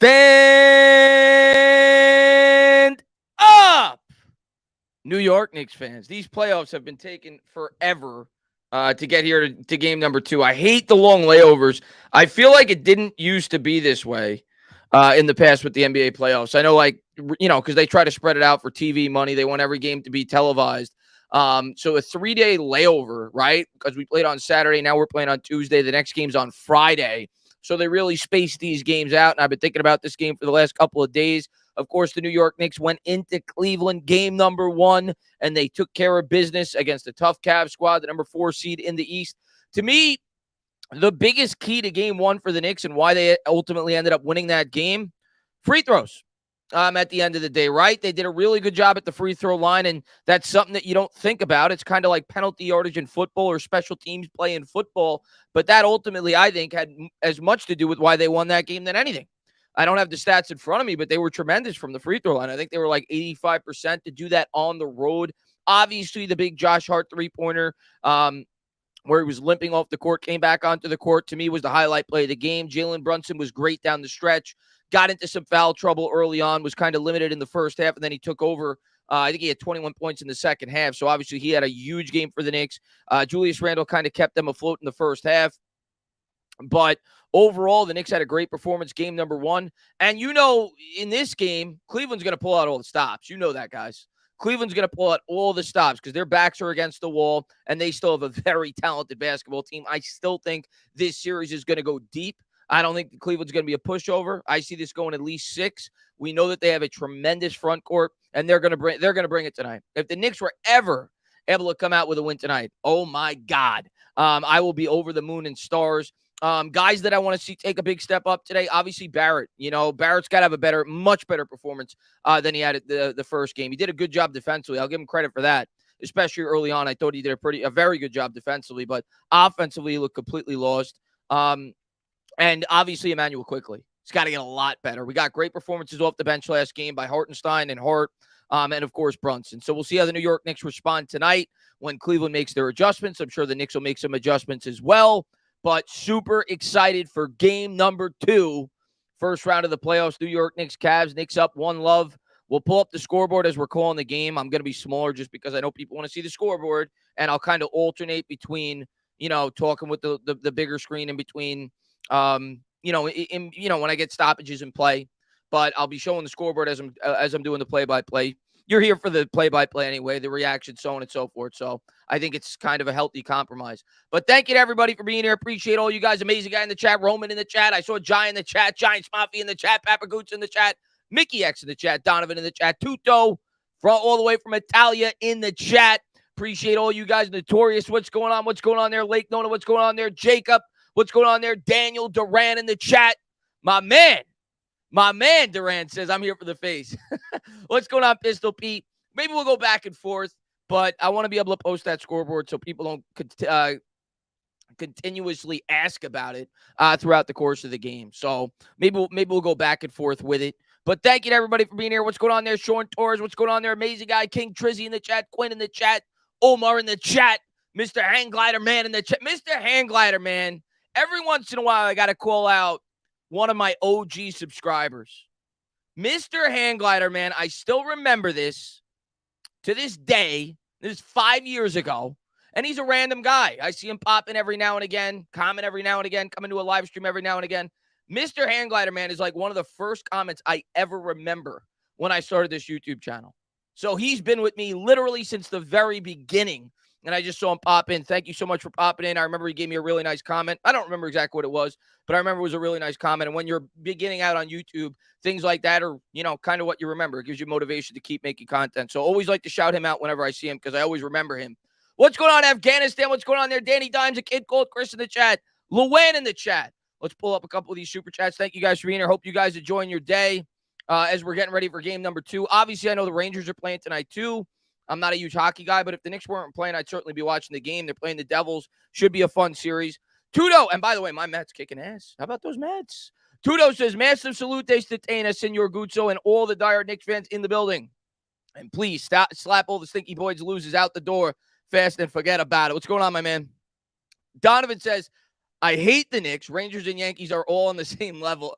Stand up, New York Knicks fans. These playoffs have been taking forever to get here to game number 2. I hate the long layovers. I feel like it didn't used to be this way in the past with the NBA playoffs. I know, because they try to spread it out for TV money. They want every game to be televised. So a 3-day layover, right? Because we played on Saturday. Now we're playing on Tuesday. The next game's on Friday. So they really spaced these games out. And I've been thinking about this game for the last couple of days. Of course, the New York Knicks went into Cleveland, game number 1, and they took care of business against a tough Cavs squad, the number 4 seed in the East. To me, the biggest key to game 1 for the Knicks and why they ultimately ended up winning that game, free throws. At the end of the day, right? They did a really good job at the free throw line, and that's something that you don't think about. It's kind of like penalty yardage in football or special teams play in football, but that ultimately, I think, had as much to do with why they won that game than anything. I don't have the stats in front of me, but they were tremendous from the free throw line. I think they were like 85% to do that on the road. Obviously, the big Josh Hart three-pointer, where he was limping off the court, came back onto the court, to me was the highlight play of the game. Jalen Brunson was great down the stretch, got into some foul trouble early on, was kind of limited in the first half, and then he took over. I think he had 21 points in the second half, so obviously he had a huge game for the Knicks. Julius Randle kind of kept them afloat in the first half. But overall, the Knicks had a great performance game number 1. And in this game, Cleveland's going to pull out all the stops. You know that, guys. Cleveland's going to pull out all the stops because their backs are against the wall, and they still have a very talented basketball team. I still think this series is going to go deep. I don't think Cleveland's going to be a pushover. I see this going at least 6. We know that they have a tremendous front court, and they're going to bring it tonight. If the Knicks were ever able to come out with a win tonight, oh my God, I will be over the moon and stars. Guys that I want to see take a big step up today, obviously Barrett. Barrett's got to have a much better performance than he had at the first game. He did a good job defensively. I'll give him credit for that, especially early on. I thought he did a very good job defensively, but offensively, he looked completely lost. And obviously Emmanuel Quickly. He's got to get a lot better. We got great performances off the bench last game by Hartenstein and Hart, and of course Brunson. So we'll see how the New York Knicks respond tonight when Cleveland makes their adjustments. I'm sure the Knicks will make some adjustments as well. But super excited for game number 2, first round of the playoffs. New York Knicks, Cavs. Knicks up 1-0. We'll pull up the scoreboard as we're calling the game. I'm going to be smaller just because I know people want to see the scoreboard, and I'll kind of alternate between, talking with the bigger screen in between, when I get stoppages in play. But I'll be showing the scoreboard as I'm doing the play-by-play. You're here for the play-by-play anyway, the reaction, so on and so forth. So I think it's kind of a healthy compromise. But thank you to everybody for being here. Appreciate all you guys. Amazing guy in the chat. Roman in the chat. I saw Jai in the chat. Giants Mafia in the chat. Papagoots in the chat. Mickey X in the chat. Donovan in the chat. Tuto all the way from Italia in the chat. Appreciate all you guys. Notorious. What's going on? What's going on there? Lake Nona. What's going on there? Jacob. What's going on there? Daniel Duran in the chat. My man, Duran says, I'm here for the face. What's going on, Pistol Pete? Maybe we'll go back and forth, but I want to be able to post that scoreboard so people don't continuously ask about it throughout the course of the game. So maybe we'll go back and forth with it. But thank you to everybody for being here. What's going on there? Sean Torres, what's going on there? Amazing guy. King Trizzy in the chat. Quinn in the chat. Omar in the chat. Mr. Hang Glider Man in the chat. Mr. Hang Glider Man. Every once in a while, I got to call out one of my OG subscribers. Mr. Hang Glider Man, I still remember this to this day. This is 5 years ago. And he's a random guy. I see him pop in every now and again, comment every now and again, come into a live stream every now and again. Mr. Hang Glider Man is like one of the first comments I ever remember when I started this YouTube channel. So he's been with me literally since the very beginning. And I just saw him pop in. Thank you so much for popping in. I remember he gave me a really nice comment. I don't remember exactly what it was, but I remember it was a really nice comment. And when you're beginning out on YouTube, things like that are, kind of what you remember. It gives you motivation to keep making content. So always like to shout him out whenever I see him because I always remember him. What's going on, Afghanistan? What's going on there? Danny Dimes, a kid called Chris in the chat. Luann in the chat. Let's pull up a couple of these super chats. Thank you guys for being here. Hope you guys enjoying your day as we're getting ready for game number 2. Obviously, I know the Rangers are playing tonight too. I'm not a huge hockey guy, but if the Knicks weren't playing, I'd certainly be watching the game. They're playing the Devils. Should be a fun series. Tudo, and by the way, my Mets kicking ass. How about those Mets? Tudo says, massive salute de Statena, Senor Guzzo, and all the dire Knicks fans in the building. And please slap all the stinky boys losers out the door fast and forget about it. What's going on, my man? Donovan says, I hate the Knicks. Rangers and Yankees are all on the same level,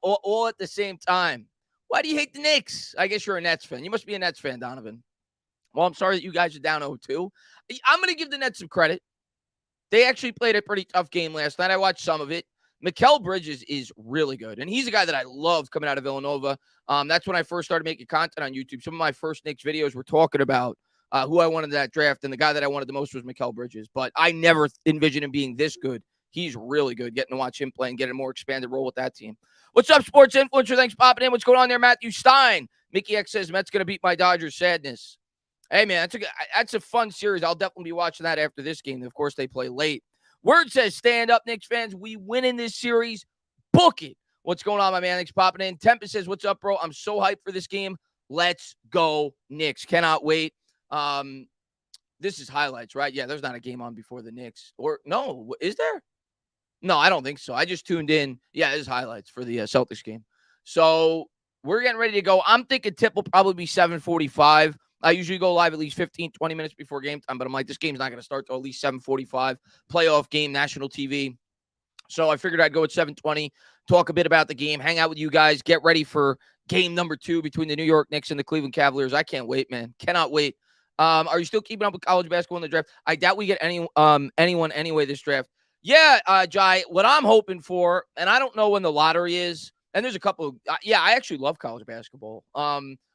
all at the same time. Why do you hate the Knicks? I guess you're a Nets fan. You must be a Nets fan, Donovan. Well, I'm sorry that you guys are down 0-2. I'm going to give the Nets some credit. They actually played a pretty tough game last night. I watched some of it. Mikal Bridges is really good, and he's a guy that I loved coming out of Villanova. That's when I first started making content on YouTube. Some of my first Knicks videos were talking about who I wanted in that draft, and the guy that I wanted the most was Mikal Bridges. But I never envisioned him being this good. He's really good. Getting to watch him play and get a more expanded role with that team. What's up, sports influencer? Thanks for popping in. What's going on there, Matthew Stein? Mickey X says Mets going to beat my Dodgers. Sadness. Hey, man, that's a fun series. I'll definitely be watching that after this game. Of course, they play late. Word says, stand up, Knicks fans. We win in this series. Book it. What's going on, my man? Thanks for popping in. Tempest says, what's up, bro? I'm so hyped for this game. Let's go, Knicks. Cannot wait. This is highlights, right? Yeah, there's not a game on before the Knicks. Or, no, is there? No, I don't think so. I just tuned in. Yeah, this is highlights for the Celtics game. So we're getting ready to go. I'm thinking tip will probably be 7:45. I usually go live at least 15, 20 minutes before game time, but I'm like, this game's not going to start till at least 7:45. Playoff game, national TV. So I figured I'd go at 7:20, talk a bit about the game, hang out with you guys, get ready for game number 2 between the New York Knicks and the Cleveland Cavaliers. I can't wait, man. Cannot wait. Are you still keeping up with college basketball in the draft? I doubt we get anyone anyway this draft. Yeah, Jai, what I'm hoping for, and I don't know when the lottery is, and there's a couple I actually love college basketball.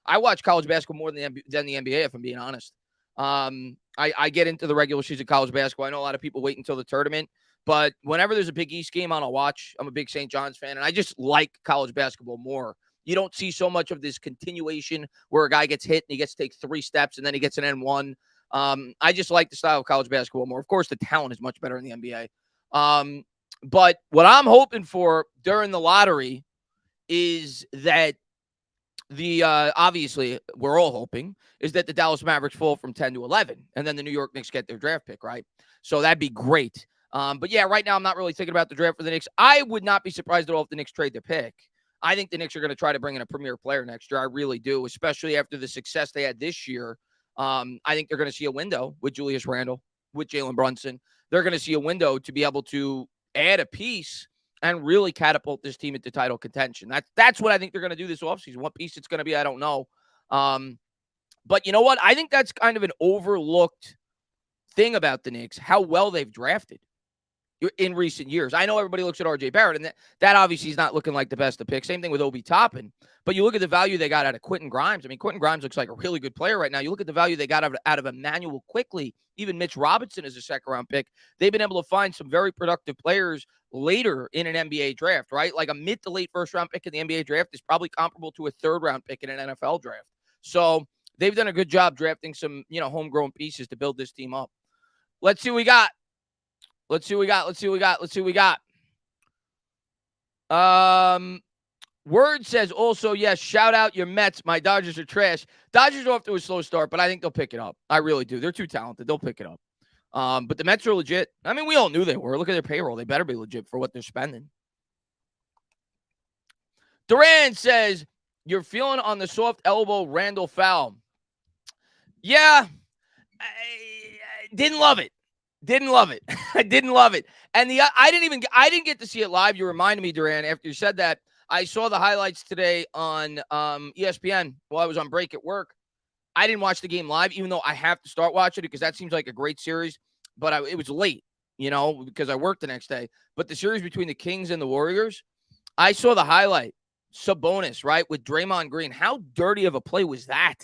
I watch college basketball more than the NBA, if I'm being honest. I get into the regular season college basketball. I know a lot of people wait until the tournament, but whenever there's a Big East game on, I'll watch. I'm a big St. John's fan, and I just like college basketball more. You don't see so much of this continuation where a guy gets hit and he gets to take 3 steps and then he gets an N1. I just like the style of college basketball more. Of course, the talent is much better in the NBA. But what I'm hoping for during the lottery is that obviously we're all hoping is that the Dallas Mavericks fall from 10 to 11 and then the New York Knicks get their draft pick, right? So that'd be great. But yeah, right now I'm not really thinking about the draft for the Knicks. I would not be surprised at all if the Knicks trade their pick. I think the Knicks are going to try to bring in a premier player next year. I really do, especially after the success they had this year. I think they're going to see a window with Julius Randle, with Jalen Brunson. They're going to see a window to be able to add a piece and really catapult this team into title contention. That's what I think they're going to do this offseason. What piece it's going to be, I don't know. But you know what? I think that's kind of an overlooked thing about the Knicks, how well they've drafted in recent years. I know everybody looks at R.J. Barrett, and that obviously is not looking like the best of picks. Same thing with Obi Toppin. But you look at the value they got out of Quentin Grimes. I mean, Quentin Grimes looks like a really good player right now. You look at the value they got out of Emmanuel Quickly. Even Mitch Robinson is a second-round pick. They've been able to find some very productive players later in an NBA draft, right? Like a mid to late first-round pick in the NBA draft is probably comparable to a third-round pick in an NFL draft. So they've done a good job drafting some, homegrown pieces to build this team up. Let's see what we got. Word says also, yes, shout out your Mets. My Dodgers are trash. Dodgers are off to a slow start, but I think they'll pick it up. I really do. They're too talented. They'll pick it up. But the Mets are legit. I mean, we all knew they were. Look at their payroll. They better be legit for what they're spending. Duran says, you're feeling on the soft elbow Randall foul. Yeah, I didn't love it. I didn't love it. And I didn't get to see it live. You reminded me, Duran, after you said that. I saw the highlights today on ESPN while I was on break at work. I didn't watch the game live, even though I have to start watching it because that seems like a great series. But it was late, because I worked the next day. But the series between the Kings and the Warriors, I saw the highlight. Sabonis, right, with Draymond Green. How dirty of a play was that?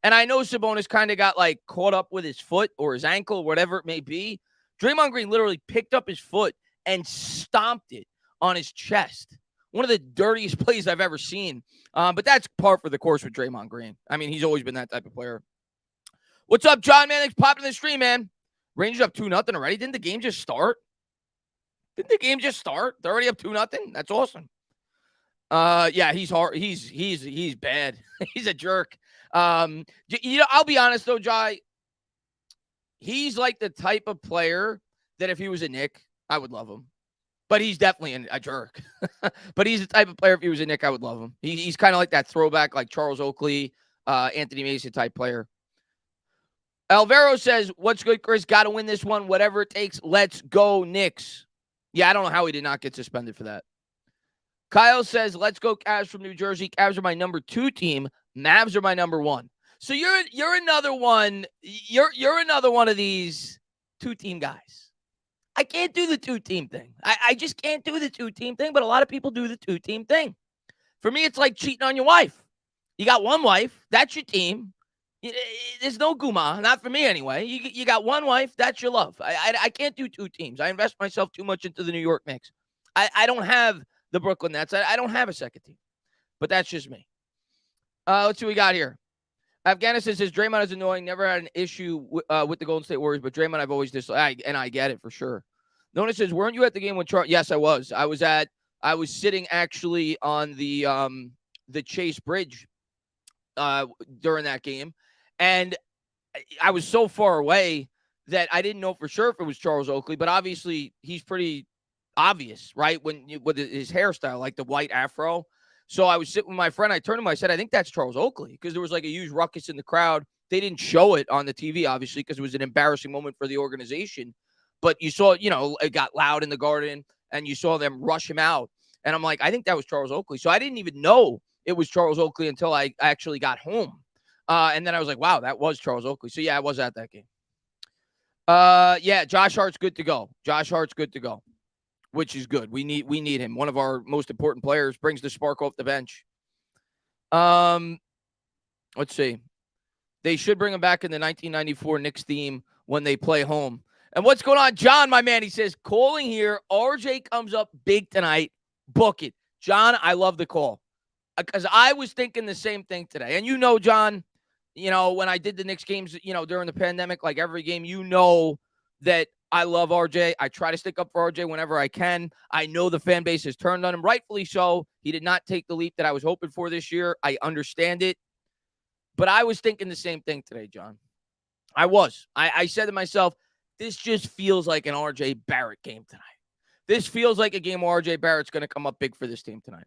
And I know Sabonis kind of got caught up with his foot or his ankle, whatever it may be. Draymond Green literally picked up his foot and stomped it on his chest. One of the dirtiest plays I've ever seen. But that's par for the course with Draymond Green. I mean, he's always been that type of player. What's up, John, man? Thanks for popping in the stream, man. Rangers up 2-0 already. Didn't the game just start? They're already up 2-0. That's awesome. Yeah, he's hard. He's bad. He's a jerk. I'll be honest though, Jai. He's like the type of player that if he was a Knick, I would love him. But he's definitely a jerk. But he's the type of player, if he was a Knick, I would love him. He's kind of like that throwback, like Charles Oakley, Anthony Mason type player. Alvaro says, what's good, Chris? Got to win this one, whatever it takes. Let's go, Knicks. Yeah, I don't know how he did not get suspended for that. Kyle says, let's go Cavs from New Jersey. Cavs are my number 2 team. Mavs are my number 1. So you're another one. You're another one of these 2-team guys. I can't do the 2-team thing. I just can't do the 2-team thing, but a lot of people do the 2-team thing. For me, it's like cheating on your wife. You got one wife. That's your team. There's no guma. Not for me anyway. You got one wife. That's your love. I can't do 2 teams. I invest myself too much into the New York Knicks. I don't have the Brooklyn Nets. I don't have a second team. But that's just me. Let's see what we got here. Afghanistan says Draymond is annoying. Never had an issue with the Golden State Warriors, but Draymond I've always disliked, and I get it for sure. Nona says, weren't you at the game with Charles? Yes, I was. I was sitting actually on the Chase Bridge during that game, and I was so far away that I didn't know for sure if it was Charles Oakley, but obviously he's pretty obvious, right? With his hairstyle, like the white afro. So I was sitting with my friend. I turned to him. I said, I think that's Charles Oakley, because there was like a huge ruckus in the crowd. They didn't show it on the TV, obviously, because it was an embarrassing moment for the organization. But you saw, it got loud in the Garden, and you saw them rush him out. And I'm like, I think that was Charles Oakley. So I didn't even know it was Charles Oakley until I actually got home. And then I was like, wow, that was Charles Oakley. So, yeah, I was at that game. Yeah, Josh Hart's good to go. Josh Hart's good to go, which is good. We need him. One of our most important players, brings the spark off the bench. Let's see. They should bring him back in the 1994 Knicks theme when they play home. And what's going on? John, my man, he says, calling here. RJ comes up big tonight. Book it. John, I love the call, because I was thinking the same thing today. And John, when I did the Knicks games, during the pandemic, like every game, that I love RJ. I try to stick up for RJ whenever I can. I know the fan base has turned on him, rightfully so. He did not take the leap that I was hoping for this year. I understand it. But I was thinking the same thing today, John. I was. I said to myself, this just feels like an RJ Barrett game tonight. This feels like a game where RJ Barrett's going to come up big for this team tonight.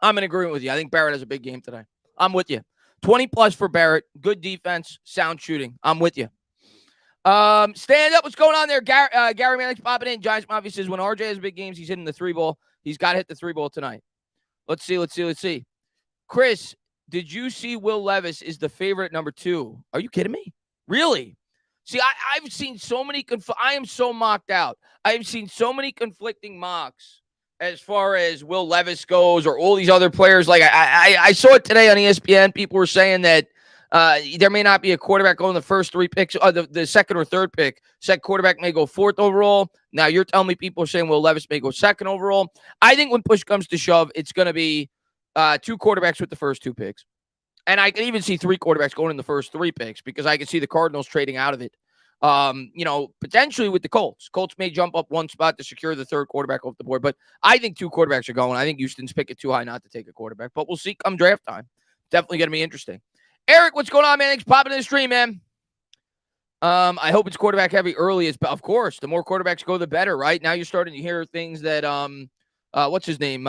I'm in agreement with you. I think Barrett has a big game tonight. I'm with you. 20-plus for Barrett. Good defense. Sound shooting. I'm with you. Stand up. What's going on there? Gary Mannix popping in. Giants Mafia says when RJ has big games, he's hitting the 3-ball. He's got to hit the 3-ball tonight. Let's see. Chris, did you see Will Levis is the favorite number 2? Are you kidding me? Really? See, I've seen so many. I am so mocked out. I've seen so many conflicting mocks as far as Will Levis goes, or all these other players. Like I saw it today on ESPN. People were saying that there may not be a quarterback going the first 3 picks, the second or third pick. Second quarterback may go 4th overall. Now you're telling me people are saying Will Levis may go 2nd overall. I think when push comes to shove, it's going to be 2 quarterbacks with the first 2 picks. And I can even see 3 quarterbacks going in the first 3 picks, because I can see the Cardinals trading out of it. Potentially with the Colts. Colts may jump up 1 spot to secure the 3rd quarterback off the board, but I think 2 quarterbacks are going. I think Houston's picking too high not to take a quarterback, but we'll see come draft time. Definitely going to be interesting. Eric, what's going on, man? Thanks for popping in the stream, man. I hope it's quarterback heavy early. Of course, the more quarterbacks go, the better, right? Now you're starting to hear things that, what's his name?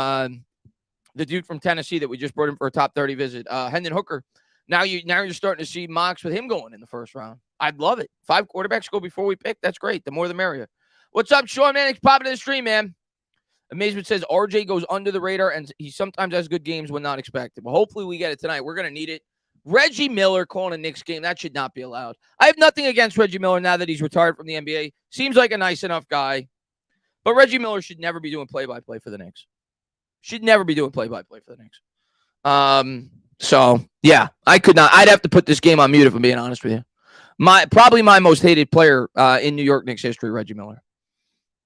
The dude from Tennessee that we just brought in for a top 30 visit, Hendon Hooker. Now you're starting to see mocks with him going in the first round. I'd love it. 5 quarterbacks go before we pick. That's great. The more the merrier. What's up, Sean, man? Thanks for popping in the stream, man. Amazement says RJ goes under the radar, and he sometimes has good games when not expected. Well, hopefully we get it tonight. We're going to need it. Reggie Miller calling a Knicks game. That should not be allowed. I have nothing against Reggie Miller now that he's retired from the NBA. Seems like a nice enough guy. But Reggie Miller should never be doing play-by-play for the Knicks. Should never be doing play-by-play for the Knicks. So, yeah, I could not. I'd have to put this game on mute if I'm being honest with you. Probably my most hated player in New York Knicks history, Reggie Miller.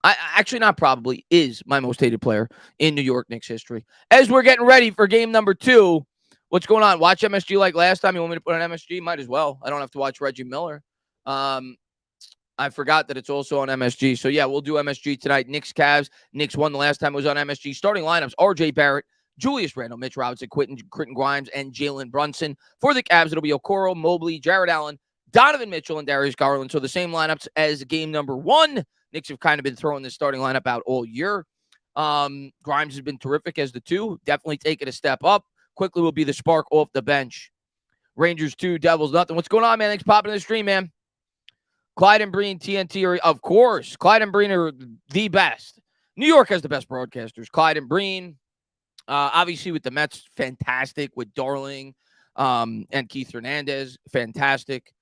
Actually, not probably, is my most hated player in New York Knicks history. As we're getting ready for game number 2, what's going on? Watch MSG like last time? You want me to put on MSG? Might as well. I don't have to watch Reggie Miller. I forgot that it's also on MSG. So, yeah, we'll do MSG tonight. Knicks, Cavs. Knicks won the last time it was on MSG. Starting lineups, RJ Barrett, Julius Randle, Mitch Robinson, Quentin Grimes, and Jalen Brunson. For the Cavs, it'll be Okoro, Mobley, Jared Allen, Donovan Mitchell, and Darius Garland. So the same lineups as game number 1. Knicks have kind of been throwing this starting lineup out all year. Grimes has been terrific as the 2. Definitely taking a step up. Quickly will be the spark off the bench. Rangers 2, Devils nothing. What's going on, man? Thanks for popping in the stream, man. Clyde and Breen, TNT, of course. Clyde and Breen are the best. New York has the best broadcasters. Clyde and Breen. Obviously, with the Mets, fantastic. With Darling and Keith Hernandez, fantastic.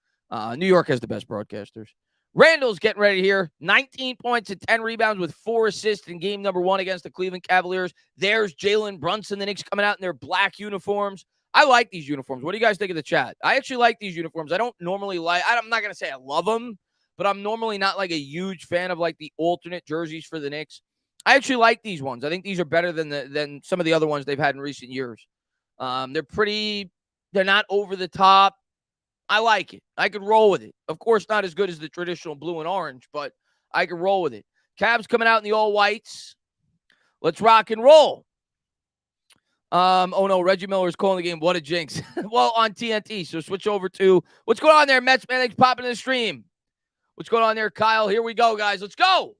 New York has the best broadcasters. Randall's getting ready here. 19 points and 10 rebounds with 4 assists in game number 1 against the Cleveland Cavaliers. There's Jalen Brunson. The Knicks coming out in their black uniforms. I like these uniforms. What do you guys think of the chat? I actually like these uniforms. I don't normally I'm not going to say I love them, but I'm normally not like a huge fan of like the alternate jerseys for the Knicks. I actually like these ones. I think these are better than some of the other ones they've had in recent years. They're not over the top. I like it. I could roll with it. Of course, not as good as the traditional blue and orange, but I could roll with it. Cavs coming out in the all whites. Let's rock and roll. Oh no, Reggie Miller is calling the game. What a jinx. Well, on TNT. So switch over to what's going on there, Mets man. Thanks for popping in the stream. What's going on there, Kyle? Here we go, guys. Let's go.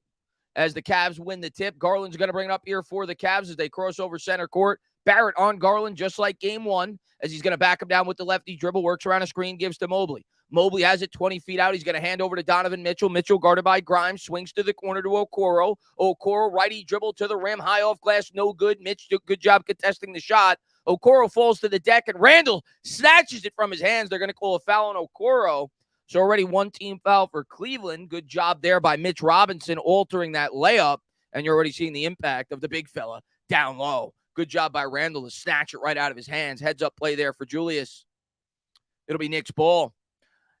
As the Cavs win the tip, Garland's going to bring it up here for the Cavs as they cross over center court. Barrett on Garland, just like game 1, as he's going to back him down with the lefty dribble, works around a screen, gives to Mobley. Mobley has it 20 feet out. He's going to hand over to Donovan Mitchell. Mitchell guarded by Grimes, swings to the corner to Okoro. Okoro, righty dribble to the rim, high off glass, no good. Mitch did a good job contesting the shot. Okoro falls to the deck, and Randall snatches it from his hands. They're going to call a foul on Okoro. So already 1 team foul for Cleveland. Good job there by Mitch Robinson altering that layup, and you're already seeing the impact of the big fella down low. Good job by Randall to snatch it right out of his hands. Heads up play there for Julius. It'll be Knicks ball.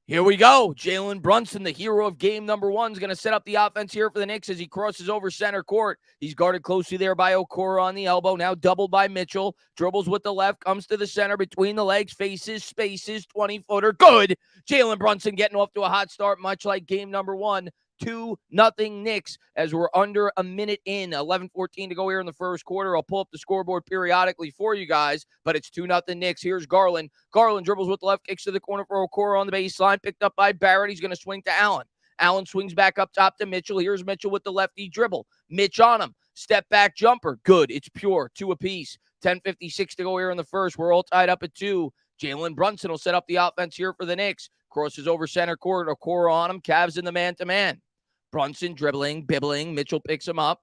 Here we go. Jalen Brunson, the hero of game number 1, is going to set up the offense here for the Knicks as he crosses over center court. He's guarded closely there by Okoro on the elbow. Now doubled by Mitchell. Dribbles with the left. Comes to the center between the legs. Faces, spaces. 20-footer. Good. Jalen Brunson getting off to a hot start, much like game number 1. 2-0 Knicks as we're under a minute in. 11:14 to go here in the first quarter. I'll pull up the scoreboard periodically for you guys, but it's 2-0 Knicks. Here's Garland. Garland dribbles with the left, kicks to the corner for Okoro on the baseline. Picked up by Barrett. He's going to swing to Allen. Allen swings back up top to Mitchell. Here's Mitchell with the lefty dribble. Mitch on him. Step back jumper. Good. It's pure. 2 apiece. 10:56 to go here in the first. We're all tied up at 2. Jalen Brunson will set up the offense here for the Knicks. Crosses over center court. Okoro on him. Cavs in the man-to-man. Brunson dribbling, bibbling. Mitchell picks him up.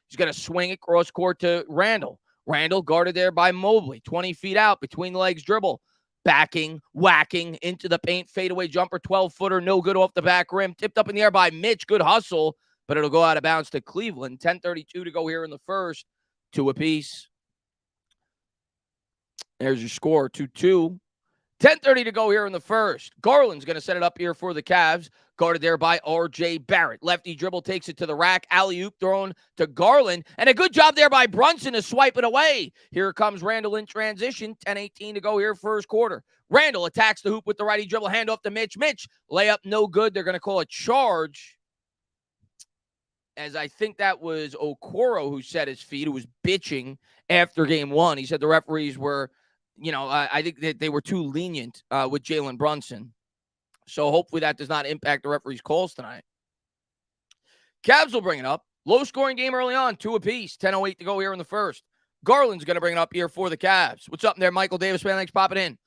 He's going to swing it cross court to Randall. Randall guarded there by Mobley. 20 feet out, between the legs dribble. Backing, whacking into the paint. Fadeaway jumper, 12-footer, no good off the back rim. Tipped up in the air by Mitch. Good hustle, but it'll go out of bounds to Cleveland. 10:32 to go here in the first. 2 apiece. There's your score, 2-2. 10:30 to go here in the first. Garland's going to set it up here for the Cavs. Guarded there by R.J. Barrett. Lefty dribble takes it to the rack. Alley-oop thrown to Garland. And a good job there by Brunson to swipe it away. Here comes Randall in transition. 10:18 to go here first quarter. Randall attacks the hoop with the righty dribble. Hand off to Mitch. Mitch, layup no good. They're going to call a charge. As I think that was Okoro who set his feet, who was bitching after game 1. He said the referees were, I think that they were too lenient with Jalen Brunson. So hopefully that does not impact the referees' calls tonight. Cavs will bring it up. Low-scoring game early on, 2 apiece. 10:08 to go here in the first. Garland's going to bring it up here for the Cavs. What's up there, Michael Davis? Man, thanks for popping in.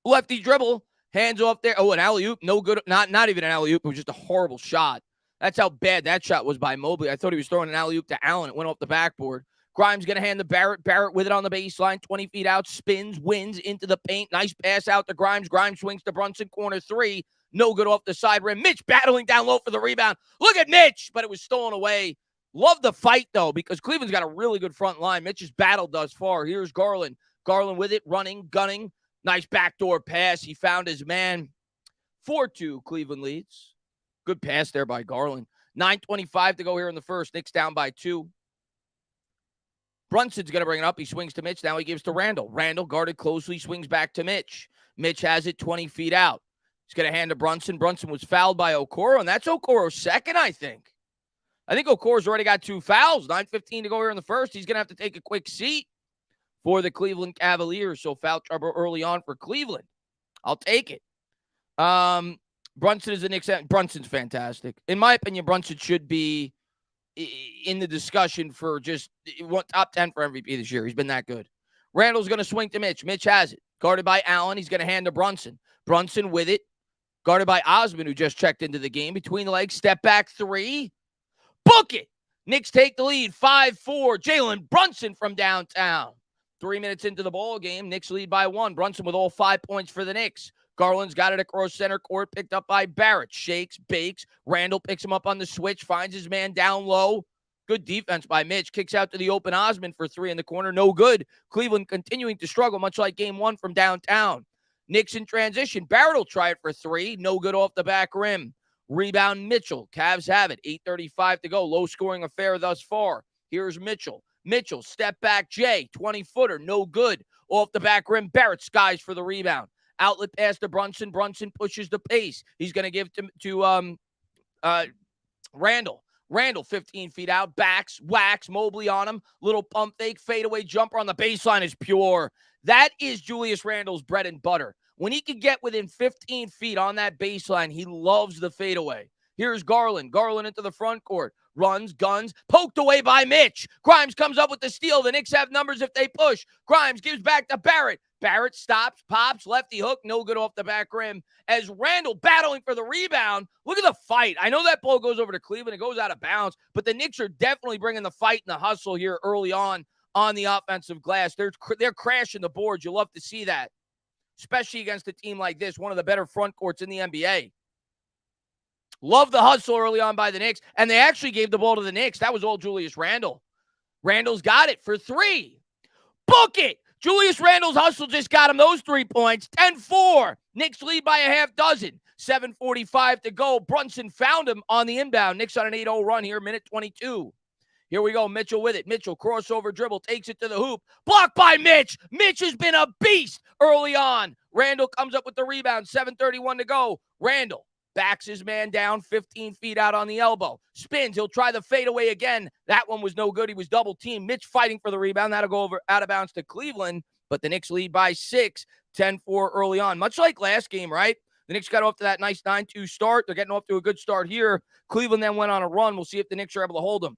Lefty dribble. Hands off there. Oh, an alley-oop. No good. Not even an alley-oop. It was just a horrible shot. That's how bad that shot was by Mobley. I thought he was throwing an alley-oop to Allen. It went off the backboard. Grimes going to hand to Barrett. Barrett with it on the baseline. 20 feet out. Spins. Wins into the paint. Nice pass out to Grimes. Grimes swings to Brunson. Corner 3. No good off the side rim. Mitch battling down low for the rebound. Look at Mitch, but it was stolen away. Love the fight, though, because Cleveland's got a really good front line. Mitch has battled thus far. Here's Garland. Garland with it. Running. Gunning. Nice backdoor pass. He found his man. 4-2 Cleveland leads. Good pass there by Garland. 9:25 to go here in the first. Knicks down by 2. Brunson's going to bring it up. He swings to Mitch. Now he gives to Randall. Randall guarded closely, swings back to Mitch. Mitch has it 20 feet out. He's going to hand to Brunson. Brunson was fouled by Okoro, and that's Okoro's second, I think. I think Okoro's already got 2 fouls. 9:15 to go here in the first. He's going to have to take a quick seat for the Cleveland Cavaliers. So foul trouble early on for Cleveland. I'll take it. Brunson is the Knicks. Brunson's fantastic. In my opinion, Brunson should be in the discussion for just top 10 for MVP this year. He's been that good. Randall's going to swing to Mitch. Mitch has it. Guarded by Allen. He's going to hand to Brunson. Brunson with it. Guarded by Osman, who just checked into the game. Between the legs. Step back 3. Book it. Knicks take the lead, 5-4. Jalen Brunson from downtown. 3 minutes into the ball game, Knicks lead by 1. Brunson with all 5 points for the Knicks. Garland's got it across center court, picked up by Barrett. Shakes, bakes. Randall picks him up on the switch, finds his man down low. Good defense by Mitch. Kicks out to the open Osman for 3 in the corner. No good. Cleveland continuing to struggle, much like game 1 from downtown. Knicks in transition. Barrett will try it for 3. No good off the back rim. Rebound Mitchell. Cavs have it. 8:35 to go. Low scoring affair thus far. Here's Mitchell. Mitchell, step back Jay. 20-footer. No good. Off the back rim. Barrett skies for the rebound. Outlet pass to Brunson. Brunson pushes the pace. He's going to give to Randall. Randall, 15 feet out, backs, whacks, Mobley on him. Little pump fake, fadeaway jumper on the baseline is pure. That is Julius Randle's bread and butter. When he can get within 15 feet on that baseline, he loves the fadeaway. Here's Garland. Garland into the front court. Runs, guns, poked away by Mitch. Grimes comes up with the steal. The Knicks have numbers if they push. Grimes gives back to Barrett. Barrett stops, pops, lefty hook, no good off the back rim. As Randall battling for the rebound, look at the fight. I know that ball goes over to Cleveland. It goes out of bounds, but the Knicks are definitely bringing the fight and the hustle here early on the offensive glass. They're crashing the boards. You love to see that, especially against a team like this, one of the better front courts in the NBA. Love the hustle early on by the Knicks, and they actually gave the ball to the Knicks. That was all Julius Randle. Randle's got it for 3. Book it! Julius Randle's hustle just got him those 3 points. 10-4. Knicks lead by a half dozen. 7:45 to go. Brunson found him on the inbound. Knicks on an 8-0 run here, minute 22. Here we go. Mitchell with it. Mitchell, crossover dribble, takes it to the hoop. Blocked by Mitch. Mitch has been a beast early on. Randall comes up with the rebound. 7:31 to go. Randall backs his man down 15 feet out on the elbow. Spins. He'll try the fadeaway again. That one was no good. He was double teamed. Mitch fighting for the rebound. That'll go over out of bounds to Cleveland, but the Knicks lead by 6, 10-4 early on. Much like last game, right? The Knicks got off to that nice 9-2 start. They're getting off to a good start here. Cleveland then went on a run. We'll see if the Knicks are able to hold them.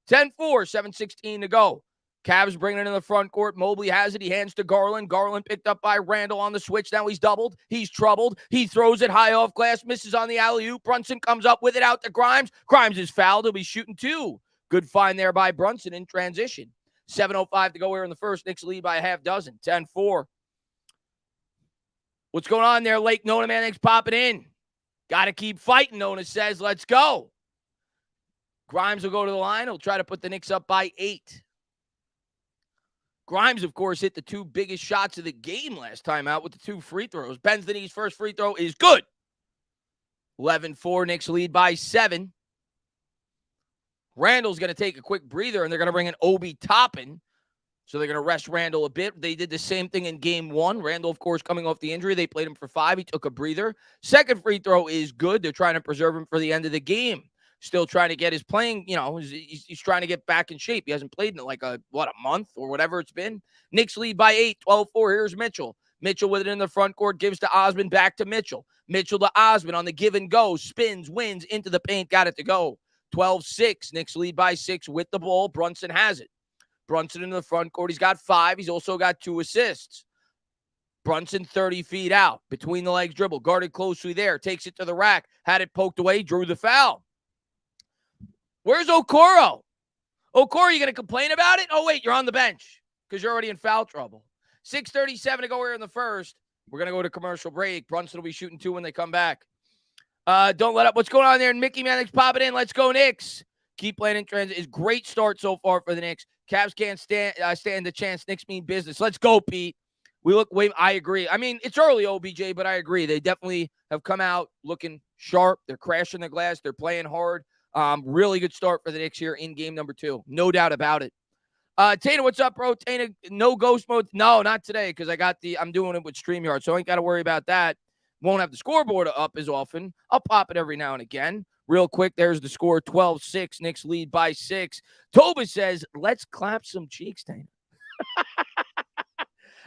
10-4, 7:16 to go. Cavs bringing it in the front court. Mobley has it. He hands to Garland. Garland picked up by Randall on the switch. Now he's doubled. He's troubled. He throws it high off glass. Misses on the alley-oop. Brunson comes up with it out to Grimes. Grimes is fouled. He'll be shooting 2. Good find there by Brunson in transition. 7:05 to go here in the first. Knicks lead by a half dozen. 10-4. What's going on there, Lake Nona? Man, Knicks popping in. Got to keep fighting, Nona says. Let's go. Grimes will go to the line. He'll try to put the Knicks up by 8. Grimes, of course, hit the 2 biggest shots of the game last time out with the 2 free throws. Bends the knees. First free throw is good. 11-4. Knicks lead by 7. Randall's going to take a quick breather, and they're going to bring in Obi Toppin. So they're going to rest Randall a bit. They did the same thing in game 1. Randall, of course, coming off the injury. They played him for 5. He took a breather. Second free throw is good. They're trying to preserve him for the end of the game. Still trying to get his playing, he's trying to get back in shape. He hasn't played in like a month or whatever it's been. Knicks lead by 8, 12-4. Here's Mitchell. Mitchell with it in the front court, gives to Osman, back to Mitchell. Mitchell to Osman on the give and go, spins, wins, into the paint, got it to go. 12-6. Knicks lead by 6 with the ball. Brunson has it. Brunson in the front court. He's got 5. He's also got 2 assists. Brunson 30 feet out. Between the legs dribble. Guarded closely there. Takes it to the rack. Had it poked away. Drew the foul. Where's Okoro? Okoro, you going to complain about it? Oh, wait, you're on the bench because you're already in foul trouble. 6:37 to go here in the first. We're going to go to commercial break. Brunson will be shooting 2 when they come back. Don't let up. What's going on there? Mickey Mannix popping in. Let's go, Knicks. Keep playing in transit. It's great start so far for the Knicks. Cavs can't stand the chance. Knicks mean business. Let's go, Pete. I agree. I mean, it's early, OBJ, but I agree. They definitely have come out looking sharp. They're crashing the glass. They're playing hard. Really good start for the Knicks here in game number 2. No doubt about it. Tana, what's up, bro? Tana, no ghost mode? No, not today because I'm doing it with StreamYard, so I ain't got to worry about that. Won't have the scoreboard up as often. I'll pop it every now and again. Real quick, there's the score, 12-6. Knicks lead by 6. Toba says, let's clap some cheeks, Tana.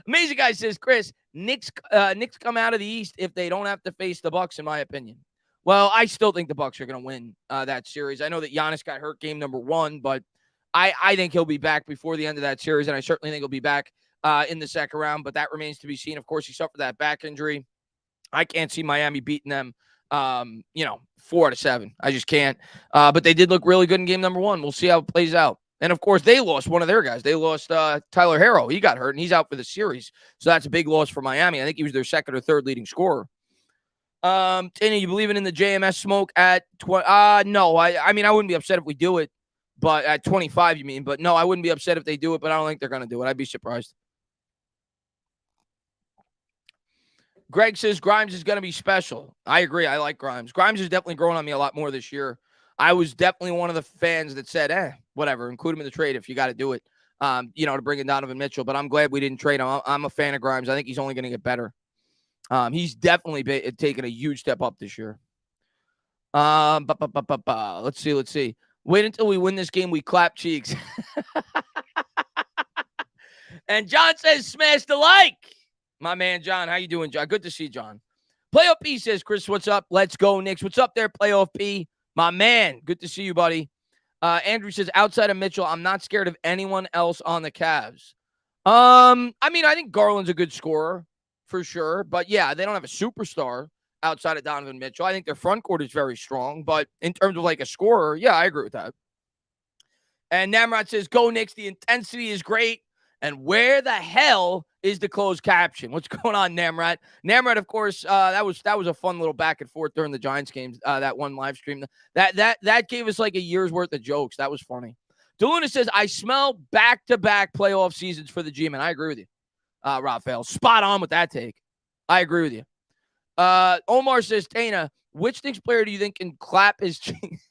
Amazing guy says, Chris, Knicks come out of the East if they don't have to face the Bucks, in my opinion. Well, I still think the Bucks are going to win that series. I know that Giannis got hurt game number 1, but I think he'll be back before the end of that series, and I certainly think he'll be back in the second round, but that remains to be seen. Of course, he suffered that back injury. I can't see Miami beating them, 4 out of 7. I just can't. But they did look really good in game number 1. We'll see how it plays out. And, of course, they lost one of their guys. They lost Tyler Harrow. He got hurt, and he's out for the series. So that's a big loss for Miami. I think he was their second or third leading scorer. Tina, you believing in the JMS smoke at 20? No. I mean, I wouldn't be upset if we do it, but at 25, you mean. But, no, I wouldn't be upset if they do it, but I don't think they're going to do it. I'd be surprised. Greg says Grimes is going to be special. I agree. I like Grimes. Grimes is definitely growing on me a lot more this year. I was definitely one of the fans that said, whatever, include him in the trade if you got to do it, to bring in Donovan Mitchell. But I'm glad we didn't trade him. I'm a fan of Grimes. I think he's only going to get better. He's definitely taken a huge step up this year. Let's see. Wait until we win this game. We clap cheeks. And John says, smash the like. My man, John. How you doing, John? Good to see John. Playoff P says, Chris, what's up? Let's go, Knicks. What's up there, Playoff P? My man. Good to see you, buddy. Andrew says, outside of Mitchell, I'm not scared of anyone else on the Cavs. I think Garland's a good scorer for sure. But, yeah, they don't have a superstar outside of Donovan Mitchell. I think their front court is very strong. But in terms of, like, a scorer, yeah, I agree with that. And Namrod says, go, Knicks. The intensity is great. And where the hell is the closed caption? What's going on, Namrod? Namrod, of course, that was a fun little back and forth during the Giants games, that one live stream. That gave us like a year's worth of jokes. That was funny. DeLuna says, I smell back-to-back playoff seasons for the G-Men. I agree with you, Raphael. Spot on with that take. I agree with you. Omar says, Tana, which Knicks player do you think can clap his cheeks?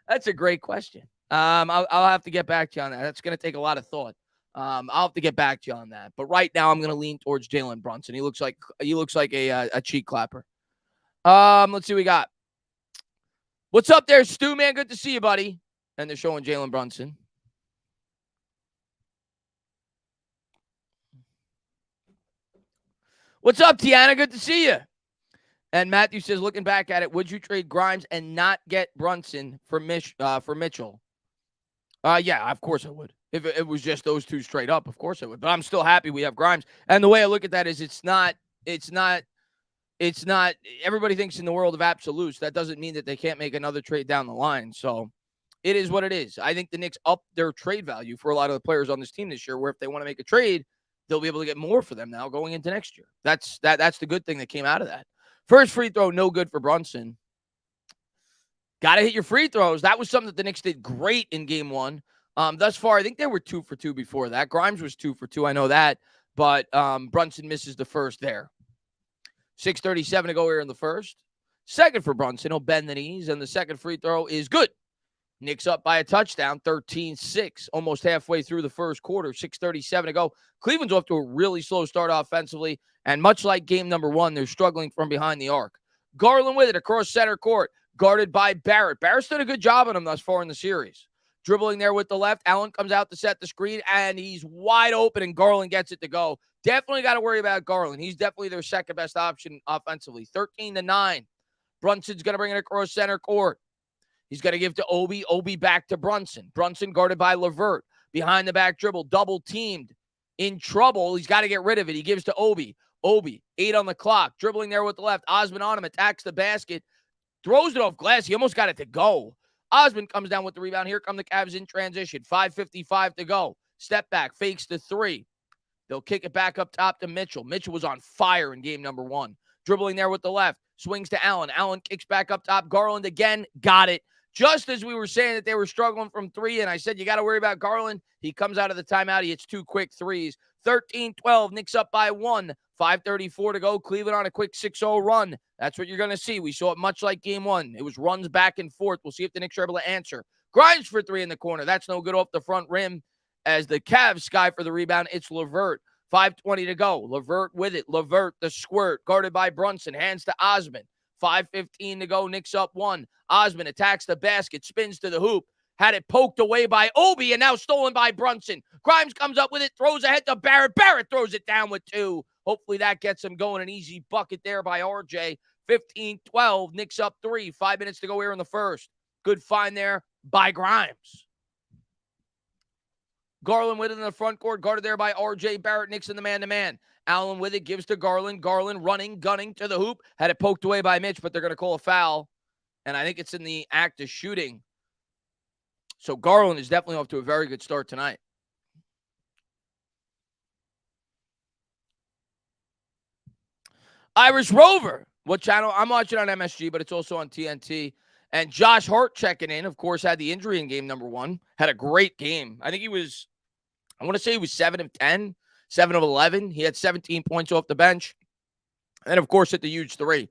That's a great question. I'll have to get back to you on that. That's going to take a lot of thought. I'll have to get back to you on that. But right now, I'm going to lean towards Jalen Brunson. He looks like a cheek clapper. Let's see what we got. What's up there, Stu, man? Good to see you, buddy. And they're showing Jalen Brunson. What's up, Tiana? Good to see you. And Matthew says, looking back at it, would you trade Grimes and not get Brunson for Mitchell? Yeah, of course I would. If it was just those two straight up, of course I would. But I'm still happy we have Grimes. And the way I look at that is it's not everybody thinks in the world of absolutes. That doesn't mean that they can't make another trade down the line. So it is what it is. I think the Knicks up their trade value for a lot of the players on this team this year, where if they want to make a trade, they'll be able to get more for them now going into next year. That's the good thing that came out of that. First free throw, no good for Brunson. Got to hit your free throws. That was something that the Knicks did great in game 1. Thus far, I think they were 2 for 2 before that. Grimes was 2 for 2. I know that. But Brunson misses the first there. 6:37 to go here in the first. Second for Brunson. He'll bend the knees. And the second free throw is good. Knicks up by a touchdown, 13-6, almost halfway through the first quarter, 6:37 to go. Cleveland's off to a really slow start offensively, and much like game number 1, they're struggling from behind the arc. Garland with it across center court, guarded by Barrett. Barrett's done a good job on him thus far in the series. Dribbling there with the left, Allen comes out to set the screen, and he's wide open, and Garland gets it to go. Definitely got to worry about Garland. He's definitely their second-best option offensively, 13-9. Brunson's going to bring it across center court. He's going to give to Obi. Obi back to Brunson. Brunson guarded by LeVert. Behind the back dribble. Double teamed. In trouble. He's got to get rid of it. He gives to Obi. Obi, 8 on the clock. Dribbling there with the left. Osman on him. Attacks the basket. Throws it off glass. He almost got it to go. Osman comes down with the rebound. Here come the Cavs in transition. 5:55 to go. Step back. Fakes the 3. They'll kick it back up top to Mitchell. Mitchell was on fire in game number 1. Dribbling there with the left. Swings to Allen. Allen kicks back up top. Garland again. Got it. Just as we were saying that they were struggling from 3, and I said, you got to worry about Garland. He comes out of the timeout. He hits 2 quick threes. 13-12. Knicks up by 1. 5:34 to go. Cleveland on a quick 6-0 run. That's what you're going to see. We saw it much like game 1. It was runs back and forth. We'll see if the Knicks are able to answer. Grimes for 3 in the corner. That's no good off the front rim. As the Cavs sky for the rebound, it's LeVert. 5:20 to go. LeVert with it. LeVert, the squirt, guarded by Brunson. Hands to Osman. 5:15 to go. Knicks up 1. Osman attacks the basket, spins to the hoop, had it poked away by Obi, and now stolen by Brunson. Grimes comes up with it, throws ahead to Barrett. Barrett throws it down with 2. Hopefully that gets him going. An easy bucket there by RJ. 15-12. Knicks up 3. 5 minutes to go here in the first. Good find there by Grimes. Garland with it in the front court, guarded there by RJ Barrett. Knicks in the man-to-man. Allen with it, gives to Garland. Garland running, gunning to the hoop. Had it poked away by Mitch, but they're going to call a foul. And I think it's in the act of shooting. So Garland is definitely off to a very good start tonight. Irish Rover. What channel? I'm watching on MSG, but it's also on TNT. And Josh Hart checking in, of course, had the injury in game number 1. Had a great game. I think he was, I want to say he was 7 of 10, 7 of 11. He had 17 points off the bench. And, of course, hit the huge 3.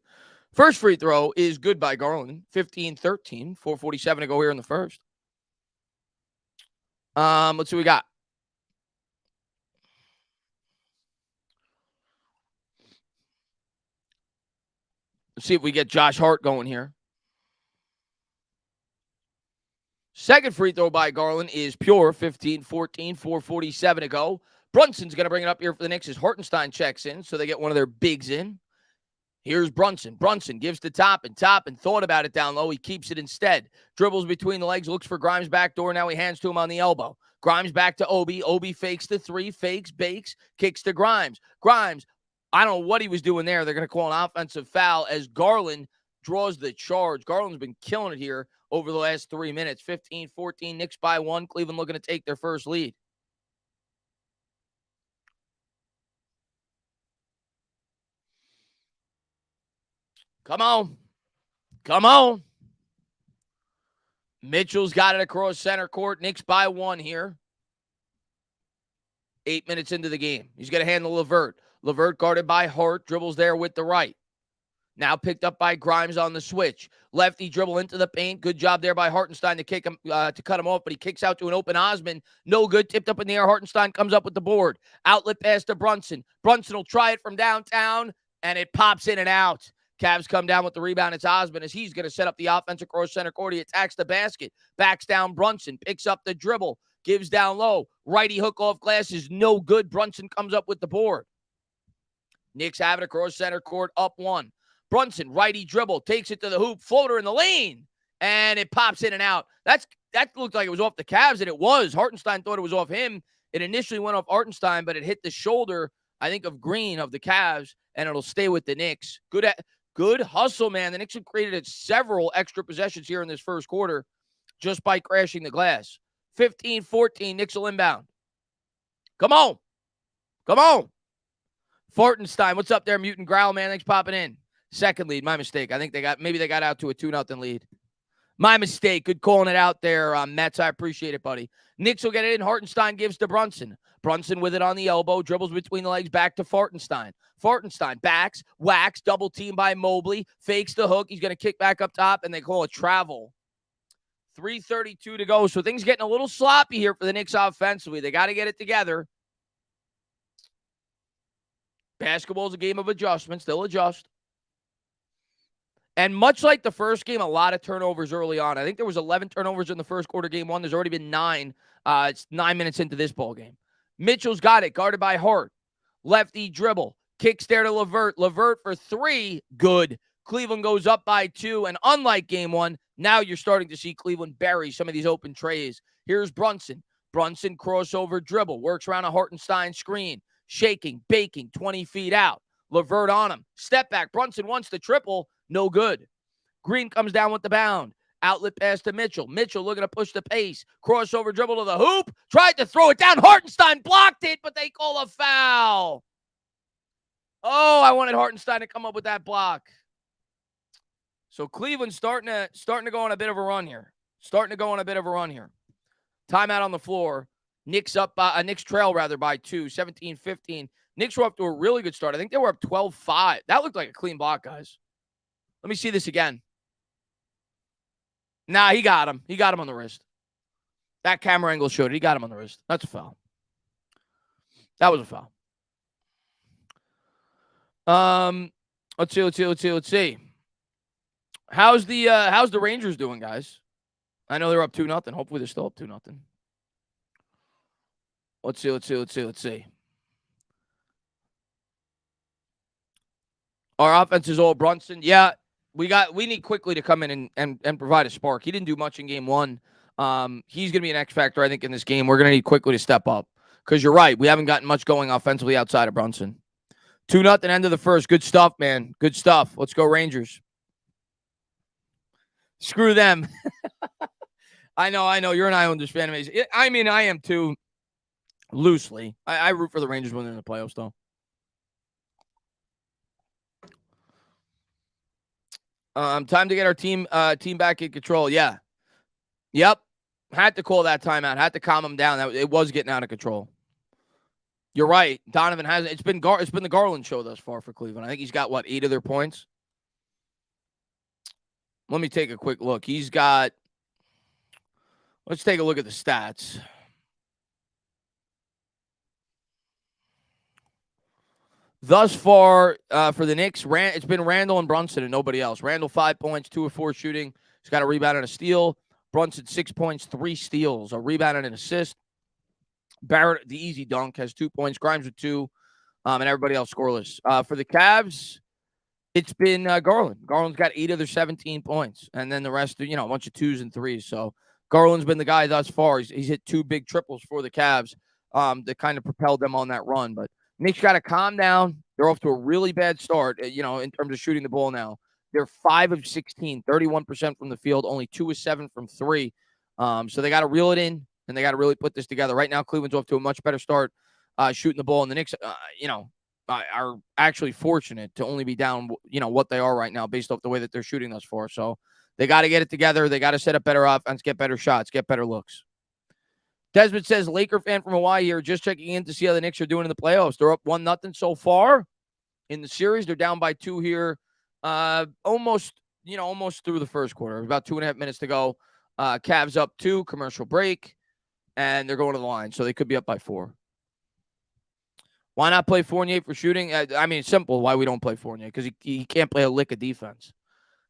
First free throw is good by Garland. 15-13, 4:47 to go here in the first. Let's see what we got. Let's see if we get Josh Hart going here. Second free throw by Garland is pure. 15-14, 4:47 to go. Brunson's going to bring it up here for the Knicks as Hartenstein checks in, so they get one of their bigs in. Here's Brunson. Brunson gives to Toppin. Toppin thought about it down low. He keeps it instead. Dribbles between the legs, looks for Grimes back door. Now he hands to him on the elbow. Grimes back to Obi. Obi fakes the 3, fakes, bakes, kicks to Grimes. Grimes, I don't know what he was doing there. They're going to call an offensive foul as Garland draws the charge. Garland's been killing it here over the last 3 minutes. 15-14, Knicks by 1. Cleveland looking to take their first lead. Come on. Come on. Mitchell's got it across center court. Knicks by 1 here. 8 minutes into the game. He's going to handle LeVert. LeVert guarded by Hart. Dribbles there with the right. Now picked up by Grimes on the switch. Lefty dribble into the paint. Good job there by Hartenstein to kick him, to cut him off, but he kicks out to an open Osman. No good. Tipped up in the air. Hartenstein comes up with the board. Outlet pass to Brunson. Brunson will try it from downtown, and it pops in and out. Cavs come down with the rebound. It's Osman as he's going to set up the offense across center court. He attacks the basket. Backs down Brunson. Picks up the dribble. Gives down low. Righty hook off glass is no good. Brunson comes up with the board. Knicks have it across center court. Up 1. Brunson, righty dribble, takes it to the hoop, floater in the lane, and it pops in and out. That looked like it was off the Cavs, and it was. Hartenstein thought it was off him. It initially went off Hartenstein, but it hit the shoulder, I think, of Green of the Cavs, and it'll stay with the Knicks. Good hustle, man. The Knicks have created several extra possessions here in this first quarter just by crashing the glass. 15-14, Knicks will inbound. Come on. Come on. Hartenstein, what's up there, Mutant Growl, man? Thanks for popping in. Second lead, my mistake. I think they got out to a 2-0 lead. My mistake. Good calling it out there, Mets. I appreciate it, buddy. Knicks will get it in. Hartenstein gives to Brunson. Brunson with it on the elbow. Dribbles between the legs back to Hartenstein. Hartenstein backs, whacks, double team by Mobley. Fakes the hook. He's going to kick back up top, and they call a travel. 3:32 to go. So things getting a little sloppy here for the Knicks offensively. They got to get it together. Basketball is a game of adjustments. They'll adjust. And much like the first game, a lot of turnovers early on. I think there was 11 turnovers in the first quarter, game 1. There's already been 9. It's 9 minutes into this ball game. Mitchell's got it, guarded by Hart. Lefty dribble. Kicks there to LeVert. LeVert for 3. Good. Cleveland goes up by 2. And unlike game 1, now you're starting to see Cleveland bury some of these open trays. Here's Brunson. Brunson crossover dribble. Works around a Hartenstein screen. Shaking, baking, 20 feet out. LeVert on him. Step back. Brunson wants the triple. No good. Green comes down with the bound. Outlet pass to Mitchell. Mitchell looking to push the pace. Crossover dribble to the hoop. Tried to throw it down. Hartenstein blocked it, but they call a foul. Oh, I wanted Hartenstein to come up with that block. So Cleveland's starting to go on a bit of a run here. Timeout on the floor. Knicks trail by 2, 17-15. Knicks were up to a really good start. I think they were up 12-5. That looked like a clean block, guys. Let me see this again. Nah, he got him. He got him on the wrist. That camera angle showed it. He got him on the wrist. That's a foul. That was a foul. Let's see. How's the Rangers doing, guys? I know they're up 2-0. Hopefully they're still up 2-0. Let's see. Our offense is all Brunson. Yeah, we need Quickly to come in and provide a spark. He didn't do much in game 1. He's going to be an X factor, I think, in this game. We're going to need Quickly to step up because you're right. We haven't gotten much going offensively outside of Brunson. 2-0 end of the first. Good stuff, man. Good stuff. Let's go Rangers. Screw them. I know. You're an Islanders fan. I mean, I am too, loosely. I root for the Rangers when they're in the playoffs, though. Time to get our team back in control. Yeah. Yep. Had to call that timeout. Had to calm them down. It was getting out of control. You're right. Donovan has it's been the Garland show thus far for Cleveland. I think he's got 8 of their points. Let me take a quick look. Let's take a look at the stats. Thus far, for the Knicks, it's been Randall and Brunson and nobody else. Randall 5 points, 2 of 4 shooting. He's got a rebound and a steal. Brunson 6 points, 3 steals, a rebound and an assist. Barrett, the easy dunk, has 2 points. Grimes with 2, and everybody else scoreless. For the Cavs, it's been Garland. Garland's got 8 of their 17 points, and then the rest, a bunch of 2s and 3s. So Garland's been the guy thus far. He's hit 2 big triples for the Cavs that kind of propelled them on that run. But Knicks got to calm down. They're off to a really bad start, in terms of shooting the ball now. They're 5 of 16, 31% from the field, only 2 of 7 from 3. So they got to reel it in, and they got to really put this together. Right now, Cleveland's off to a much better start shooting the ball, and the Knicks, are actually fortunate to only be down, what they are right now based off the way that they're shooting thus far. So they got to get it together. They got to set up better offense, get better shots, get better looks. Desmond says, Laker fan from Hawaii here, just checking in to see how the Knicks are doing in the playoffs. They're up 1-0 so far in the series. They're down by 2 here, almost through the first quarter. About 2.5 minutes to go. Cavs up 2, commercial break, and they're going to the line, so they could be up by 4. Why not play Fournier for shooting? It's simple why we don't play Fournier, because he can't play a lick of defense.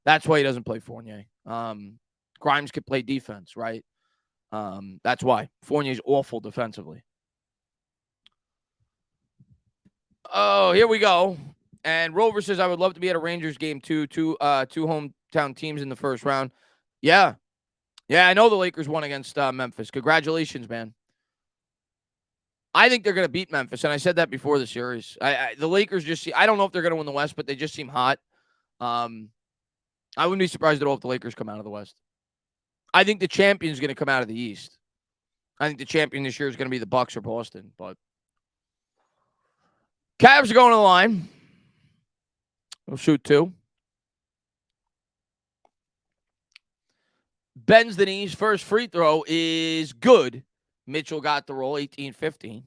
That's why he doesn't play Fournier. Grimes can play defense, right? That's why. Fournier's awful defensively. Oh, here we go. And Rover says, I would love to be at a Rangers game too. Two hometown teams in the first round. Yeah. Yeah, I know the Lakers won against Memphis. Congratulations, man. I think they're going to beat Memphis, and I said that before the series. The Lakers I don't know if they're going to win the West, but they just seem hot. I wouldn't be surprised at all if the Lakers come out of the West. I think the champion's going to come out of the East. I think the champion this year is going to be the Bucks or Boston, but Cavs are going to the line. They'll shoot 2. Bends the knees. First free throw is good. Mitchell got the roll, 18-15.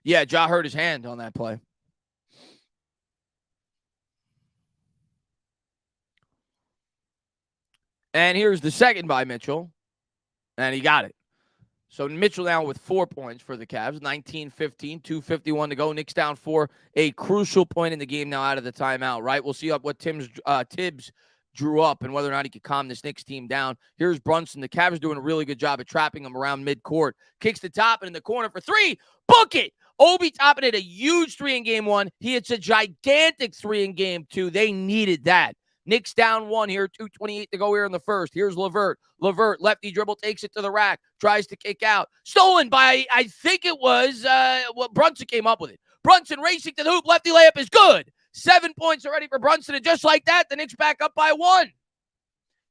Yeah, Ja hurt his hand on that play. And here's the second by Mitchell, and he got it. So Mitchell now with 4 points for the Cavs, 19-15, 2:51 to go. Knicks down 4, a crucial point in the game now out of the timeout, right? We'll see what Tibbs drew up and whether or not he could calm this Knicks team down. Here's Brunson. The Cavs are doing a really good job at trapping him around midcourt. Kicks the top and in the corner for 3. Book it! Obi Toppin hit a huge 3 in game 1. He hits a gigantic 3 in game 2. They needed that. Knicks down 1 here, 2:28 to go here in the first. Here's LeVert. LeVert, lefty dribble, takes it to the rack, tries to kick out. Stolen by, I think it was, Brunson came up with it. Brunson racing to the hoop, lefty layup is good. 7 points already for Brunson, and just like that, the Knicks back up by 1.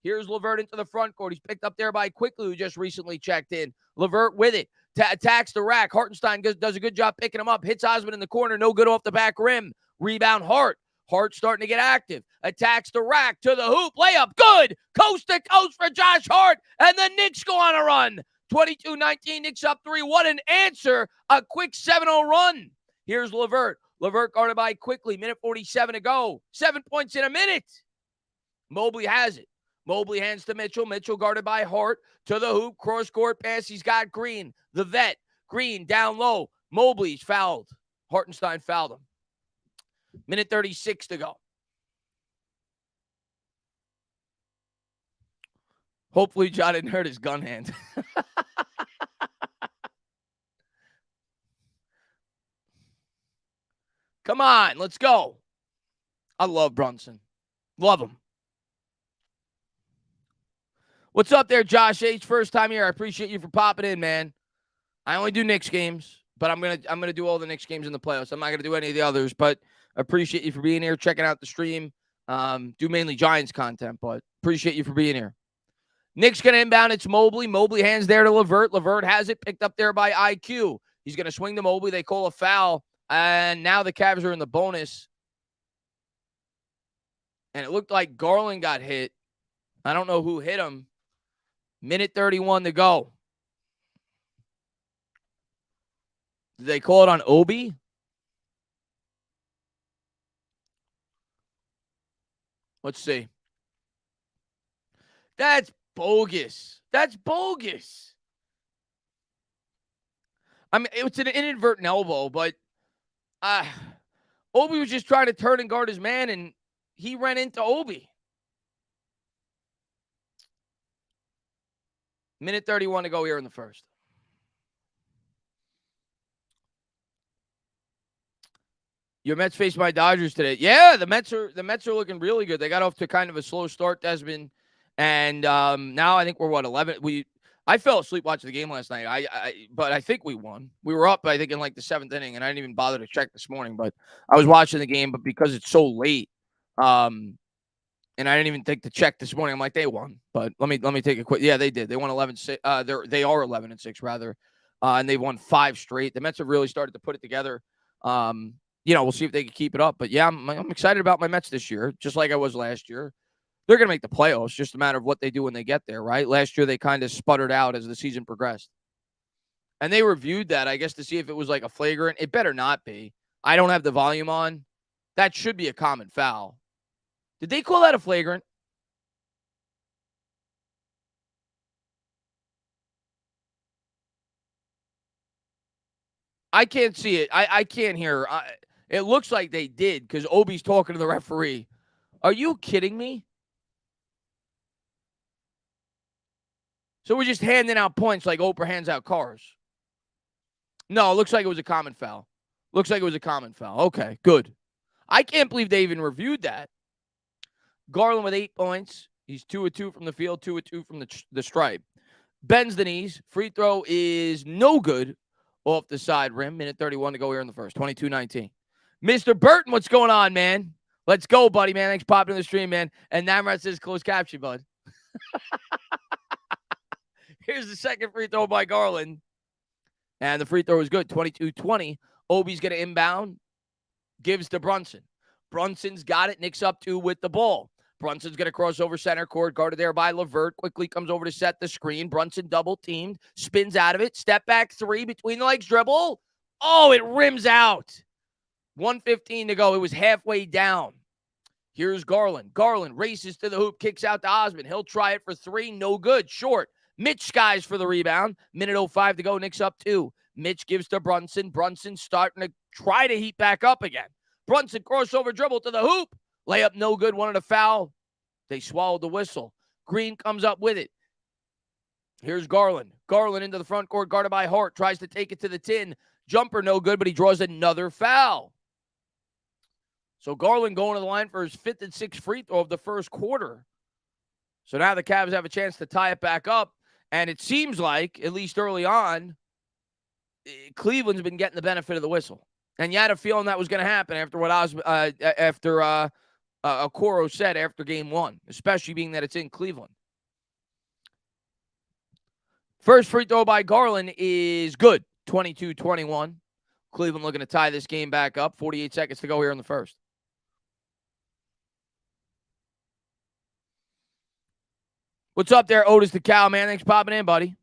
Here's LeVert into the front court. He's picked up there by Quickly, who just recently checked in. LeVert with it, attacks the rack. Hartenstein does a good job picking him up, hits Osman in the corner, no good off the back rim. Rebound Hart. Hart starting to get active. Attacks the rack to the hoop. Layup. Good. Coast to coast for Josh Hart. And the Knicks go on a run. 22-19. Knicks up 3. What an answer. A quick 7-0 run. Here's LeVert. LeVert guarded by Quickly. Minute 47 to go. 7 points in a minute. Mobley has it. Mobley hands to Mitchell. Mitchell guarded by Hart to the hoop. Cross court pass. He's got Green. The vet. Green down low. Mobley's fouled. Hartenstein fouled him. Minute 36 to go. Hopefully, Ja didn't hurt his gun hand. Come on, let's go. I love Brunson. Love him. What's up there, Josh H? First time here. I appreciate you for popping in, man. I only do Knicks games. But I'm gonna do all the Knicks games in the playoffs. I'm not gonna do any of the others. But appreciate you for being here, checking out the stream. Do mainly Giants content, but appreciate you for being here. Knicks gonna inbound. It's Mobley. Mobley hands there to LeVert. LeVert has it picked up there by IQ. He's gonna swing to Mobley. They call a foul, and now the Cavs are in the bonus. And it looked like Garland got hit. I don't know who hit him. Minute 31 to go. Did they call it on Obi? Let's see. That's bogus. That's bogus. I mean, it's an inadvertent elbow, but Obi was just trying to turn and guard his man, and he ran into Obi. Minute 31 to go here in the first. Your Mets face my Dodgers today. Yeah, the Mets are looking really good. They got off to kind of a slow start, Desmond, and now I think we're 11. I fell asleep watching the game last night. But I think we won. We were up, I think, in like the 7th inning, and I didn't even bother to check this morning. But I was watching the game, but because it's so late, and I didn't even think to check this morning. I'm like, they won. But let me take a quick. Yeah, they did. They won 11-6. They are 11-6 rather, and they've won 5 straight. The Mets have really started to put it together. We'll see if they can keep it up. But yeah, I'm excited about my Mets this year, just like I was last year. They're going to make the playoffs, just a matter of what they do when they get there, right? Last year, they kind of sputtered out as the season progressed. And they reviewed that, I guess, to see if it was like a flagrant. It better not be. I don't have the volume on. That should be a common foul. Did they call that a flagrant? I can't see it. I can't hear. It looks like they did because Obi's talking to the referee. Are you kidding me? So we're just handing out points like Oprah hands out cars. No, it looks like it was a common foul. Okay, good. I can't believe they even reviewed that. Garland with 8 points. He's 2 of 2 from the field, 2 of 2 from the stripe. Bends the knees. Free throw is no good off the side rim. Minute 31 to go here in the first. 22-19. Mr. Burton, what's going on, man? Let's go, buddy, man. Thanks for popping in the stream, man. And Namrat says closed caption, bud. Here's the second free throw by Garland. And the free throw is good. 22-20. Obi's going to inbound. Gives to Brunson. Brunson's got it. Knicks up 2 with the ball. Brunson's going to cross over center court. Guarded there by LeVert. Quickly comes over to set the screen. Brunson double teamed. Spins out of it. Step back 3. Between the legs dribble. Oh, it rims out. 1:15 to go. It was halfway down. Here's Garland. Garland races to the hoop. Kicks out to Osman. He'll try it for 3. No good. Short. Mitch skies for the rebound. Minute 05 to go. Knicks up 2. Mitch gives to Brunson. Brunson starting to try to heat back up again. Brunson crossover dribble to the hoop. Layup no good. Wanted a foul. They swallowed the whistle. Green comes up with it. Here's Garland. Garland into the front court, guarded by Hart. Tries to take it to the tin. Jumper no good, but he draws another foul. So Garland going to the line for his 5th and 6th free throw of the first quarter. So now the Cavs have a chance to tie it back up. And it seems like, at least early on, Cleveland's been getting the benefit of the whistle. And you had a feeling that was going to happen after what Okoro said after game 1, especially being that it's in Cleveland. First free throw by Garland is good. 22-21. Cleveland looking to tie this game back up. 48 seconds to go here in the first. What's up there, Otis the Cow, man? Thanks for popping in, buddy.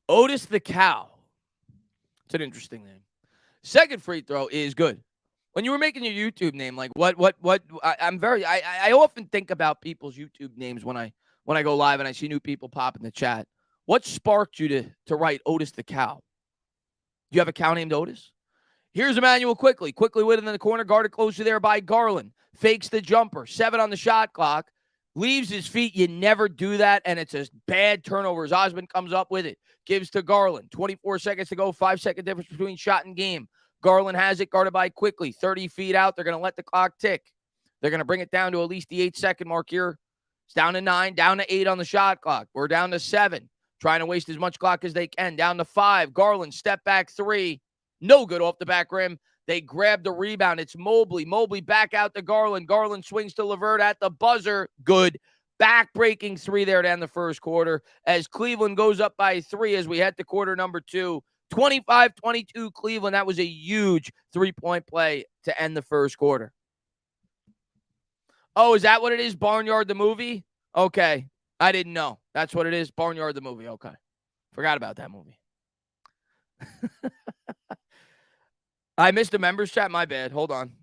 Otis the Cow. It's an interesting name. Second free throw is good. When you were making your YouTube name, like what I often think about people's YouTube names when I go live and I see new people pop in the chat. What sparked you to write Otis the Cow? Do you have a cow named Otis? Here's Emmanuel Quickly. Quickly with it in the corner, guarded closer there by Garland. Fakes the jumper. 7 on the shot clock. Leaves his feet. You never do that, and it's a bad turnover as Osman comes up with it. Gives to Garland. 24 seconds to go. 5-second difference between shot and game. Garland has it, guarded by Quickly. 30 feet out. They're going to let the clock tick. They're going to bring it down to at least the 8-second mark here It's down to 9, down to 8 on the shot clock. We're down to 7, trying to waste as much clock as they can. Down to 5. Garland, step back 3. No good off the back rim. They grab the rebound. It's Mobley. Mobley back out to Garland. Garland swings to LeVert at the buzzer. Good. Back-breaking 3 there to end the first quarter as Cleveland goes up by 3 as we head to quarter number 2. 25-22 Cleveland. That was a huge three-point play to end the first quarter. Oh, is that what it is? Barnyard the movie? Okay. I didn't know. That's what it is? Barnyard the movie. Okay. Forgot about that movie. I missed the members chat. My bad. Hold on.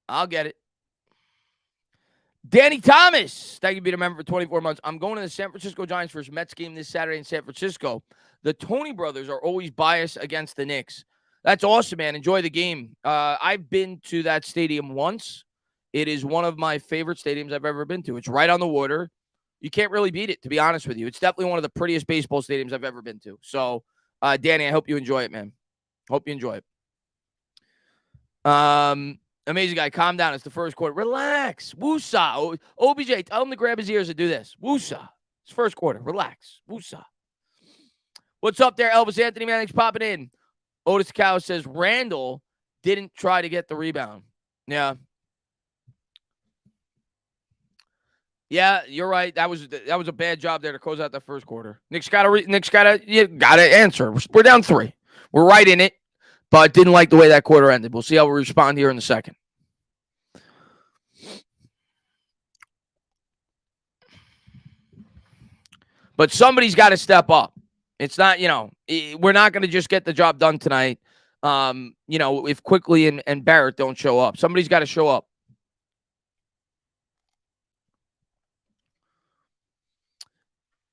I'll get it. Danny Thomas. Thank you for being a member for 24 months. I'm going to the San Francisco Giants versus Mets game this Saturday in San Francisco. The Tony brothers are always biased against the Knicks. That's awesome, man. Enjoy the game. I've been to that stadium once. It is one of my favorite stadiums I've ever been to. It's right on the water. You can't really beat it, to be honest with you. It's definitely one of the prettiest baseball stadiums I've ever been to. So, Danny, I hope you enjoy it, man. Hope you enjoy it. Amazing guy. Calm down. It's the first quarter. Relax. Woosah. OBJ, tell him to grab his ears and do this. Woosah. It's first quarter. Relax. Woosah. What's up there, Elvis Anthony Manning's popping in. Otis Cow says Randall didn't try to get the rebound. Yeah. Yeah, you're right. That was a bad job there to close out the first quarter. Nick's got to answer. We're down 3. We're right in it, but didn't like the way that quarter ended. We'll see how we respond here in a second. But somebody's got to step up. It's not, we're not going to just get the job done tonight. If Quickly and Barrett don't show up, somebody's got to show up.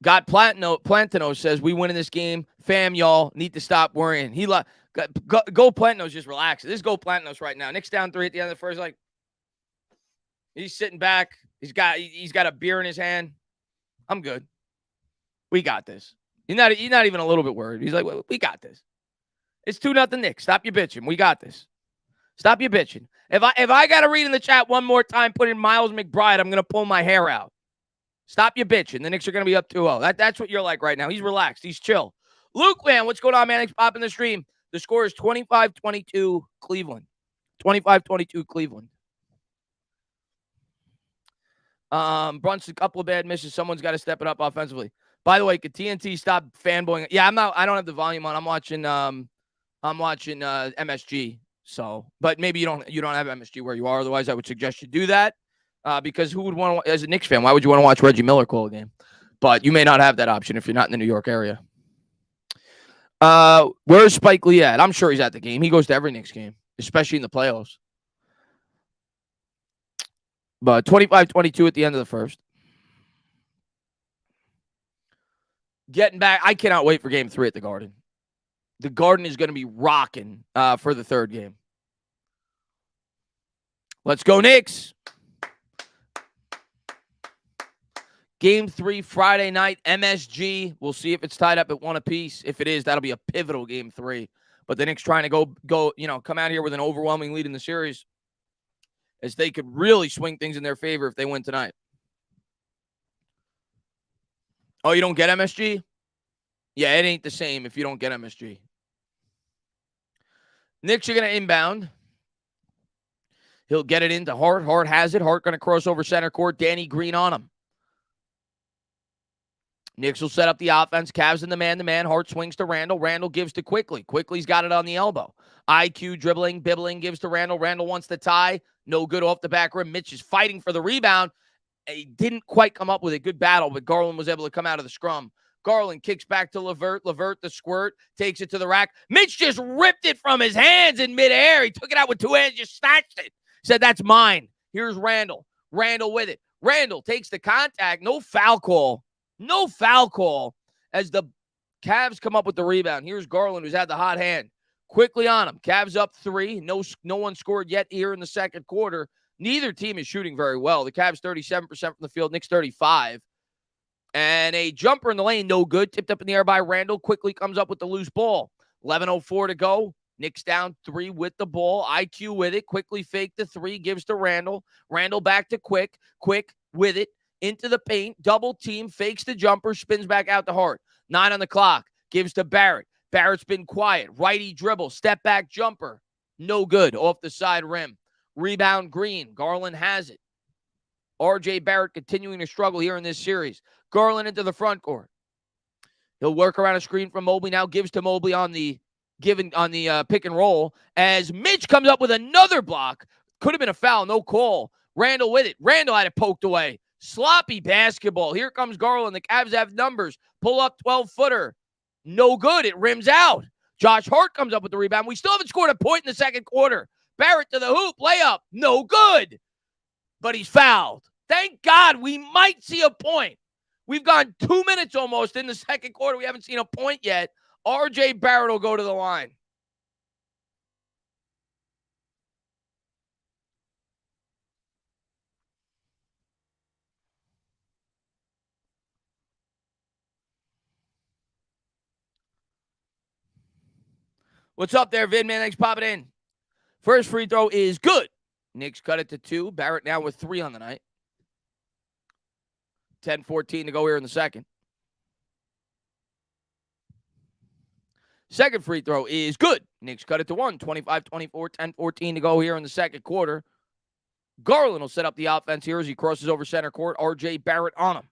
Got Plantino says we win in this game. Fam, y'all need to stop worrying. Go Plantino's just relax. This is Go Plantino's right now. Knicks down 3 at the end of the first. Like he's sitting back. He's got a beer in his hand. I'm good. We got this. He's not even a little bit worried. He's like, we got this. It's 2-0 Knicks. Stop your bitching. We got this. Stop your bitching. If I got to read in the chat one more time, put in Miles McBride, I'm gonna pull my hair out. Stop your bitching. The Knicks are going to be up 2-0. That's what you're like right now. He's relaxed. He's chill. Luke, man, what's going on, man? Thanks for popping the stream. The score is 25-22 Cleveland. 25-22 Cleveland. Brunson, a couple of bad misses. Someone's got to step it up offensively. By the way, could TNT stop fanboying? Yeah, I don't have the volume on. I'm watching MSG. So, but maybe you don't have MSG where you are. Otherwise, I would suggest you do that. Because who would want to, as a Knicks fan, why would you want to watch Reggie Miller call a game? But you may not have that option if you're not in the New York area. Where's Spike Lee at? I'm sure he's at the game. He goes to every Knicks game, especially in the playoffs. But 25-22 at the end of the first. Getting back, I cannot wait for game 3 at the Garden. The Garden is going to be rocking for the third game. Let's go, Knicks. Game 3, Friday night, MSG. We'll see if it's tied up at 1 apiece. If it is, that'll be a pivotal game 3. But the Knicks trying to go, come out here with an overwhelming lead in the series, as they could really swing things in their favor if they win tonight. Oh, you don't get MSG? Yeah, it ain't the same if you don't get MSG. Knicks are going to inbound. He'll get it into Hart. Hart has it. Hart going to cross over center court. Danny Green on him. Knicks will set up the offense. Cavs in the man-to-man. Hart swings to Randall. Randall gives to Quickly. Quickly's got it on the elbow. IQ dribbling, bibbling, gives to Randall. Randall wants to tie. No good off the back rim. Mitch is fighting for the rebound. He didn't quite come up with a good battle, but Garland was able to come out of the scrum. Garland kicks back to LeVert. LeVert, the squirt, takes it to the rack. Mitch just ripped it from his hands in midair. He took it out with 2 hands, just snatched it. Said, that's mine. Here's Randall. Randall with it. Randall takes the contact. No foul call. No foul call as the Cavs come up with the rebound. Here's Garland, who's had the hot hand. Quickly on him. Cavs up 3. No one scored yet here in the second quarter. Neither team is shooting very well. The Cavs 37% from the field. Knicks 35%. And a jumper in the lane, no good. Tipped up in the air by Randall. Quickly comes up with the loose ball. 11:04 to go. Knicks down 3 with the ball. IQ with it. Quickly fake the 3. Gives to Randall. Randall back to Quick. Quick with it. Into the paint. Double team. Fakes the jumper. Spins back out to Hart. 9 on the clock. Gives to Barrett. Barrett's been quiet. Righty dribble. Step back jumper. No good. Off the side rim. Rebound Green. Garland has it. R.J. Barrett continuing to struggle here in this series. Garland into the front court. He'll work around a screen from Mobley. Now gives to Mobley on the pick and roll as Mitch comes up with another block. Could have been a foul, no call. Randall with it. Randall had it poked away. Sloppy basketball. Here comes Garland. The Cavs have numbers. Pull up 12-footer. No good. It rims out. Josh Hart comes up with the rebound. We still haven't scored a point in the second quarter. Barrett to the hoop. Layup. No good. But he's fouled. Thank God we might see a point. We've gone 2 minutes almost in the second quarter. We haven't seen a point yet. R.J. Barrett will go to the line. What's up there, Vid, man? Thanks for popping in. First free throw is good. Knicks cut it to 2. Barrett now with 3 on the night. 10-14 to go here in the second. Second free throw is good. Knicks cut it to 1. 25-24, 10-14 to go here in the second quarter. Garland will set up the offense here as he crosses over center court. R.J. Barrett on him.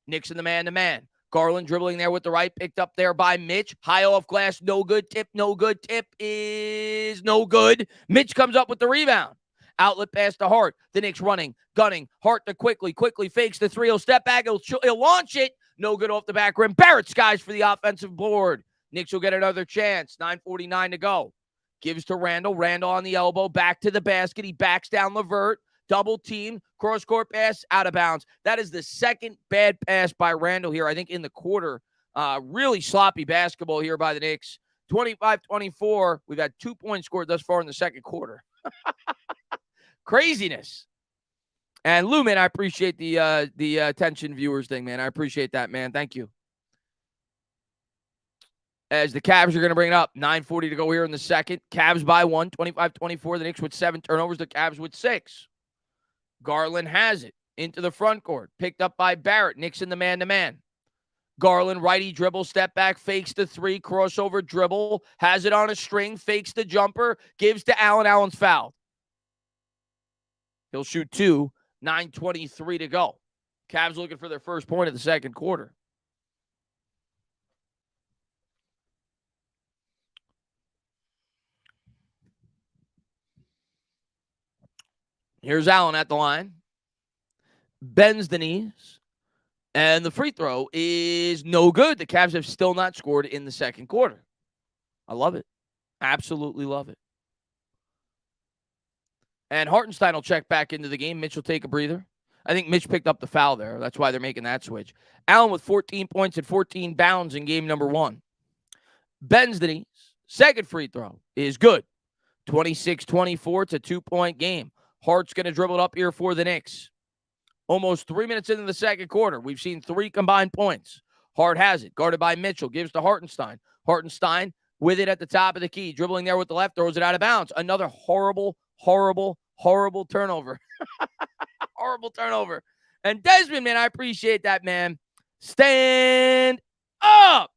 Knicks in the man-to-man. Garland dribbling there with the right, picked up there by Mitch. High off glass, no good. Tip, no good. Tip is no good. Mitch comes up with the rebound. Outlet pass to Hart. The Knicks running, gunning. Hart to quickly fakes the 3. He'll step back. He'll launch it. No good off the back rim. Barrett skies for the offensive board. Knicks will get another chance. 9:49 to go. Gives to Randall. Randall on the elbow. Back to the basket. He backs down Levert. Double team. Cross-court pass. Out of bounds. That is the second bad pass by Randall here, I think, in the quarter. Really sloppy basketball here by the Knicks. 25-24. We've had 2 points scored thus far in the second quarter. Craziness. And Lou, man, I appreciate the attention viewers thing, man. I appreciate that, man. Thank you. As the Cavs are going to bring it up. 9:40 to go here in the second. Cavs by 1, 25-24. The Knicks with 7 turnovers. The Cavs with 6. Garland has it into the front court. Picked up by Barrett. Knicks in the man-to-man. Garland, righty dribble, step back, fakes the 3, crossover dribble, has it on a string, fakes the jumper, gives to Allen. Allen's fouled. He'll shoot 2, 9:23 to go. Cavs looking for their first point of the second quarter. Here's Allen at the line. Bends the knees. And the free throw is no good. The Cavs have still not scored in the second quarter. I love it. Absolutely love it. And Hartenstein will check back into the game. Mitch will take a breather. I think Mitch picked up the foul there. That's why they're making that switch. Allen with 14 points and 14 bounds in game number 1. Bends the knees. Second free throw is good. 26-24. It's a 2-point game. Hart's going to dribble it up here for the Knicks. Almost 3 minutes into the second quarter. We've seen 3 combined points. Hart has it. Guarded by Mitchell. Gives to Hartenstein. Hartenstein with it at the top of the key. Dribbling there with the left. Throws it out of bounds. Another horrible turnover. Horrible turnover. And Desmond, man, I appreciate that, man. Stand up.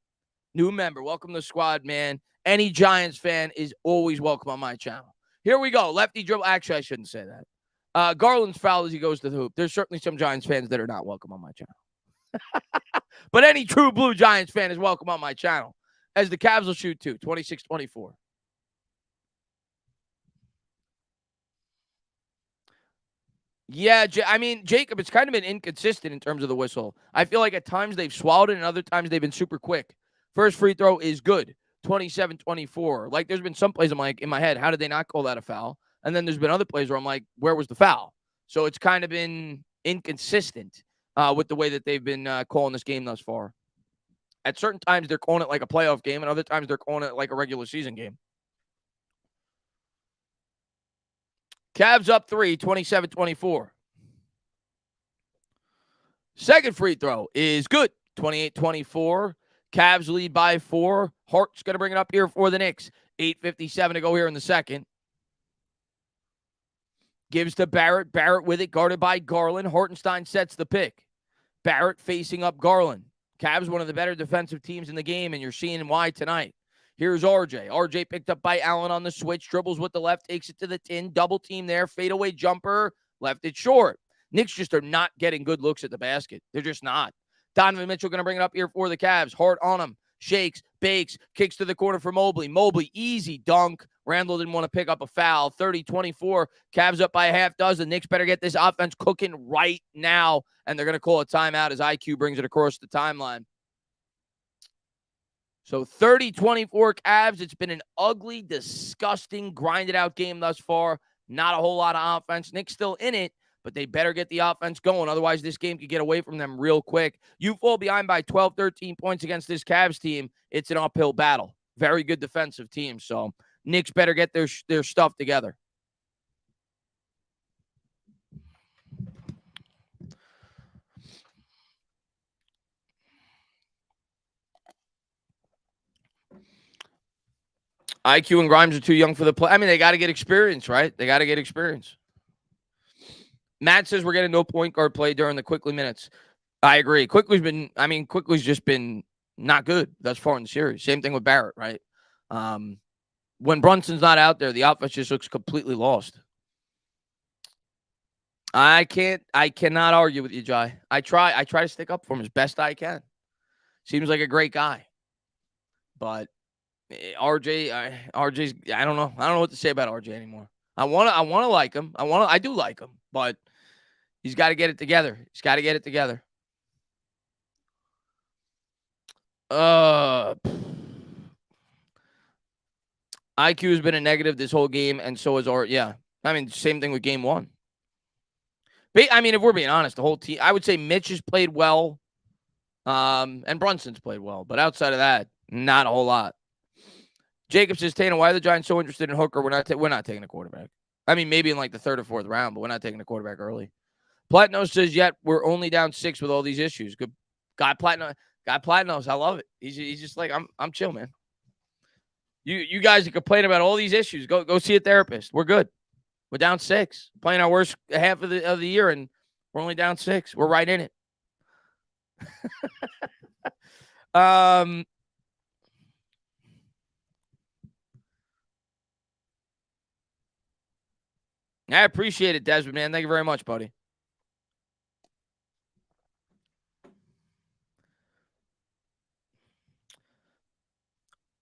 New member. Welcome to the squad, man. Any Giants fan is always welcome on my channel. Here we go. Lefty dribble. Actually, I shouldn't say that. Garland's foul as he goes to the hoop. There's certainly some Giants fans that are not welcome on my channel. But any true blue Giants fan is welcome on my channel. As the Cavs will shoot 2, 26-24. Yeah, I mean, Jacob, it's kind of been inconsistent in terms of the whistle. I feel like at times they've swallowed it and other times they've been super quick. First free throw is good. 27-24. Like, there's been some plays I'm like, in my head, how did they not call that a foul? And then there's been other plays where I'm like, where was the foul? So it's kind of been inconsistent with the way that they've been calling this game thus far. At certain times, they're calling it like a playoff game, and other times they're calling it like a regular season game. Cavs up 3, 27-24. Second free throw is good. 28-24. Cavs lead by 4. Hart's going to bring it up here for the Knicks. 8:57 to go here in the second. Gives to Barrett. Barrett with it, guarded by Garland. Hartenstein sets the pick. Barrett facing up Garland. Cavs, one of the better defensive teams in the game, and you're seeing why tonight. Here's RJ. RJ picked up by Allen on the switch. Dribbles with the left, takes it to the tin. Double team there. Fadeaway jumper. Left it short. Knicks just are not getting good looks at the basket. They're just not. Donovan Mitchell going to bring it up here for the Cavs. Hart on him. Shakes, bakes, kicks to the corner for Mobley. Mobley, easy dunk. Randall didn't want to pick up a foul. 30-24. Cavs up by a half dozen. Knicks better get this offense cooking right now. And they're going to call a timeout as IQ brings it across the timeline. So 30-24 Cavs. It's been an ugly, disgusting, grinded out game thus far. Not a whole lot of offense. Knicks still in it, but they better get the offense going. Otherwise, this game could get away from them real quick. You fall behind by 12, 13 points against this Cavs team. It's an uphill battle. Very good defensive team. So Knicks better get their stuff together. IQ and Grimes are too young for the play. I mean, they got to get experience, right? They got to get experience. Matt says we're getting no point guard play during the Quickly minutes. I agree. Quickly's just been not good thus far in the series. Same thing with Barrett, right? When Brunson's not out there, the offense just looks completely lost. I cannot argue with you, Jai. I try to stick up for him as best I can. Seems like a great guy. But RJ's I don't know. I don't know what to say about RJ anymore. I want to like him. I do like him, but he's got to get it together. IQ has been a negative this whole game, and so has our same thing with game one. But, if we're being honest, the whole team, I would say Mitch has played well, and Brunson's played well. But outside of that, not a whole lot. Jacob says, Tana, why are the Giants so interested in Hooker? We're not taking a quarterback. Maybe in like the third or fourth round, but we're not taking a quarterback early. Platino says, yet we're only down 6 with all these issues. Good guy, Platino. Platinos, I love it. He's just like, I'm chill, man. You guys are complaining about all these issues. Go see a therapist. We're good. We're down 6. Playing our worst half of the year, and we're only down 6. We're right in it. I appreciate it, Desmond, man. Thank you very much, buddy.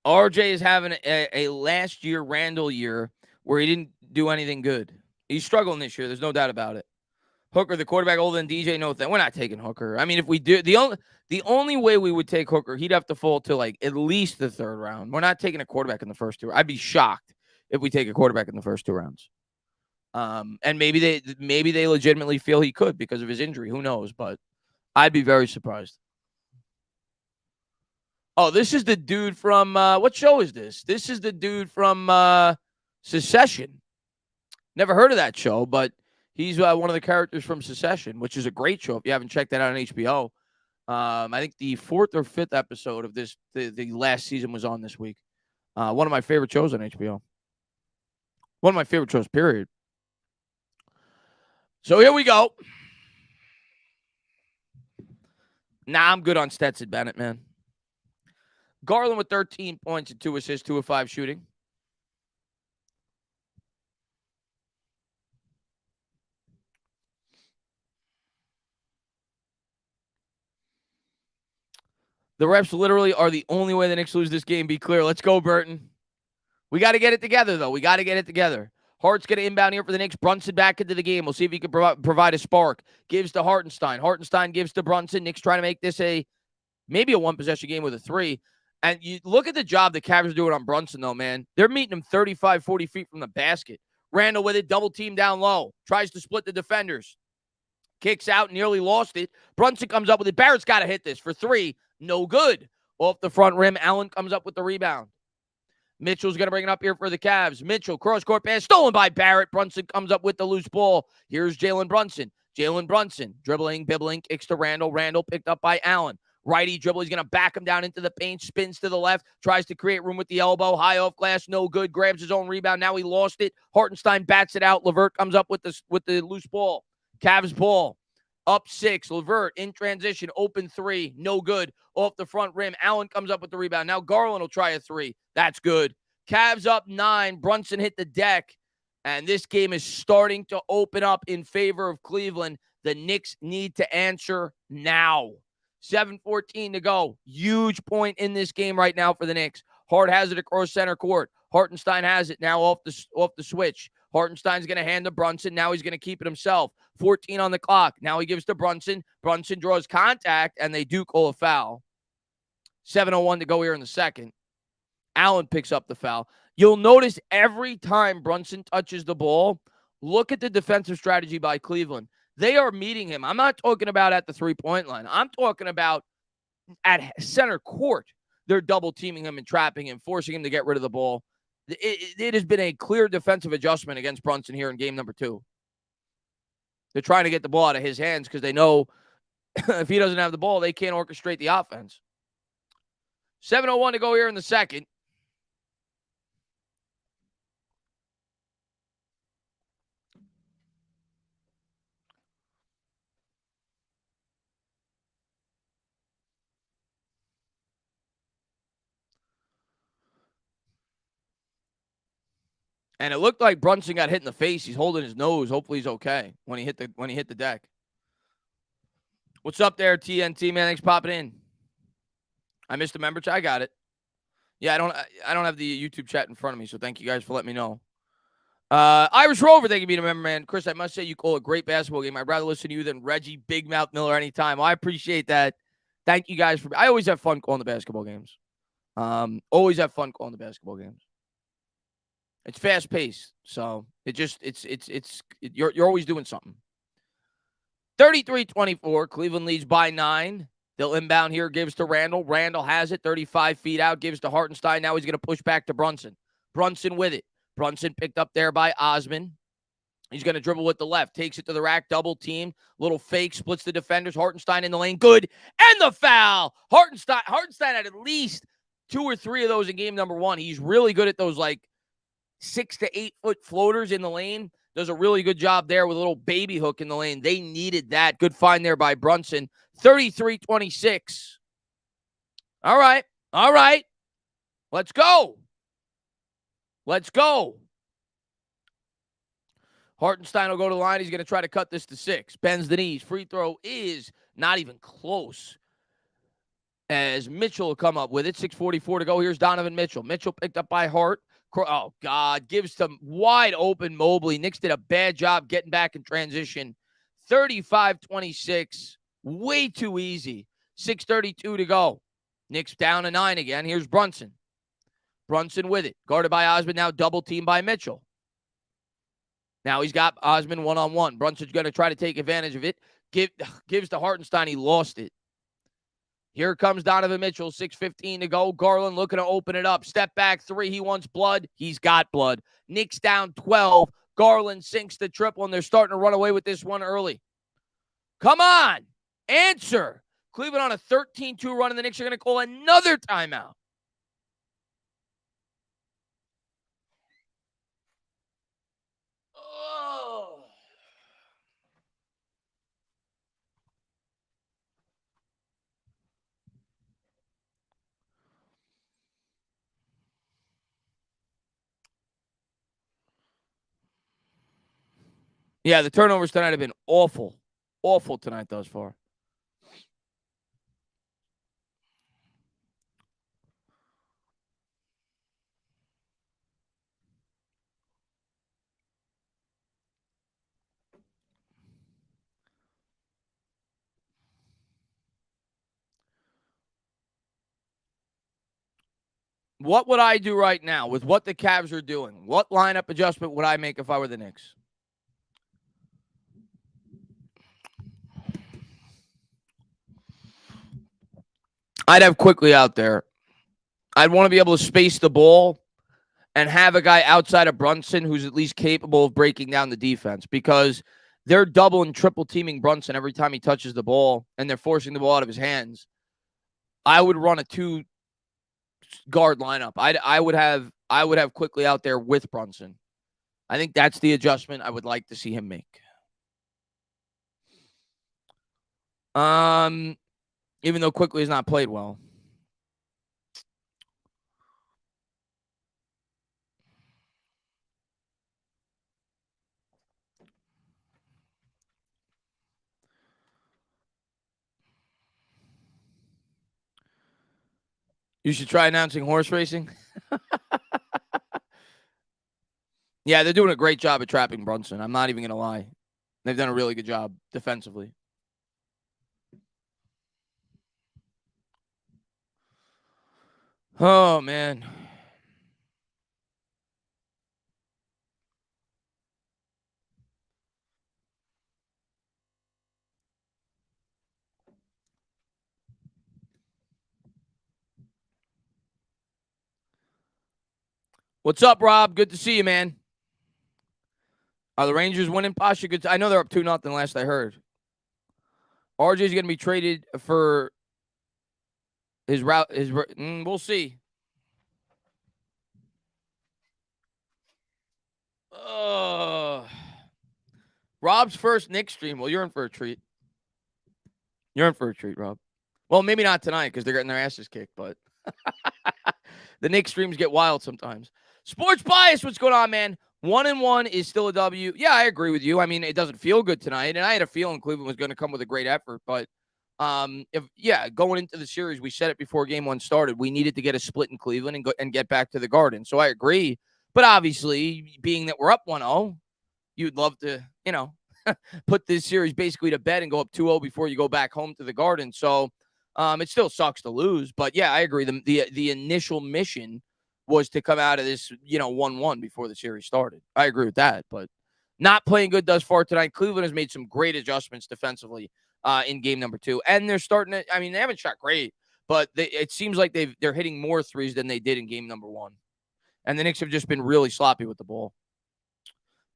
RJ is having a last year Randall year where he didn't do anything good. He's struggling this year. There's no doubt about it. Hooker, the quarterback older than DJ, no thing. We're not taking Hooker. If we do, the only way we would take Hooker, he'd have to fall to like at least the third round. We're not taking a quarterback in the first 2. I'd be shocked if we take a quarterback in the first 2 rounds. And maybe they legitimately feel he could because of his injury. Who knows? But I'd be very surprised. Oh, this is the dude from what show is this? This is the dude from Secession. Never heard of that show, but he's one of the characters from Secession, which is a great show if you haven't checked that out on HBO. I think the 4th or 5th episode of this, the last season was on this week. One of my favorite shows on HBO. One of my favorite shows, period. So here we go. Nah, I'm good on Stetson Bennett, man. Garland with 13 points and 2 assists, 2 of 5 shooting. The refs literally are the only way the Knicks lose this game. Be clear. Let's go, Burton. We got to get it together, though. We got to get it together. Hart's going to inbound here for the Knicks. Brunson back into the game. We'll see if he can provide a spark. Gives to Hartenstein. Hartenstein gives to Brunson. Knicks trying to make this maybe a one-possession game with a 3. And you look at the job the Cavs are doing on Brunson, though, man. They're meeting him 35, 40 feet from the basket. Randall with it, double team down low. Tries to split the defenders. Kicks out, nearly lost it. Brunson comes up with it. Barrett's got to hit this for 3. No good. Off the front rim, Allen comes up with the rebound. Mitchell's going to bring it up here for the Cavs. Mitchell, cross-court pass, stolen by Barrett. Brunson comes up with the loose ball. Here's Jalen Brunson. Jalen Brunson, dribbling, bibbling, kicks to Randall. Randall picked up by Allen. Righty dribble. He's going to back him down into the paint. Spins to the left. Tries to create room with the elbow. High off glass. No good. Grabs his own rebound. Now he lost it. Hartenstein bats it out. LeVert comes up with the loose ball. Cavs ball. Up 6. LeVert in transition. Open 3. No good. Off the front rim. Allen comes up with the rebound. Now Garland will try a 3. That's good. Cavs up 9. Brunson hit the deck. And this game is starting to open up in favor of Cleveland. The Knicks need to answer now. 7:14 to go. Huge point in this game right now for the Knicks. Hart has it across center court. Hartenstein has it now off the switch. Hartenstein's going to hand to Brunson. Now he's going to keep it himself. 14 on the clock. Now he gives to Brunson. Brunson draws contact, and they do call a foul. 7:01 to go here in the second. Allen picks up the foul. You'll notice every time Brunson touches the ball, look at the defensive strategy by Cleveland. They are meeting him. I'm not talking about at the three-point line. I'm talking about at center court. They're double-teaming him and trapping him, forcing him to get rid of the ball. It has been a clear defensive adjustment against Brunson here in game number 2. They're trying to get the ball out of his hands because they know if he doesn't have the ball, they can't orchestrate the offense. 7:01 to go here in the second. And it looked like Brunson got hit in the face. He's holding his nose. Hopefully he's okay when he hit the deck. What's up there, TNT, man? Thanks for popping in. I missed a member chat. I got it. Yeah, I don't have the YouTube chat in front of me, so thank you guys for letting me know. Irish Rover, thank you for being a member, man. Chris, I must say you call a great basketball game. I'd rather listen to you than Reggie Big Mouth Miller anytime. Well, I appreciate that. Thank you guys I always have fun calling the basketball games. Always have fun calling the basketball games. It's fast paced, so you're always doing something. 33-24, Cleveland leads by 9. They'll inbound here, gives to Randall. Randall has it, 35 feet out, gives to Hartenstein. Now he's going to push back to Brunson. Brunson with it. Brunson picked up there by Osman. He's going to dribble with the left, takes it to the rack, double team, little fake, splits the defenders. Hartenstein in the lane, good, and the foul. Hartenstein had at least 2 or 3 of those in game number 1. He's really good at those 6 to 8 foot floaters in the lane. Does a really good job there with a little baby hook in the lane. They needed that. Good find there by Brunson. 33-26. All right. Let's go. Hartenstein will go to the line. He's going to try to cut this to 6. Bends the knees. Free throw is not even close. As Mitchell will come up with it. 6:44 to go. Here's Donovan Mitchell. Mitchell picked up by Hart. Oh, God. Gives to wide open Mobley. Knicks did a bad job getting back in transition. 35-26. Way too easy. 6:32 to go. Knicks down to 9 again. Here's Brunson. Brunson with it. Guarded by Osman. Now double teamed by Mitchell. Now he's got Osman one-on-one. Brunson's going to try to take advantage of it. Gives to Hartenstein. He lost it. Here comes Donovan Mitchell, 6:15 to go. Garland looking to open it up. Step back 3. He wants blood. He's got blood. Knicks down 12. Garland sinks the triple, and they're starting to run away with this one early. Come on. Answer. Cleveland on a 13-2 run, and the Knicks are going to call another timeout. Oh. Yeah, the turnovers tonight have been awful. Awful tonight thus far. What would I do right now with what the Cavs are doing? What lineup adjustment would I make if I were the Knicks? I'd have Quickly out there. I'd want to be able to space the ball and have a guy outside of Brunson who's at least capable of breaking down the defense, because they're double and triple teaming Brunson every time he touches the ball, and they're forcing the ball out of his hands. I would run a 2-guard lineup. I would have Quickly out there with Brunson. I think that's the adjustment I would like to see him make. Even though Quickly has not played well. You should try announcing horse racing. Yeah, they're doing a great job at trapping Brunson. I'm not even going to lie. They've done a really good job defensively. Oh, man. What's up, Rob? Good to see you, man. Are the Rangers winning, Pasha? Good. I know they're up 2-0 last I heard. RJ's going to be traded for his route. We'll see. Rob's first Knicks stream. Well, you're in for a treat. You're in for a treat, Rob. Well, maybe not tonight because they're getting their asses kicked, but the Knicks streams get wild sometimes. Sports Bias, what's going on, man? 1-1 is still a W. Yeah, I agree with you. I mean, it doesn't feel good tonight, and I had a feeling Cleveland was going to come with a great effort, but going into the series, we said it before game one started. We needed to get a split in Cleveland and get back to the Garden. So I agree. But obviously, being that we're up 1-0, you'd love to, put this series basically to bed and go up 2-0 before you go back home to the Garden. So it still sucks to lose. But yeah, I agree. The initial mission was to come out of this, 1-1 before the series started. I agree with that. But not playing good thus far tonight. Cleveland has made some great adjustments defensively in game number 2. And they're starting to, they haven't shot great, but it seems like they're hitting more threes than they did in game number 1. And the Knicks have just been really sloppy with the ball.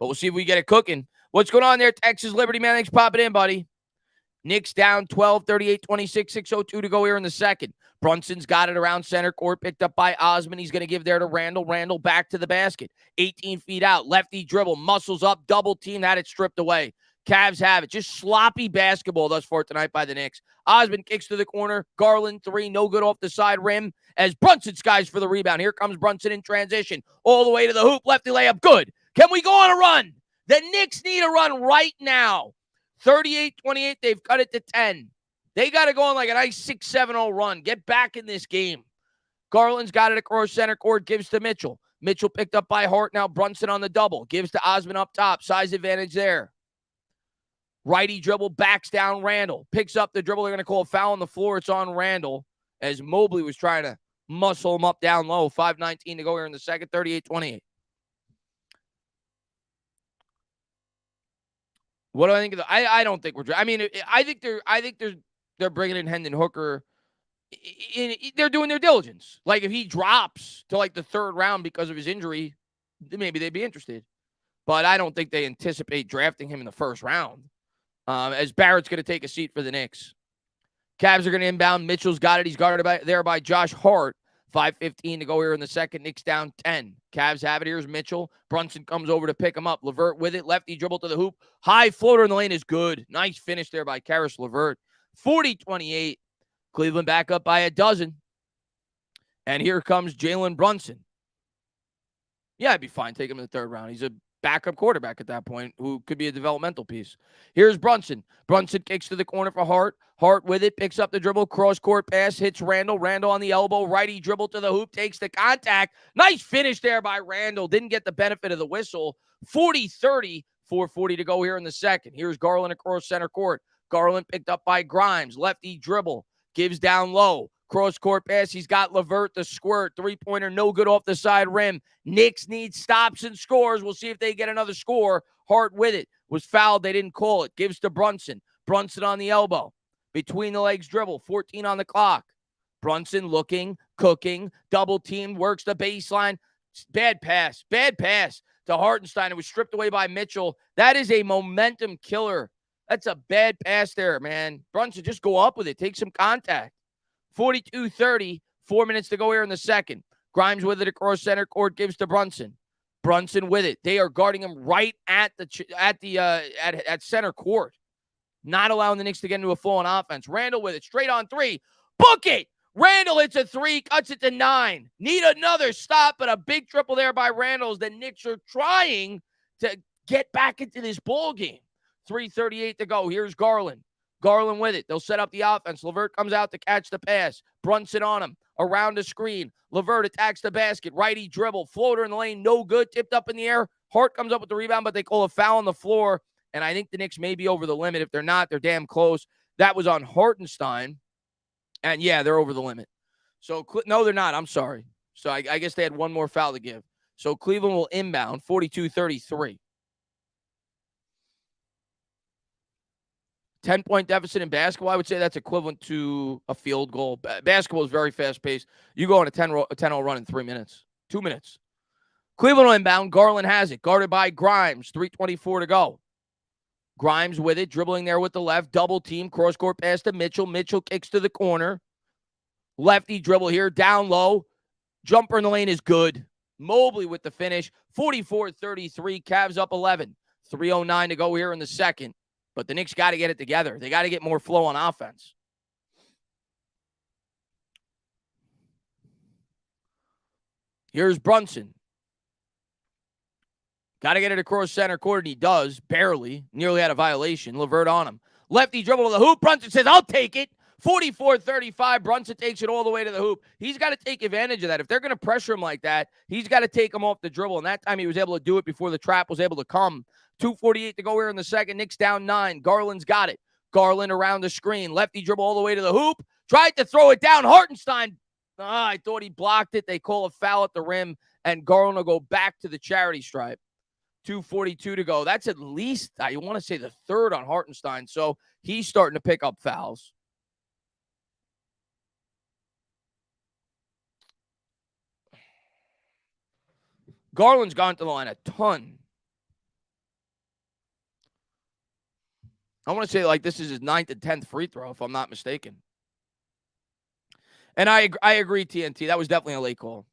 But we'll see if we get it cooking. What's going on there, Texas Liberty, man? Thanks for popping in, buddy. Knicks down 12, 38-26, 6:02 to go here in the second. Brunson's got it around center court, picked up by Osman. He's going to give there to Randall. Randall back to the basket. 18 feet out, lefty dribble, muscles up, double team, had it stripped away. Cavs have it. Just sloppy basketball thus far tonight by the Knicks. Osman kicks to the corner. Garland, 3, no good off the side rim as Brunson skies for the rebound. Here comes Brunson in transition. All the way to the hoop, lefty layup, good. Can we go on a run? The Knicks need a run right now. 38-28, they've cut it to 10. They got to go on like a nice 6-7-0 run. Get back in this game. Garland's got it across center court, gives to Mitchell. Mitchell picked up by Hart. Now Brunson on the double. Gives to Osman up top. Size advantage there. Righty dribble, backs down Randall. Picks up the dribble. They're going to call a foul on the floor. It's on Randall as Mobley was trying to muscle him up down low. 5:19 to go here in the second. 38-28. What do I think of I don't think we're. I mean, I think they're bringing in Hendon Hooker. They're doing their diligence. Like if he drops to like the third round because of his injury, maybe they'd be interested. But I don't think they anticipate drafting him in the first round. As Barrett's going to take a seat for the Knicks. Cavs are going to inbound. Mitchell's got it. He's guarded by Josh Hart. 5:15 to go here in the second. Knicks down 10. Cavs have it. Here's Mitchell. Brunson comes over to pick him up. LeVert with it. Lefty dribble to the hoop. High floater in the lane is good. Nice finish there by Karis LeVert. 40-28. Cleveland back up by a dozen. And here comes Jalen Brunson. Yeah, I'd be fine taking him in the third round. He's a backup quarterback at that point who could be a developmental piece. Here's Brunson. Brunson kicks to the corner for Hart. Hart with it, picks up the dribble, cross-court pass, hits Randall. Randall on the elbow, righty dribble to the hoop, takes the contact. Nice finish there by Randall. Didn't get the benefit of the whistle. 40-30, 4:40 to go here in the second. Here's Garland across center court. Garland picked up by Grimes. Lefty dribble, gives down low. Cross-court pass. He's got LeVert, the squirt. Three-pointer, no good off the side rim. Knicks need stops and scores. We'll see if they get another score. Hart with it. Was fouled. They didn't call it. Gives to Brunson. Brunson on the elbow. Between the legs dribble. 14 on the clock. Brunson looking, cooking. Double team. Works the baseline. Bad pass. Bad pass to Hartenstein. It was stripped away by Mitchell. That is a momentum killer. That's a bad pass there, man. Brunson, just go up with it. Take some contact. 42-30, 4 minutes to go here in the second. Grimes with it across center court, gives to Brunson. Brunson with it. They are guarding him right at center court, not allowing the Knicks to get into a flow on offense. Randall with it, straight on three. Book it! Randall hits a three, cuts it to 9. Need another stop, but a big triple there by Randall as the Knicks are trying to get back into this ball game. 3:38 to go. Here's Garland. Garland with it. They'll set up the offense. LeVert comes out to catch the pass. Brunson on him. Around the screen. LeVert attacks the basket. Righty dribble. Floater in the lane. No good. Tipped up in the air. Hart comes up with the rebound, but they call a foul on the floor. And I think the Knicks may be over the limit. If they're not, they're damn close. That was on Hartenstein. And yeah, they're over the limit. So, no, they're not. I'm sorry. So I guess they had one more foul to give. So Cleveland will inbound 42-33. 10-point deficit in basketball, I would say that's equivalent to a field goal. Basketball is very fast-paced. You go on a 10-0 run in 3 minutes, 2 minutes. Cleveland will inbound. Garland has it. Guarded by Grimes. 3:24 to go. Grimes with it, dribbling there with the left. Double team, cross-court pass to Mitchell. Mitchell kicks to the corner. Lefty dribble here, down low. Jumper in the lane is good. Mobley with the finish. 44-33, Cavs up 11. 3:09 to go here in the second. But the Knicks got to get it together. They got to get more flow on offense. Here's Brunson. Got to get it across center court, and he does, barely. Nearly had a violation. LeVert on him. Lefty dribble to the hoop. Brunson says, I'll take it. 44-35. Brunson takes it all the way to the hoop. He's got to take advantage of that. If they're going to pressure him like that, he's got to take him off the dribble. And that time he was able to do it before the trap was able to come. 2:48 to go here in the second. Knicks down 9. Garland's got it. Garland around the screen. Lefty dribble all the way to the hoop. Tried to throw it down. Hartenstein. I thought he blocked it. They call a foul at the rim, and Garland will go back to the charity stripe. 2:42 to go. That's at least, I want to say, the third on Hartenstein. So he's starting to pick up fouls. Garland's gone to the line a ton. I want to say like this is his 9th and 10th free throw, if I'm not mistaken. And I agree, TNT. That was definitely a late call.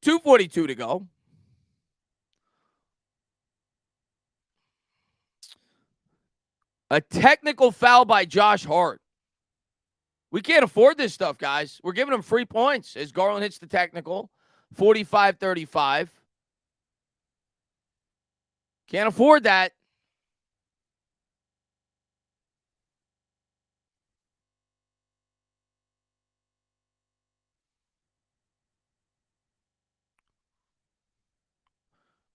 $2:42 to go. A technical foul by Josh Hart. We can't afford this stuff, guys. We're giving him free points as Garland hits the technical. 45-35. Can't afford that.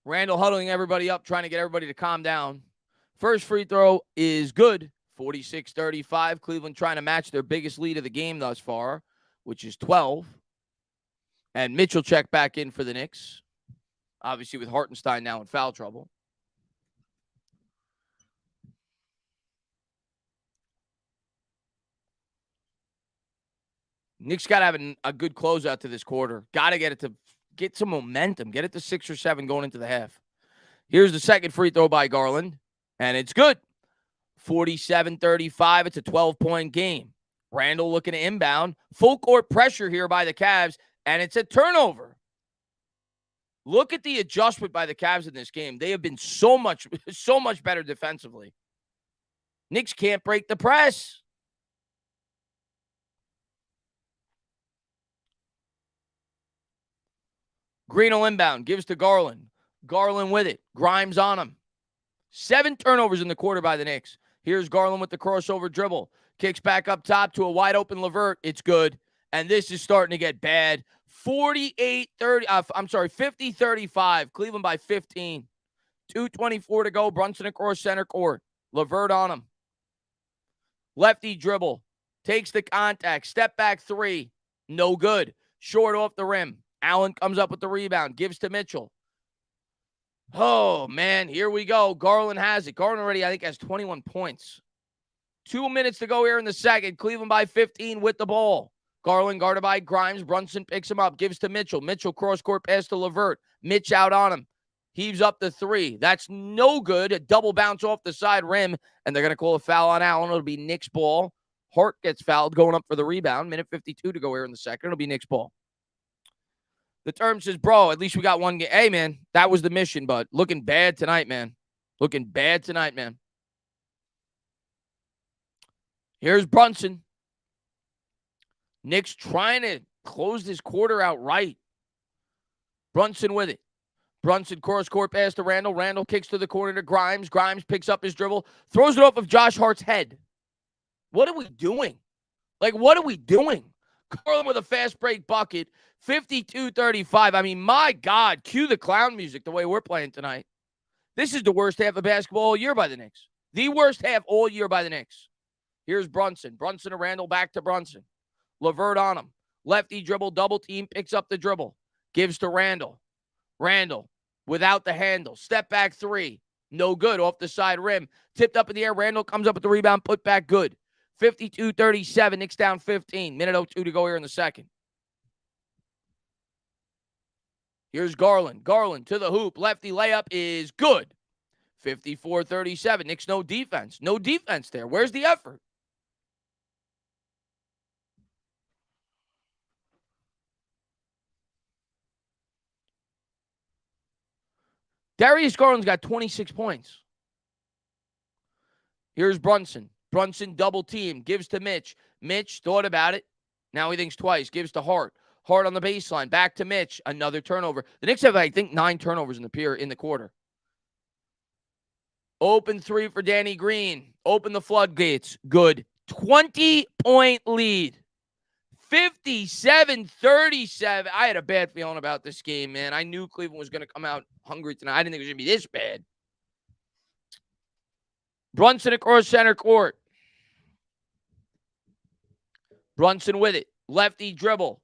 Randall huddling everybody up, trying to get everybody to calm down. First free throw is good. 46-35. Cleveland trying to match their biggest lead of the game thus far, which is 12. And Mitchell checked back in for the Knicks. Obviously with Hartenstein now in foul trouble. Knicks got to have a good closeout to this quarter. Got to get it to get some momentum. Get it to 6 or 7 going into the half. Here's the second free throw by Garland, and it's good. 47-35. It's a 12-point game. Randall looking to inbound. Full court pressure here by the Cavs, and it's a turnover. Look at the adjustment by the Cavs in this game. They have been so much better defensively. Knicks can't break the press. Green will inbound. Gives to Garland. Garland with it. Grimes on him. 7 turnovers in the quarter by the Knicks. Here's Garland with the crossover dribble. Kicks back up top to a wide open LeVert. It's good. And this is starting to get bad. 50-35. Cleveland by 15. 2:24 to go. Brunson across center court. LeVert on him. Lefty dribble. Takes the contact. Step back 3. No good. Short off the rim. Allen comes up with the rebound. Gives to Mitchell. Oh, man. Here we go. Garland has it. Garland already, I think, has 21 points. 2 minutes to go here in the second. Cleveland by 15 with the ball. Garland guarded by Grimes. Brunson picks him up, gives to Mitchell. Mitchell cross-court pass to LeVert. Mitch out on him. Heaves up the three. That's no good. A double bounce off the side rim, and they're going to call a foul on Allen. It'll be Knicks ball. Hart gets fouled going up for the rebound. Minute 52 to go here in the second. It'll be Knicks ball. The term says, bro, at least we got one game. Hey, man, that was the mission, but looking bad tonight, man. Looking bad tonight, man. Here's Brunson. Knicks trying to close this quarter out right. Brunson with it. Brunson cross-court pass to Randall. Randall kicks to the corner to Grimes. Grimes picks up his dribble. Throws it off of Josh Hart's head. What are we doing? Like, what are we doing? Garland with a fast break bucket. 52-35. I mean, my God, cue the clown music the way we're playing tonight. This is the worst half of basketball all year by the Knicks. The worst half all year by the Knicks. Here's Brunson. Brunson to Randall, back to Brunson. LeVert on him. Lefty dribble, double team, picks up the dribble. Gives to Randall. Randall without the handle. Step back three. No good. Off the side rim. Tipped up in the air. Randall comes up with the rebound. Put back good. 52-37. Knicks down 15. Minute 02 to go here in the second. Here's Garland. Garland to the hoop. Lefty layup is good. 54-37. Knicks no defense. No defense there. Where's the effort? Darius Garland's got 26 points. Here's Brunson. Brunson double team. Gives to Mitch. Mitch thought about it. Now he thinks twice. Gives to Hart. Hart on the baseline. Back to Mitch. Another turnover. The Knicks have, I think, 9 turnovers in the quarter. Open three for Danny Green. Open the floodgates. Good. 20-point lead. 57-37. I had a bad feeling about this game, man. I knew Cleveland was going to come out hungry tonight. I didn't think it was going to be this bad. Brunson across center court. Brunson with it. Lefty dribble.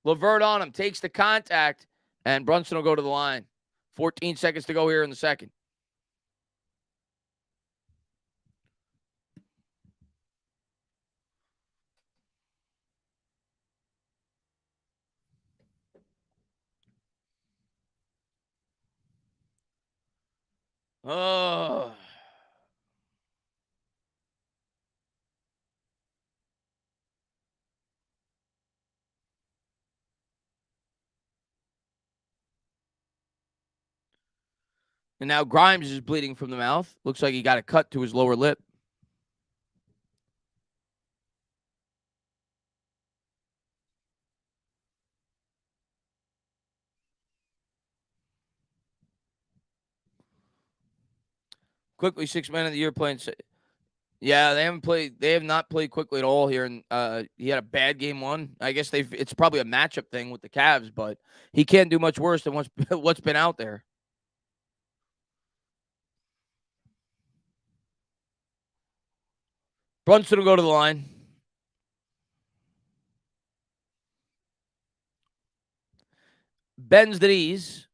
LeVert on him. Takes the contact. And Brunson will go to the line. 14 seconds to go here in the second. Oh. And now Grimes is bleeding from the mouth. Looks like he got a cut to his lower lip. Quickly, 6 men of the year playing. Yeah, they haven't played. They have not played quickly at all here. And he had a bad game one. I guess it's probably a matchup thing with the Cavs, but he can't do much worse than what's been out there. Brunson will go to the line. Bends the knees.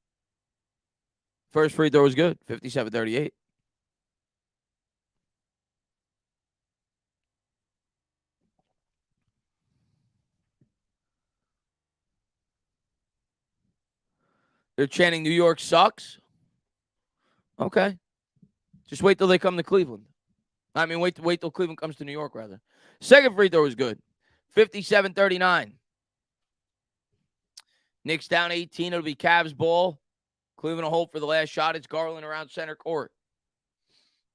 First free throw is good. 57-38. They're chanting New York sucks. Okay. Just wait till they come to Cleveland. I mean, wait till Cleveland comes to New York, rather. Second free throw is good. 57-39. Knicks down 18. It'll be Cavs ball. Cleveland will hold for the last shot. It's Garland around center court.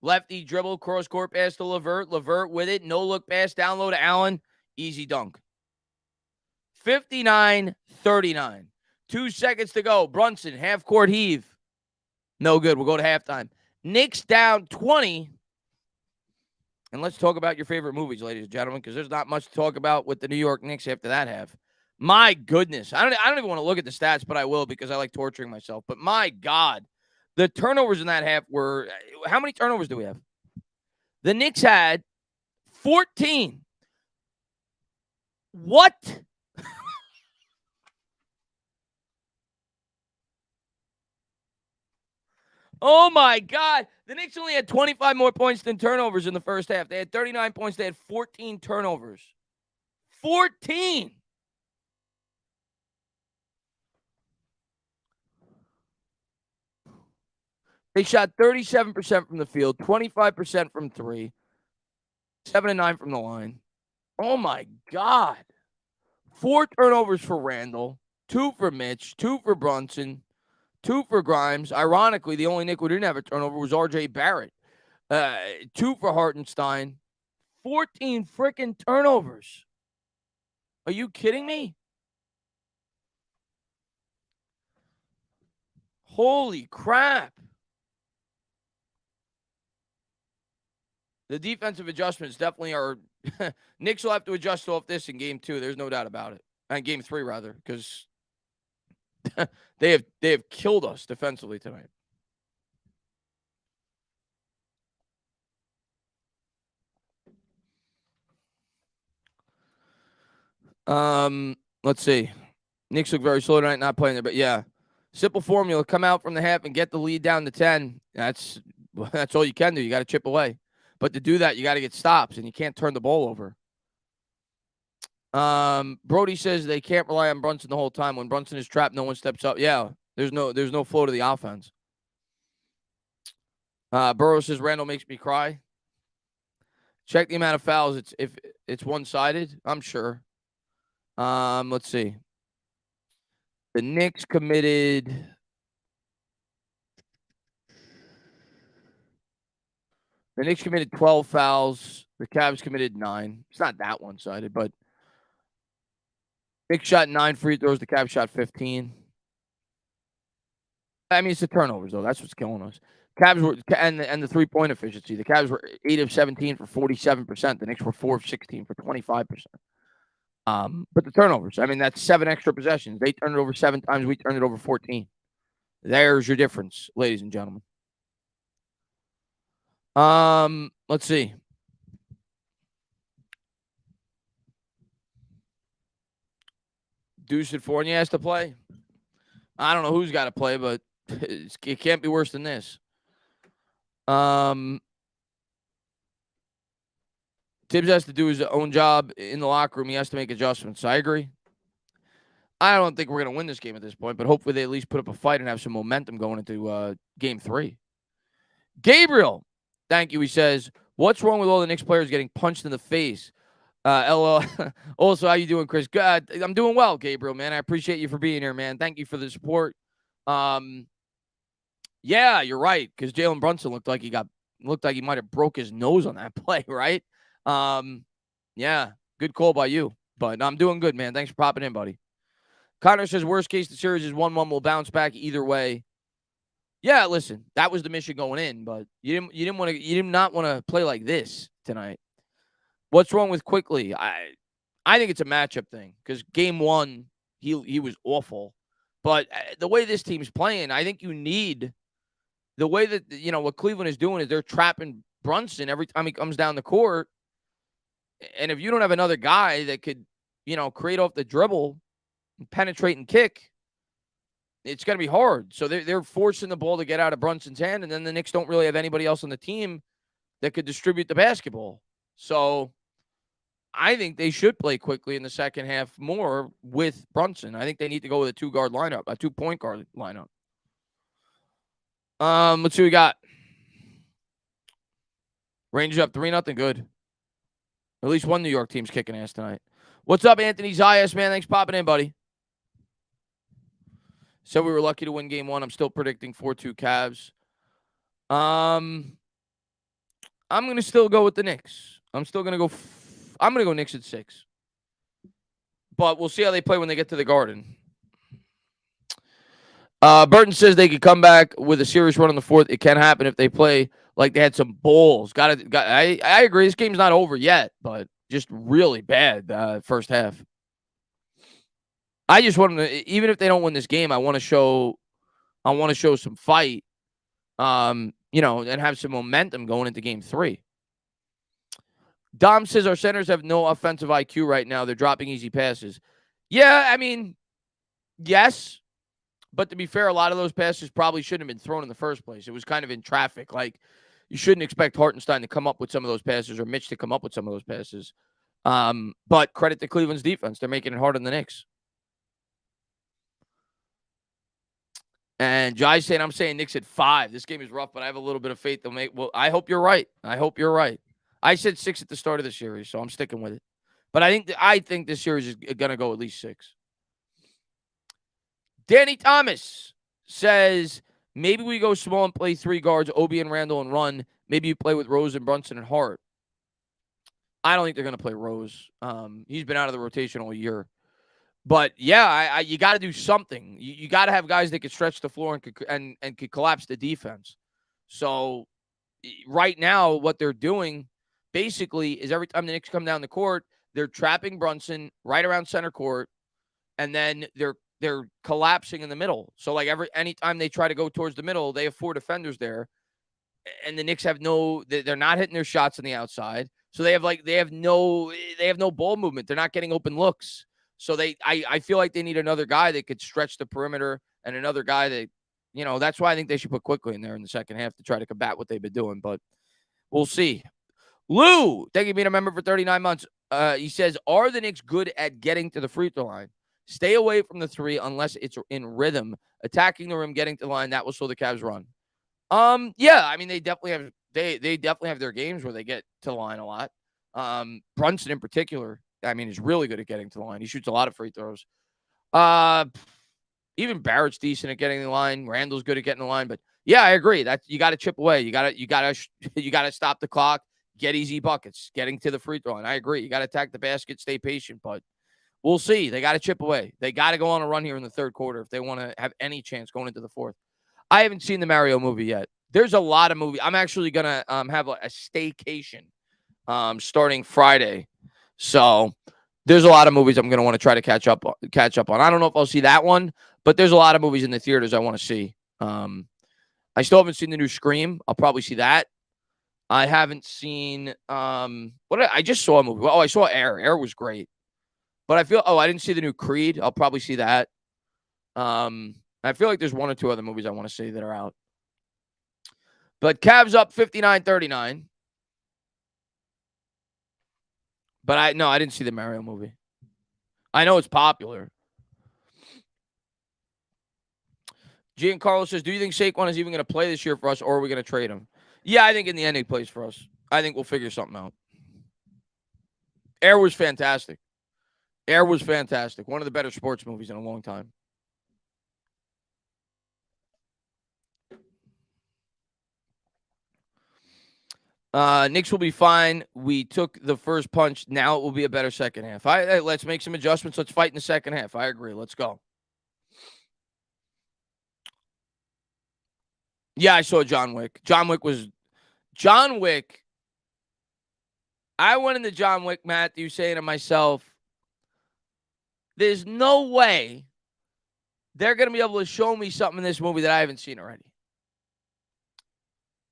Lefty dribble, cross court pass to LeVert. LeVert with it. No look pass down low to Allen. Easy dunk. 59-39. 2 seconds to go. Brunson, half court heave. No good. We'll go to halftime. Knicks down 20. And let's talk about your favorite movies, ladies and gentlemen, because there's not much to talk about with the New York Knicks after that half. My goodness. I don't even want to look at the stats, but I will because I like torturing myself. But my God, the turnovers in that half were – how many turnovers do we have? The Knicks had 14. What? Oh, my God. The Knicks only had 25 more points than turnovers in the first half. They had 39 points. They had 14 turnovers. 14. They shot 37% from the field, 25% from three, 7 and 9 from the line. Oh my God. 4 turnovers for Randall, 2 for Mitch, 2 for Brunson, 2 for Grimes. Ironically, the only Nick who didn't have a turnover was R.J. Barrett. 2 for Hartenstein. 14 freaking turnovers. Are you kidding me? Holy crap. The defensive adjustments definitely are. Knicks will have to adjust off this in game 2. There's no doubt about it. And game 3, rather, because they have killed us defensively tonight. Let's see. Knicks look very slow tonight, not playing there, but yeah. Simple formula: come out from the half and get the lead down to 10. That's all you can do. You got to chip away, but to do that, you got to get stops, and you can't turn the ball over. Brody says they can't rely on Brunson the whole time. When Brunson is trapped, no one steps up. Yeah, there's no flow to the offense. Burrow says Randall makes me cry. Check the amount of fouls. If it's one-sided, I'm sure. Let's see. The Knicks committed. The Knicks committed 12 fouls. The Cavs committed 9. It's not that one-sided, but Knicks shot 9 free throws. The Cavs shot 15. I mean, it's the turnovers, though. That's what's killing us. Cavs were and the 3-point efficiency. The Cavs were 8 of 17 for 47%. The Knicks were 4 of 16 for 25%. But the turnovers, I mean, that's 7 extra possessions. They turned it over 7 times. We turned it over 14. There's your difference, ladies and gentlemen. Let's see. Deuce and Fournier has to play. I don't know who's got to play, but it can't be worse than this. Tibbs has to do his own job in the locker room. He has to make adjustments. I agree. I don't think we're going to win this game at this point, but hopefully they at least put up a fight and have some momentum going into game 3. Gabriel, thank you. He says, what's wrong with all the Knicks players getting punched in the face? LL. Also, how you doing, Chris? Good. I'm doing well, Gabriel, man. I appreciate you for being here, man. Thank you for the support. Yeah, you're right, because Jalen Brunson looked like he might have broke his nose on that play, right? Yeah, good call by you. But I'm doing good, man. Thanks for popping in, buddy. Connor says, worst case, the series is 1-1. We'll bounce back either way. Yeah, listen, that was the mission going in, but you did not want to play like this tonight. What's wrong with Quickly? I think it's a matchup thing because game 1 he was awful, but the way this team's playing, I think you need the way that what Cleveland is doing is they're trapping Brunson every time he comes down the court, and if you don't have another guy that could create off the dribble, and penetrate and kick, it's going to be hard. So they're forcing the ball to get out of Brunson's hand, and then the Knicks don't really have anybody else on the team that could distribute the basketball. So I think they should play Quickly in the second half more with Brunson. I think they need to go with a 2-guard lineup, a 2-point guard lineup. Let's see what we got. Rangers up 3-0. Good. At least one New York team's kicking ass tonight. What's up, Anthony Zayas, man? Thanks for popping in, buddy. Said we were lucky to win game 1. I'm still predicting 4-2 Cavs. I'm going to still go with the Knicks. I'm going to go Knicks at 6. But we'll see how they play when they get to the Garden. Burton says they could come back with a serious run on the 4th. It can happen if they play like they had some balls. I agree. This game's not over yet, but just really bad first half. I just want them to, even if they don't win this game, I want to show some fight, and have some momentum going into game 3. Dom says our centers have no offensive IQ right now. They're dropping easy passes. Yeah, I mean, yes. But to be fair, a lot of those passes probably shouldn't have been thrown in the first place. It was kind of in traffic. Like, you shouldn't expect Hartenstein to come up with some of those passes or Mitch to come up with some of those passes. But credit to Cleveland's defense. They're making it hard on the Knicks. And Jai's saying, I'm saying Knicks at 5. This game is rough, but I have a little bit of faith they'll make. Well, I hope you're right. I hope you're right. I said 6 at the start of the series, so I'm sticking with it. But I think this series is going to go at least 6. Danny Thomas says, maybe we go small and play 3 guards, Obi and Randall, and run. Maybe you play with Rose and Brunson and Hart. I don't think they're going to play Rose. He's been out of the rotation all year. But yeah, you got to do something. You got to have guys that can stretch the floor and could collapse the defense. So right now, what they're doing basically is every time the Knicks come down the court, they're trapping Brunson right around center court, and then they're collapsing in the middle. So like anytime they try to go towards the middle, they have 4 defenders there, and the Knicks they're not hitting their shots on the outside. So they have no ball movement. They're not getting open looks. So I feel like they need another guy that could stretch the perimeter and another guy that, that's why I think they should put Quickly in there in the second half to try to combat what they've been doing. But we'll see. Lou, thank you for being a member for 39 months. He says, are the Knicks good at getting to the free throw line? Stay away from the 3 unless it's in rhythm. Attacking the rim, getting to the line, that will slow the Cavs run. Yeah, I mean, they definitely have their games where they get to the line a lot. Brunson in particular, I mean, is really good at getting to the line. He shoots a lot of free throws. Even Barrett's decent at getting the line. Randall's good at getting the line. But yeah, I agree that you got to chip away. You got to stop the clock, get easy buckets, getting to the free throw line. I agree. You got to attack the basket, stay patient. But we'll see. They got to chip away. They got to go on a run here in the third quarter if they want to have any chance going into the fourth. I haven't seen the Mario movie yet. There's a lot of movies. I'm actually gonna have a staycation starting Friday. So there's a lot of movies I'm going to want to try to catch up on. I don't know if I'll see that one, but there's a lot of movies in the theaters I want to see. I still haven't seen the new Scream. I'll probably see that. I haven't seen I just saw a movie. I saw Air. Air was great. But I didn't see the new Creed. I'll probably see that. I feel like there's 1 or 2 other movies I want to see that are out. But Cavs up 59-39. But I didn't see the Mario movie. I know it's popular. Giancarlo says, do you think Saquon is even going to play this year for us, or are we going to trade him? Yeah, I think in the end he plays for us. I think we'll figure something out. Air was fantastic. One of the better sports movies in a long time. Knicks will be fine. We took the first punch. Now it will be a better second half. Let's make some adjustments. Let's fight in the second half. I agree. Let's go. Yeah, I saw John Wick. John Wick. I went into John Wick, Matthew, saying to myself, there's no way they're going to be able to show me something in this movie that I haven't seen already.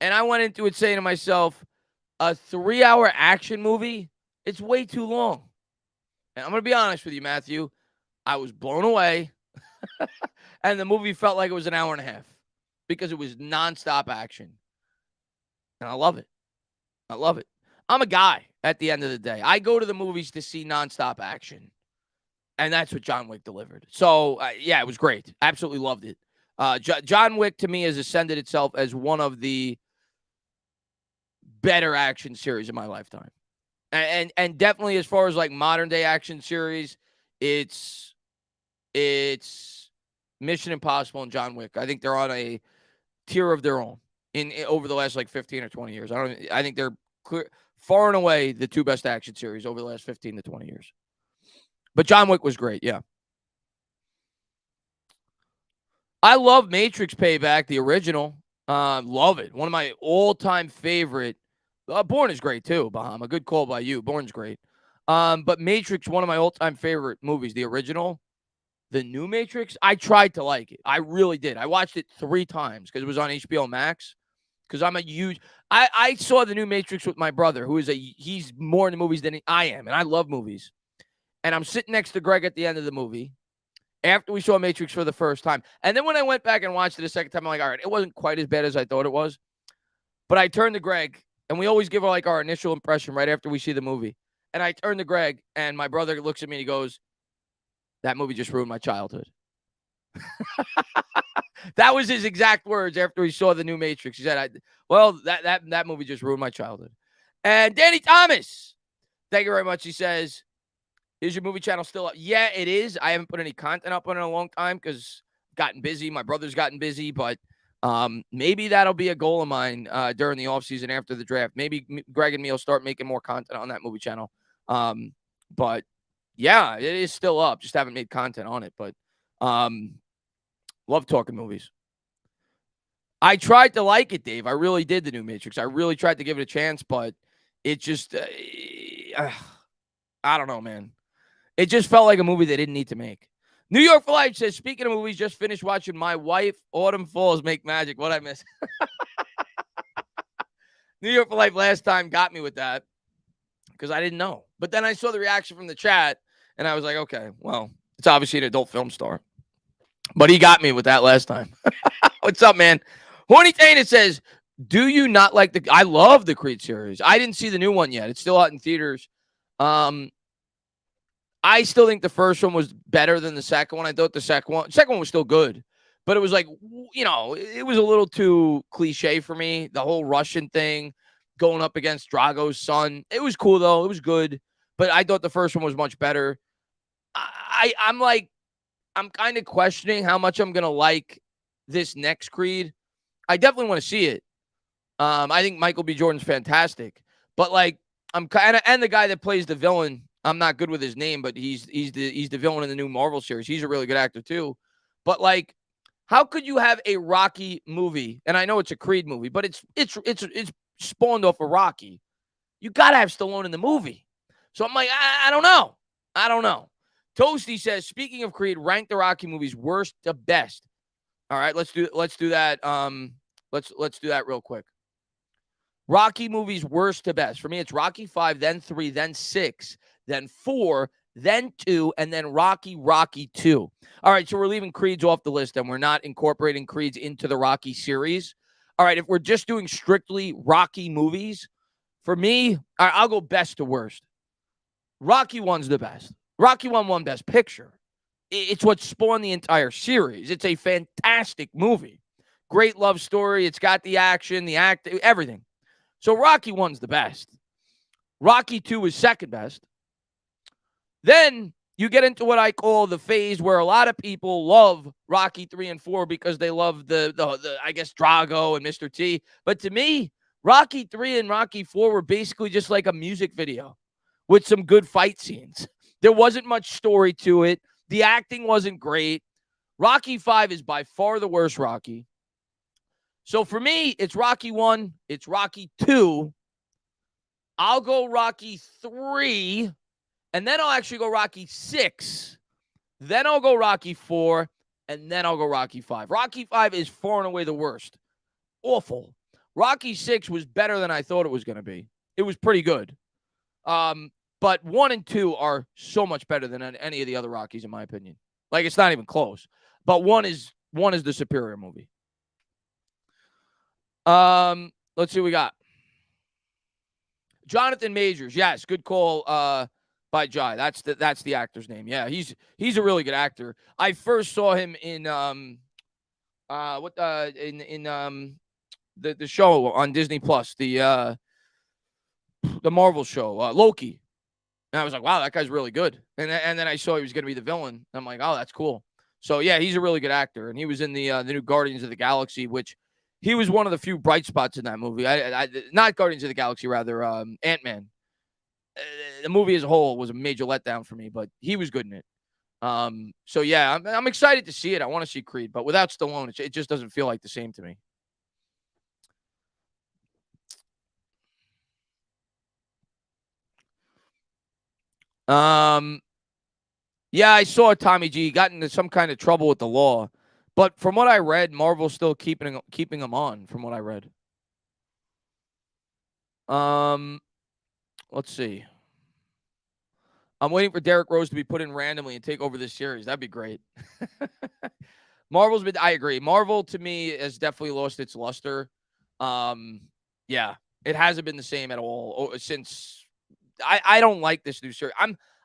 And I went into it saying to myself, a 3-hour action movie, it's way too long. And I'm going to be honest with you, Matthew. I was blown away. And the movie felt like it was an hour and a half because it was nonstop action. And I love it. I'm a guy at the end of the day. I go to the movies to see nonstop action. And that's what John Wick delivered. So, yeah, it was great. Absolutely loved it. John Wick, to me, has ascended itself as one of the better action series in my lifetime. And definitely as far as like modern day action series, it's Mission Impossible and John Wick. I think they're on a tier of their own in over the last like 15 or 20 years. I think they're far and away the 2 best action series over the last 15 to 20 years. But John Wick was great, yeah. I love Matrix Payback, the original. Love it. One of my all-time favorite. Bourne is great too, Bahama. Good call by you. Bourne's great. But Matrix, one of my all-time favorite movies, the original. The new Matrix, I tried to like it. I really did. I watched it 3 times because it was on HBO Max. Because I'm a huge... I saw the new Matrix with my brother, he's more into movies than I am, and I love movies. And I'm sitting next to Greg at the end of the movie after we saw Matrix for the first time. And then when I went back and watched it a second time, I'm like, all right, it wasn't quite as bad as I thought it was. But I turned to Greg, and we always give like our initial impression right after we see the movie. And I turned to Greg, and my brother looks at me and he goes, that movie just ruined my childhood. That was his exact words after he saw the new Matrix. He said, "Well, that movie just ruined my childhood." And Danny Thomas, thank you very much. He says, "Is your movie channel still up?" Yeah, it is. I haven't put any content up on it in a long time because I've gotten busy. My brother's gotten busy, but maybe that'll be a goal of mine during the offseason after the draft. Maybe Greg and me will start making more content on that movie channel. But yeah, it is still up. Just haven't made content on it. But love talking movies. I tried to like it, Dave. I really did, the new Matrix. I really tried to give it a chance, but it just, I don't know, man. It just felt like a movie they didn't need to make. New York for Life says, speaking of movies, just finished watching My Wife, Autumn Falls Make Magic. What'd I miss? New York for Life last time got me with that because I didn't know. But then I saw the reaction from the chat, and I was like, okay, well, it's obviously an adult film star. But he got me with that last time. What's up, man? Horny Tana says, do you not like I love the Creed series. I didn't see the new one yet. It's still out in theaters. I still think the first one was better than the second one. I thought the second one was still good, but it was like, it was a little too cliche for me. The whole Russian thing going up against Drago's son. It was cool though. It was good, but I thought the first one was much better. I'm kind of questioning how much I'm going to like this next Creed. I definitely want to see it. I think Michael B. Jordan's fantastic, but like I'm kind of, and the guy that plays the villain, I'm not good with his name, but he's the villain in the new Marvel series. He's a really good actor too. But like, how could you have a Rocky movie? And I know it's a Creed movie, but it's spawned off of Rocky. You gotta have Stallone in the movie. So I'm like, I don't know. I don't know. Toasty says, speaking of Creed, rank the Rocky movies worst to best. All right, let's do that. Let's do that real quick. Rocky movies worst to best. For me, it's Rocky 5, then 3, then 6, then 4, then 2, and then Rocky 2. All right, so we're leaving Creeds off the list, and we're not incorporating Creeds into the Rocky series. All right, if we're just doing strictly Rocky movies, for me, I'll go best to worst. Rocky 1's the best. Rocky 1 won Best Picture. It's what spawned the entire series. It's a fantastic movie. Great love story. It's got the action, the act, everything. So Rocky 1's the best. Rocky 2 is second best. Then you get into what I call the phase where a lot of people love Rocky 3 and 4 because they love the I guess, Drago and Mr. T. But to me, Rocky 3 and Rocky 4 were basically just like a music video with some good fight scenes. There wasn't much story to it. The acting wasn't great. Rocky 5 is by far the worst Rocky. So for me, it's Rocky 1, it's Rocky 2. I'll go Rocky 3, and then I'll actually go Rocky 6. Then I'll go Rocky 4, and then I'll go Rocky 5. Rocky 5 is far and away the worst. Awful. Rocky 6 was better than I thought it was going to be. It was pretty good. But 1 and 2 are so much better than any of the other Rockies, in my opinion. Like, it's not even close. But 1 is the superior movie. Let's see what we got. Jonathan Majors. Yes, good call by Jai. That's the actor's name. Yeah, he's a really good actor. I first saw him in the show on Disney Plus, the Marvel show, Loki. And I was like, wow, that guy's really good. And then I saw he was going to be the villain. I'm like, oh, that's cool. So yeah, he's a really good actor, and he was in the new Guardians of the Galaxy, which he was one of the few bright spots in that movie. Not Guardians of the Galaxy, rather Ant-Man. The movie as a whole was a major letdown for me, but he was good in it. So yeah, I'm excited to see it. I want to see Creed, but without Stallone, it just doesn't feel like the same to me. Yeah, I saw Tommy G got into some kind of trouble with the law, but from what I read, Marvel's still keeping him on. From what I read, let's see. I'm waiting for Derrick Rose to be put in randomly and take over this series. That'd be great. I agree. Marvel to me has definitely lost its luster. Yeah, it hasn't been the same at all since. I don't like this new series.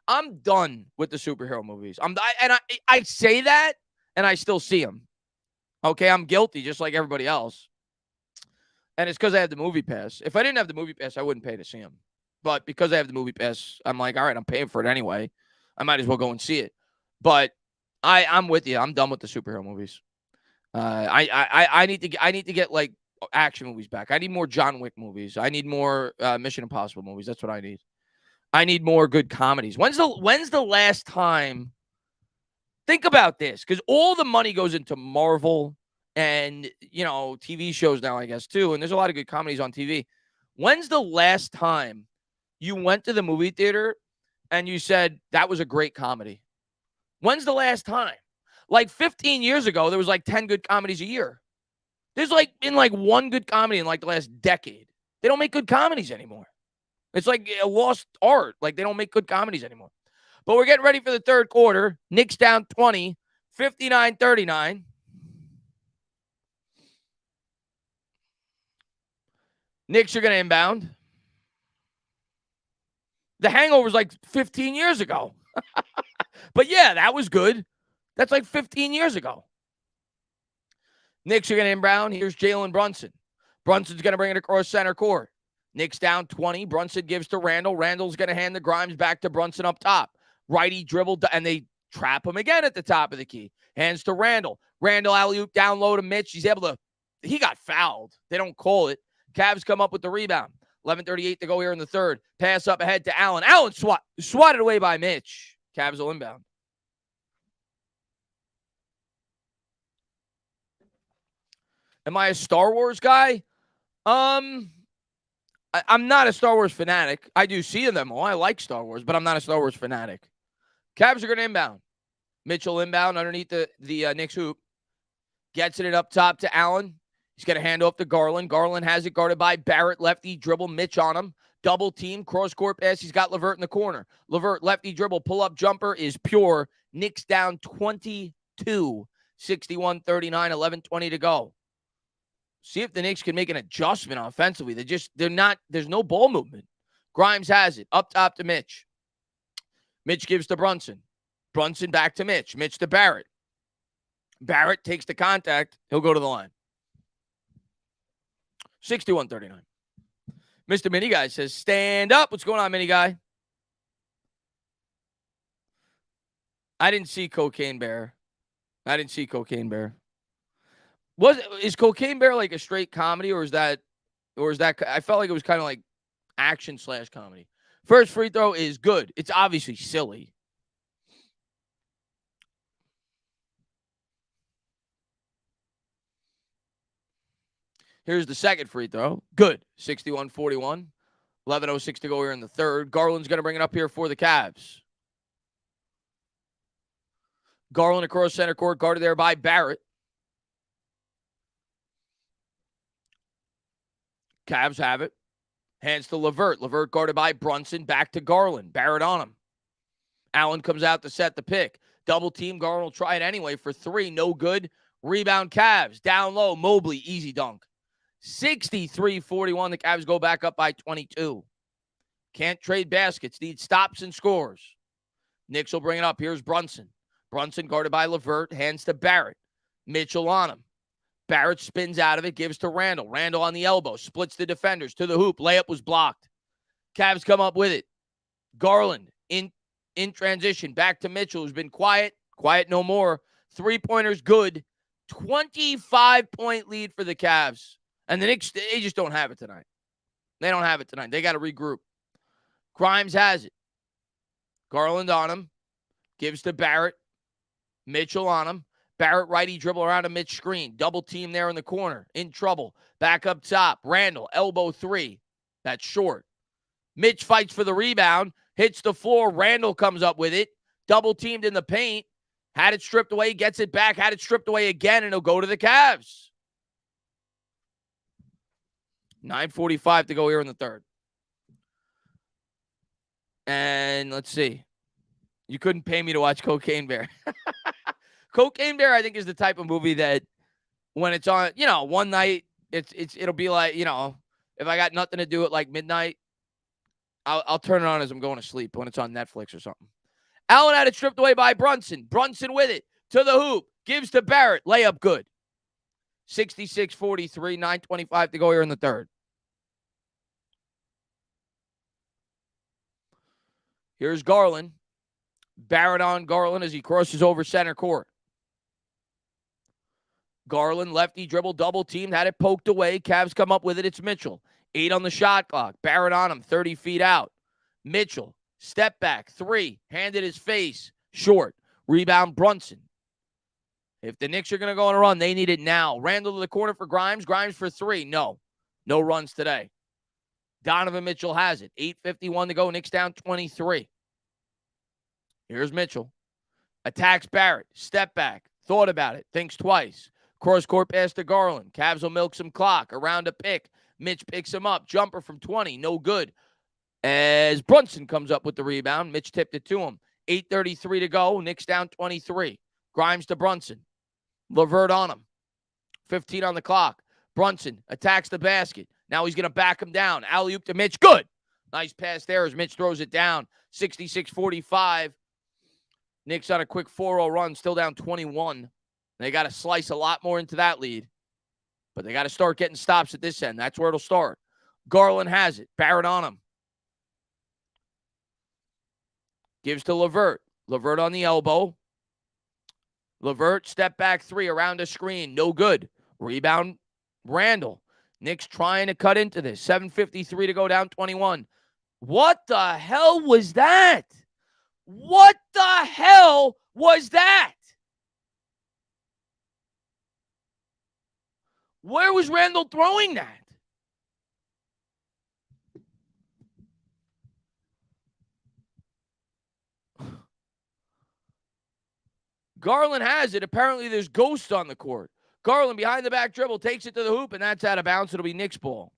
I'm done with the superhero movies. I say that, and I still see them. Okay, I'm guilty just like everybody else. And it's because I have the movie pass. If I didn't have the movie pass, I wouldn't pay to see them. But because I have the movie pass, I'm like, all right, I'm paying for it anyway. I might as well go and see it. But I'm with you. I'm done with the superhero movies. I need to get like action movies back. I need more John Wick movies. I need more Mission Impossible movies. That's what I need. I need more good comedies. When's the last time? Think about this, because all the money goes into Marvel and TV shows now, I guess too. And there's a lot of good comedies on TV. When's the last time you went to the movie theater and you said that was a great comedy? When's the last time? Like 15 years ago, there was like 10 good comedies a year. There's been one good comedy in like the last decade. They don't make good comedies anymore. It's like a lost art. Like they don't make good comedies anymore. But we're getting ready for the third quarter. Knicks down 20, 59-39. Knicks are going to inbound. The hangover's like 15 years ago. But yeah, that was good. That's like 15 years ago. Knicks are going to inbound. Here's Jalen Brunson. Brunson's going to bring it across center court. Knicks down 20. Brunson gives to Randall. Randall's going to hand the Grimes back to Brunson up top. Righty dribbled, and they trap him again at the top of the key. Hands to Randall. Randall alley-oop down low to Mitch. He got fouled. They don't call it. Cavs come up with the rebound. 11:38 to go here in the third. Pass up ahead to Allen. Allen swatted away by Mitch. Cavs will inbound. Am I a Star Wars guy? I'm not a Star Wars fanatic. I do see them all. I like Star Wars, but I'm not a Star Wars fanatic. Cavs are going to inbound. Mitchell inbound underneath the Knicks hoop. Gets it up top to Allen. He's going to hand off to Garland. Garland has it guarded by Barrett. Lefty dribble. Mitch on him. Double team. Cross-court pass. He's got LeVert in the corner. LeVert, lefty dribble. Pull-up jumper is pure. Knicks down 22. 61-39. 11:20 to go. See if the Knicks can make an adjustment offensively. There's no ball movement. Grimes has it. Up top to Mitch. Mitch gives to Brunson. Brunson back to Mitch. Mitch to Barrett. Barrett takes the contact. He'll go to the line. 61-39. Mr. Mini Guy says, stand up. What's going on, Mini Guy? I didn't see Cocaine Bear. Is Cocaine Bear like a straight comedy, or is that I felt like it was kind of like action / comedy. First free throw is good. It's obviously silly. Here's the second free throw. Good. 61-41. 11:06 to go here in the third. Garland's going to bring it up here for the Cavs. Garland across center court, guarded there by Barrett. Cavs have it. Hands to LeVert. LeVert guarded by Brunson. Back to Garland. Barrett on him. Allen comes out to set the pick. Double team. Garland will try it anyway for three. No good. Rebound Cavs. Down low. Mobley. Easy dunk. 63-41. The Cavs go back up by 22. Can't trade baskets. Need stops and scores. Knicks will bring it up. Here's Brunson. Brunson guarded by LeVert. Hands to Barrett. Mitchell on him. Barrett spins out of it, gives to Randall. Randall on the elbow, splits the defenders to the hoop. Layup was blocked. Cavs come up with it. Garland in transition. Back to Mitchell, who's been quiet. Quiet no more. Three-pointers good. 25-point lead for the Cavs. And the Knicks, they just don't have it tonight. They don't have it tonight. They got to regroup. Grimes has it. Garland on him. Gives to Barrett. Mitchell on him. Barrett righty dribble around a Mitch screen. Double team there in the corner. In trouble. Back up top. Randall, elbow three. That's short. Mitch fights for the rebound. Hits the floor. Randall comes up with it. Double teamed in the paint. Had it stripped away. Gets it back. Had it stripped away again. And it'll go to the Cavs. 9:45 to go here in the third. And let's see. You couldn't pay me to watch Cocaine Bear. Cocaine Bear, I think, is the type of movie that when it's on, one night, it'll be like, if I got nothing to do at like midnight, I'll turn it on as I'm going to sleep when it's on Netflix or something. Allen had it stripped away by Brunson. Brunson with it to the hoop. Gives to Barrett. Layup good. 66-43, 9:25 to go here in the third. Here's Garland. Barrett on Garland as he crosses over center court. Garland, lefty dribble, double teamed, had it poked away. Cavs come up with it. It's Mitchell. 8 on the shot clock. Barrett on him, 30 feet out. Mitchell, step back, 3, handed his face, short. Rebound, Brunson. If the Knicks are going to go on a run, they need it now. Randall to the corner for Grimes. Grimes for 3. No runs today. Donovan Mitchell has it. 8:51 to go. Knicks down 23. Here's Mitchell. Attacks Barrett. Step back. Thought about it. Thinks twice. Cross-court pass to Garland. Cavs will milk some clock. Around a pick. Mitch picks him up. Jumper from 20. No good. As Brunson comes up with the rebound. Mitch tipped it to him. 8:33 to go. Knicks down 23. Grimes to Brunson. LeVert on him. 15 on the clock. Brunson attacks the basket. Now he's going to back him down. Alley-oop to Mitch. Good. Nice pass there as Mitch throws it down. 66-45. Knicks on a quick 4-0 run. Still down 21. They got to slice a lot more into that lead. But they got to start getting stops at this end. That's where it'll start. Garland has it. Barrett on him. Gives to LeVert. LeVert on the elbow. LeVert, step back 3 around a screen. No good. Rebound, Randall. Knicks trying to cut into this. 7:53 to go, down 21. What the hell was that? What the hell was that? Where was Randall throwing that? Garland has it. Apparently, there's ghosts on the court. Garland behind the back dribble, takes it to the hoop, and that's out of bounds. It'll be Knicks ball.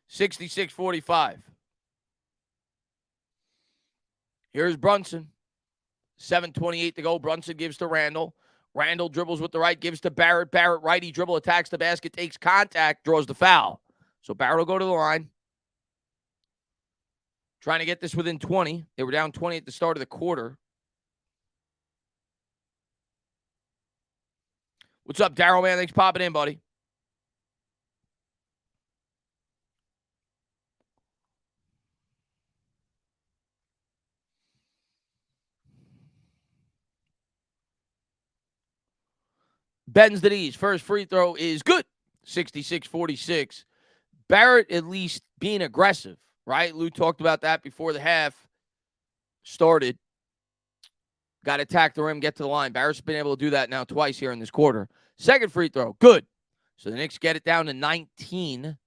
$66-45. Here's Brunson. 7:28 to go. Brunson gives to Randall. Randall dribbles with the right, gives to Barrett. Barrett, righty dribble, attacks the basket, takes contact, draws the foul. So Barrett will go to the line. Trying to get this within 20. They were down 20 at the start of the quarter. What's up, Daryl, man? Thanks for popping in, buddy. Bends the knees. First free throw is good. 66-46. Barrett at least being aggressive, right? Lou talked about that before the half started. Got to attack the rim, get to the line. Barrett's been able to do that now twice here in this quarter. Second free throw, good. So the Knicks get it down to 19.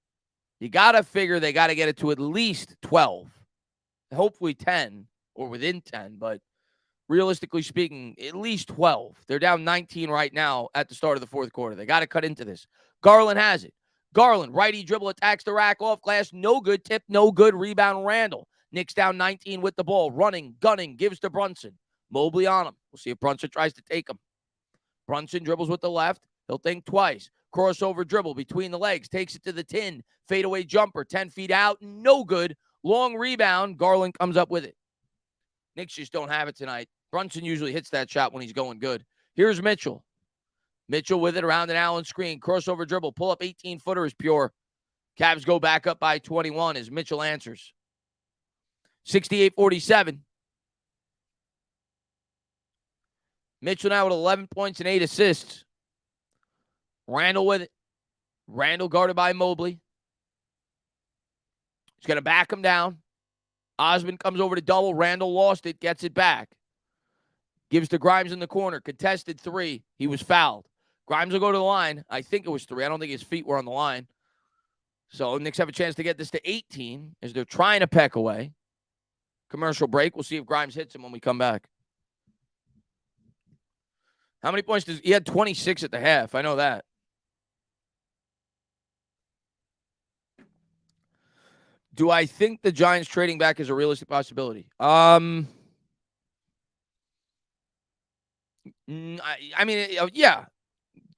You got to figure they got to get it to at least 12. Hopefully 10 or within 10, but realistically speaking, at least 12. They're down 19 right now at the start of the fourth quarter. They got to cut into this. Garland has it. Garland, righty dribble, attacks the rack, off glass, no good, tip, no good, rebound, Randall. Knicks down 19 with the ball, running, gunning, gives to Brunson. Mobley on him. We'll see if Brunson tries to take him. Brunson dribbles with the left. He'll think twice. Crossover dribble between the legs, takes it to the tin. Fadeaway jumper, 10 feet out, no good. Long rebound, Garland comes up with it. Knicks just don't have it tonight. Brunson usually hits that shot when he's going good. Here's Mitchell. Mitchell with it around an Allen screen. Crossover dribble. Pull up 18-footer is pure. Cavs go back up by 21 as Mitchell answers. 68-47. Mitchell now with 11 points and 8 assists. Randall with it. Randall guarded by Mobley. He's going to back him down. Osman comes over to double. Randall lost it. Gets it back. Gives to Grimes in the corner. Contested 3. He was fouled. Grimes will go to the line. I think it was 3. I don't think his feet were on the line. So Knicks have a chance to get this to 18 as they're trying to peck away. Commercial break. We'll see if Grimes hits him when we come back. How many points does he had? 26 at the half. I know that. Do I think the Giants trading back is a realistic possibility? I mean, yeah.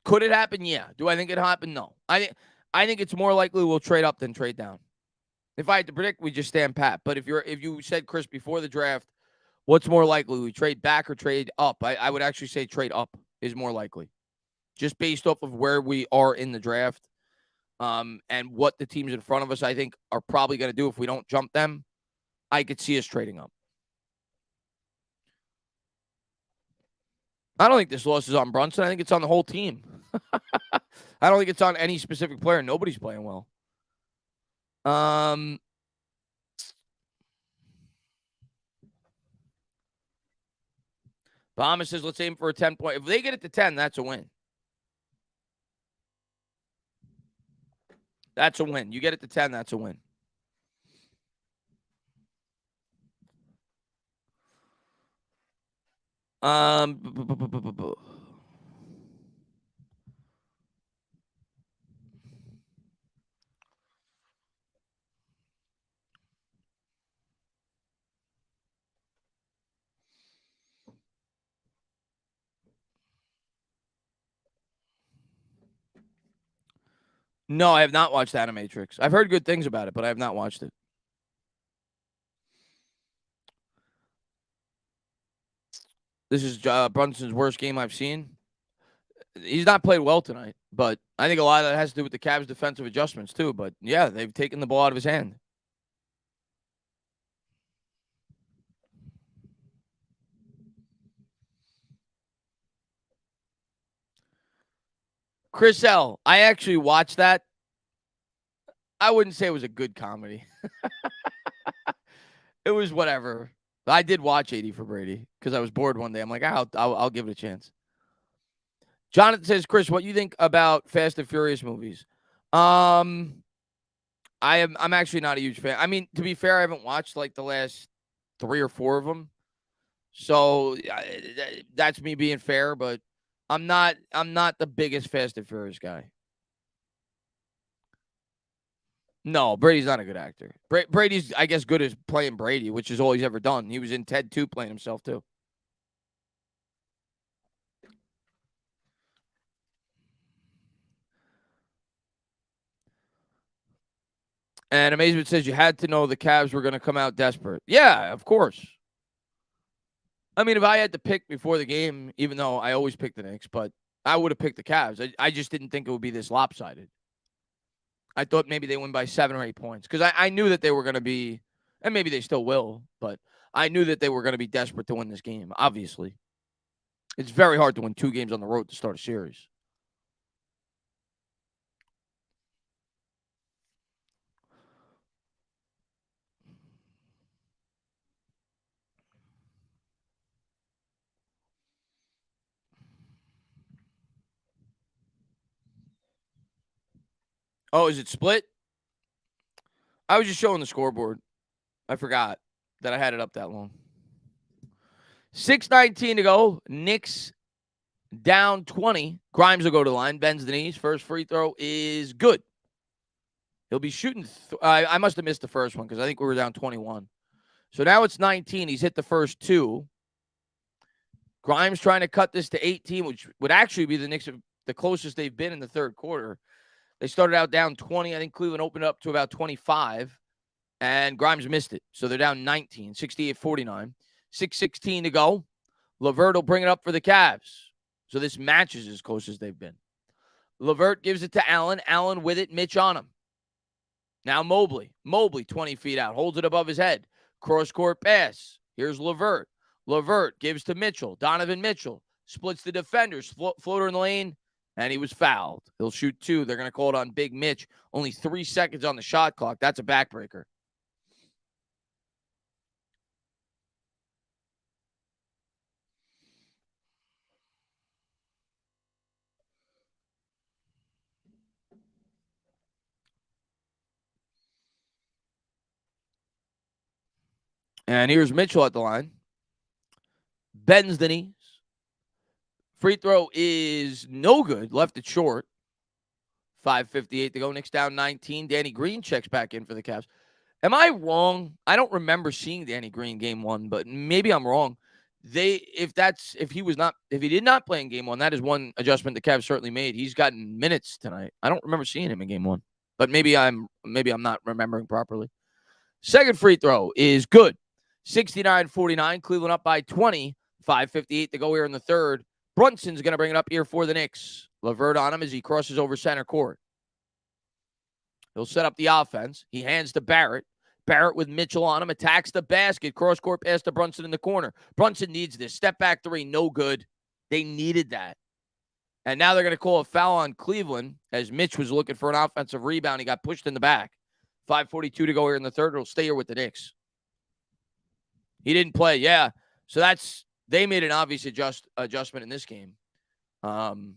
Could it happen? Yeah. Do I think it happen? No. I think it's more likely we'll trade up than trade down. If I had to predict, we just stand pat. But if you said, Chris, before the draft, What's more likely? We trade back or trade up? I would actually say trade up is more likely, just based off of where we are in the draft, and what the teams in front of us, I think, are probably going to do if we don't jump them. I could see us trading up. I don't think this loss is on Brunson. I think it's on the whole team. I don't think it's on any specific player. Nobody's playing well. Bahama says, let's aim for a 10-point. If they get it to 10, that's a win. That's a win. You get it to 10, that's a win. No, I have not watched Animatrix. I've heard good things about it, but I have not watched it. This is Brunson's worst game I've seen. He's not played well tonight, but I think a lot of that has to do with the Cavs' defensive adjustments too. But yeah, they've taken the ball out of his hand. Chris L., I actually watched that. I wouldn't say it was a good comedy. It was whatever. I did watch 80 for Brady because I was bored one day. I'm like, I'll give it a chance. Jonathan says, Chris, what do you think about Fast and Furious movies? I'm actually not a huge fan. I mean, to be fair, I haven't watched like the last 3 or 4 of them. So that's me being fair, but I'm not the biggest Fast and Furious guy. No, Brady's not a good actor. Brady's, I guess, good as playing Brady, which is all he's ever done. He was in Ted 2 playing himself, too. And Amazement says you had to know the Cavs were going to come out desperate. Yeah, of course. I mean, if I had to pick before the game, even though I always pick the Knicks, but I would have picked the Cavs. I just didn't think it would be this lopsided. I thought maybe they win by 7 or 8 points because I knew that they were going to be, and maybe they still will, but I knew that they were going to be desperate to win this game, obviously. It's very hard to win 2 games on the road to start a series. Oh, is it split? I was just showing the scoreboard. I forgot that I had it up that long. 6:19 to go. Knicks down 20. Grimes will go to the line. Bends the knees. First free throw is good. He'll be shooting. I must have missed the first one because I think we were down 21. So now it's 19. He's hit the first 2. Grimes trying to cut this to 18, which would actually be the Knicks, the closest they've been in the third quarter. They started out down 20. I think Cleveland opened up to about 25, and Grimes missed it. So they're down 19, 68-49. 6:16 to go. LeVert will bring it up for the Cavs. So this match is as close as they've been. LeVert gives it to Allen. Allen with it. Mitch on him. Now Mobley. Mobley 20 feet out. Holds it above his head. Cross-court pass. Here's LeVert. LeVert gives to Mitchell. Donovan Mitchell splits the defenders. Floater in the lane. And he was fouled. He'll shoot 2. They're going to call it on Big Mitch. Only 3 seconds on the shot clock. That's a backbreaker. And here's Mitchell at the line. Bends the knees. Free throw is no good. Left it short. 5:58 to go. Knicks down 19. Danny Green checks back in for the Cavs. Am I wrong? I don't remember seeing Danny Green game 1, but maybe I'm wrong. If he did not play in game 1, that is one adjustment the Cavs certainly made. He's gotten minutes tonight. I don't remember seeing him in game 1, but maybe I'm not remembering properly. Second free throw is good. 69-49. Cleveland up by 20. 5:58 to go here in the third. Brunson's going to bring it up here for the Knicks. LeVert on him as he crosses over center court. He'll set up the offense. He hands to Barrett. Barrett with Mitchell on him. Attacks the basket. Cross-court pass to Brunson in the corner. Brunson needs this. Step back three. No good. They needed that. And now they're going to call a foul on Cleveland as Mitch was looking for an offensive rebound. He got pushed in the back. 5:42 to go here in the third. It'll stay here with the Knicks. He didn't play. Yeah. So they made an obvious adjustment in this game. And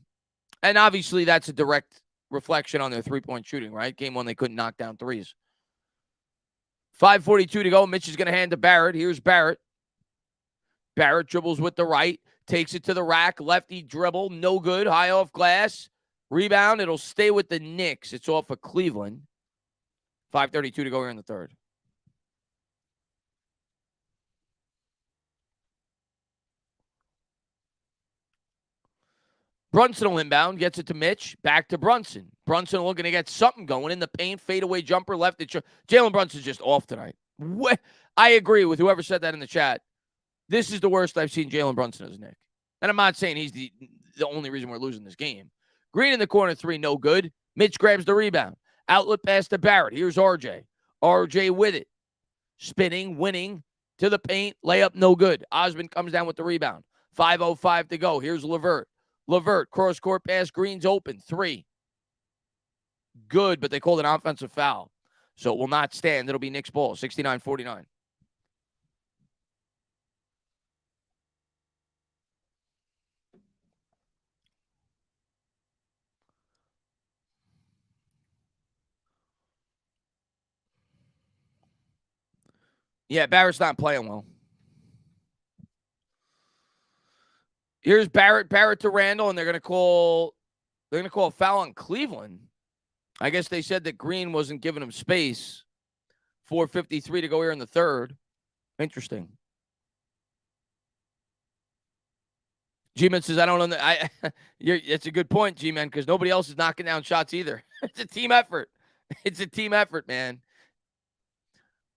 obviously that's a direct reflection on their three-point shooting, right? Game one, they couldn't knock down threes. 5:42 to go. Mitch is going to hand to Barrett. Here's Barrett. Barrett dribbles with the right. Takes it to the rack. Lefty dribble. No good. High off glass. Rebound. It'll stay with the Knicks. It's off of Cleveland. 5:32 to go here in the third. Brunson will inbound. Gets it to Mitch. Back to Brunson. Brunson looking to get something going in the paint. Fadeaway jumper. Left it. Jalen Brunson's just off tonight. I agree with whoever said that in the chat. This is the worst I've seen Jalen Brunson as Nick. And I'm not saying he's the only reason we're losing this game. Green in the corner three, no good. Mitch grabs the rebound. Outlet pass to Barrett. Here's RJ. RJ with it. Spinning, winning to the paint. Layup, no good. Osmond comes down with the rebound. 5:05 to go. Here's LeVert. LeVert, cross-court pass. Green's open. Three. Good, but they called an offensive foul. So it will not stand. It'll be Knicks ball. 69-49. Yeah, Barrett's not playing well. Here's Barrett to Randall, and they're gonna call a foul on Cleveland. I guess they said that Green wasn't giving him space. 4:53 to go here in the third. Interesting. G-Man says, I don't know. It's a good point, G-Man, because nobody else is knocking down shots either. It's a team effort. It's a team effort, man.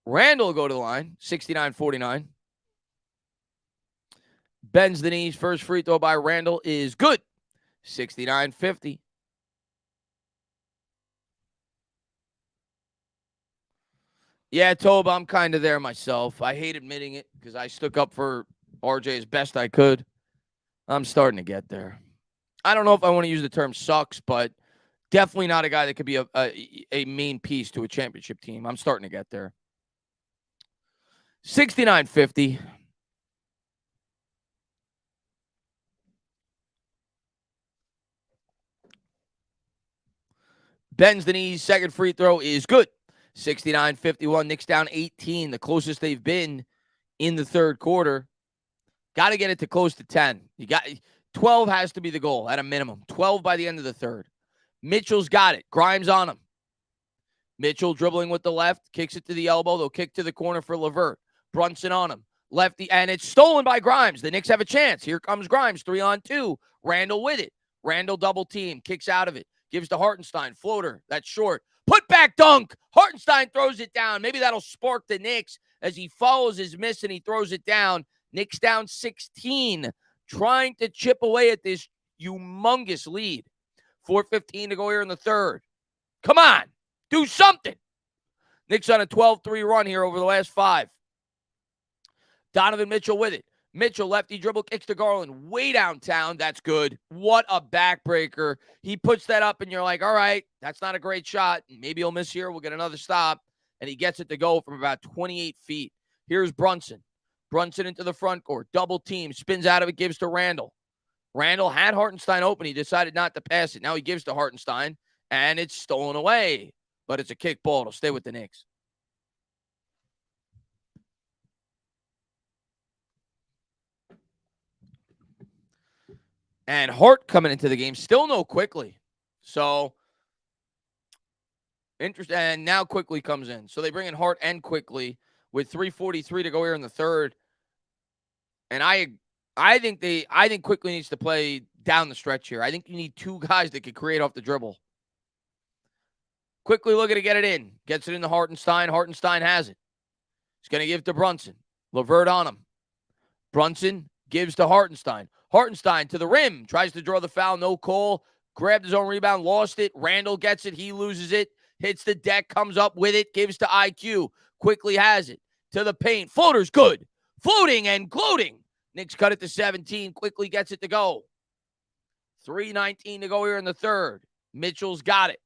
Randall will go to the line, 69-49. Bends the knees. First free throw by Randall is good. 69-50. Yeah, Tobe, I'm kind of there myself. I hate admitting it because I stuck up for RJ as best I could. I'm starting to get there. I don't know if I want to use the term sucks, but definitely not a guy that could be a main piece to a championship team. I'm starting to get there. 69-50. Bends the knees. Second free throw is good. 69-51. Knicks down 18. The closest they've been in the third quarter. Got to get it to close to 10. 12 has to be the goal at a minimum. 12 by the end of the third. Mitchell's got it. Grimes on him. Mitchell dribbling with the left. Kicks it to the elbow. They'll kick to the corner for LeVert. Brunson on him. Lefty. And it's stolen by Grimes. The Knicks have a chance. Here comes Grimes. 3-on-2. Randall with it. Randall double team. Kicks out of it. Gives to Hartenstein. Floater. That's short. Put back dunk. Hartenstein throws it down. Maybe that'll spark the Knicks as he follows his miss and he throws it down. Knicks down 16. Trying to chip away at this humongous lead. 4:15 to go here in the third. Come on. Do something. Knicks on a 12-3 run here over the last 5. Donovan Mitchell with it. Mitchell, lefty dribble, kicks to Garland. Way downtown. That's good. What a backbreaker. He puts that up, and you're like, all right, that's not a great shot. Maybe he'll miss here. We'll get another stop. And he gets it to go from about 28 feet. Here's Brunson. Brunson into the front court. Double team. Spins out of it, gives to Randall. Randall had Hartenstein open. He decided not to pass it. Now he gives to Hartenstein, and it's stolen away. But it's a kick ball. It'll stay with the Knicks. And Hart coming into the game. Still no Quickly. So, interesting. And now Quickly comes in. So they bring in Hart and Quickly with 3:43 to go here in the third. And I think Quickly needs to play down the stretch here. I think you need two guys that can create off the dribble. Quickly looking to get it in. Gets it into Hartenstein. Hartenstein has it. He's going to give to Brunson. LeVert on him. Brunson gives to Hartenstein. Hartenstein to the rim. Tries to draw the foul. No call. Grabbed his own rebound. Lost it. Randall gets it. He loses it. Hits the deck. Comes up with it. Gives to IQ. Quickly has it. To the paint. Floater's good. Floating and gloating. Knicks cut it to 17. Quickly gets it to go. 3:19 to go here in the third. Mitchell's got it.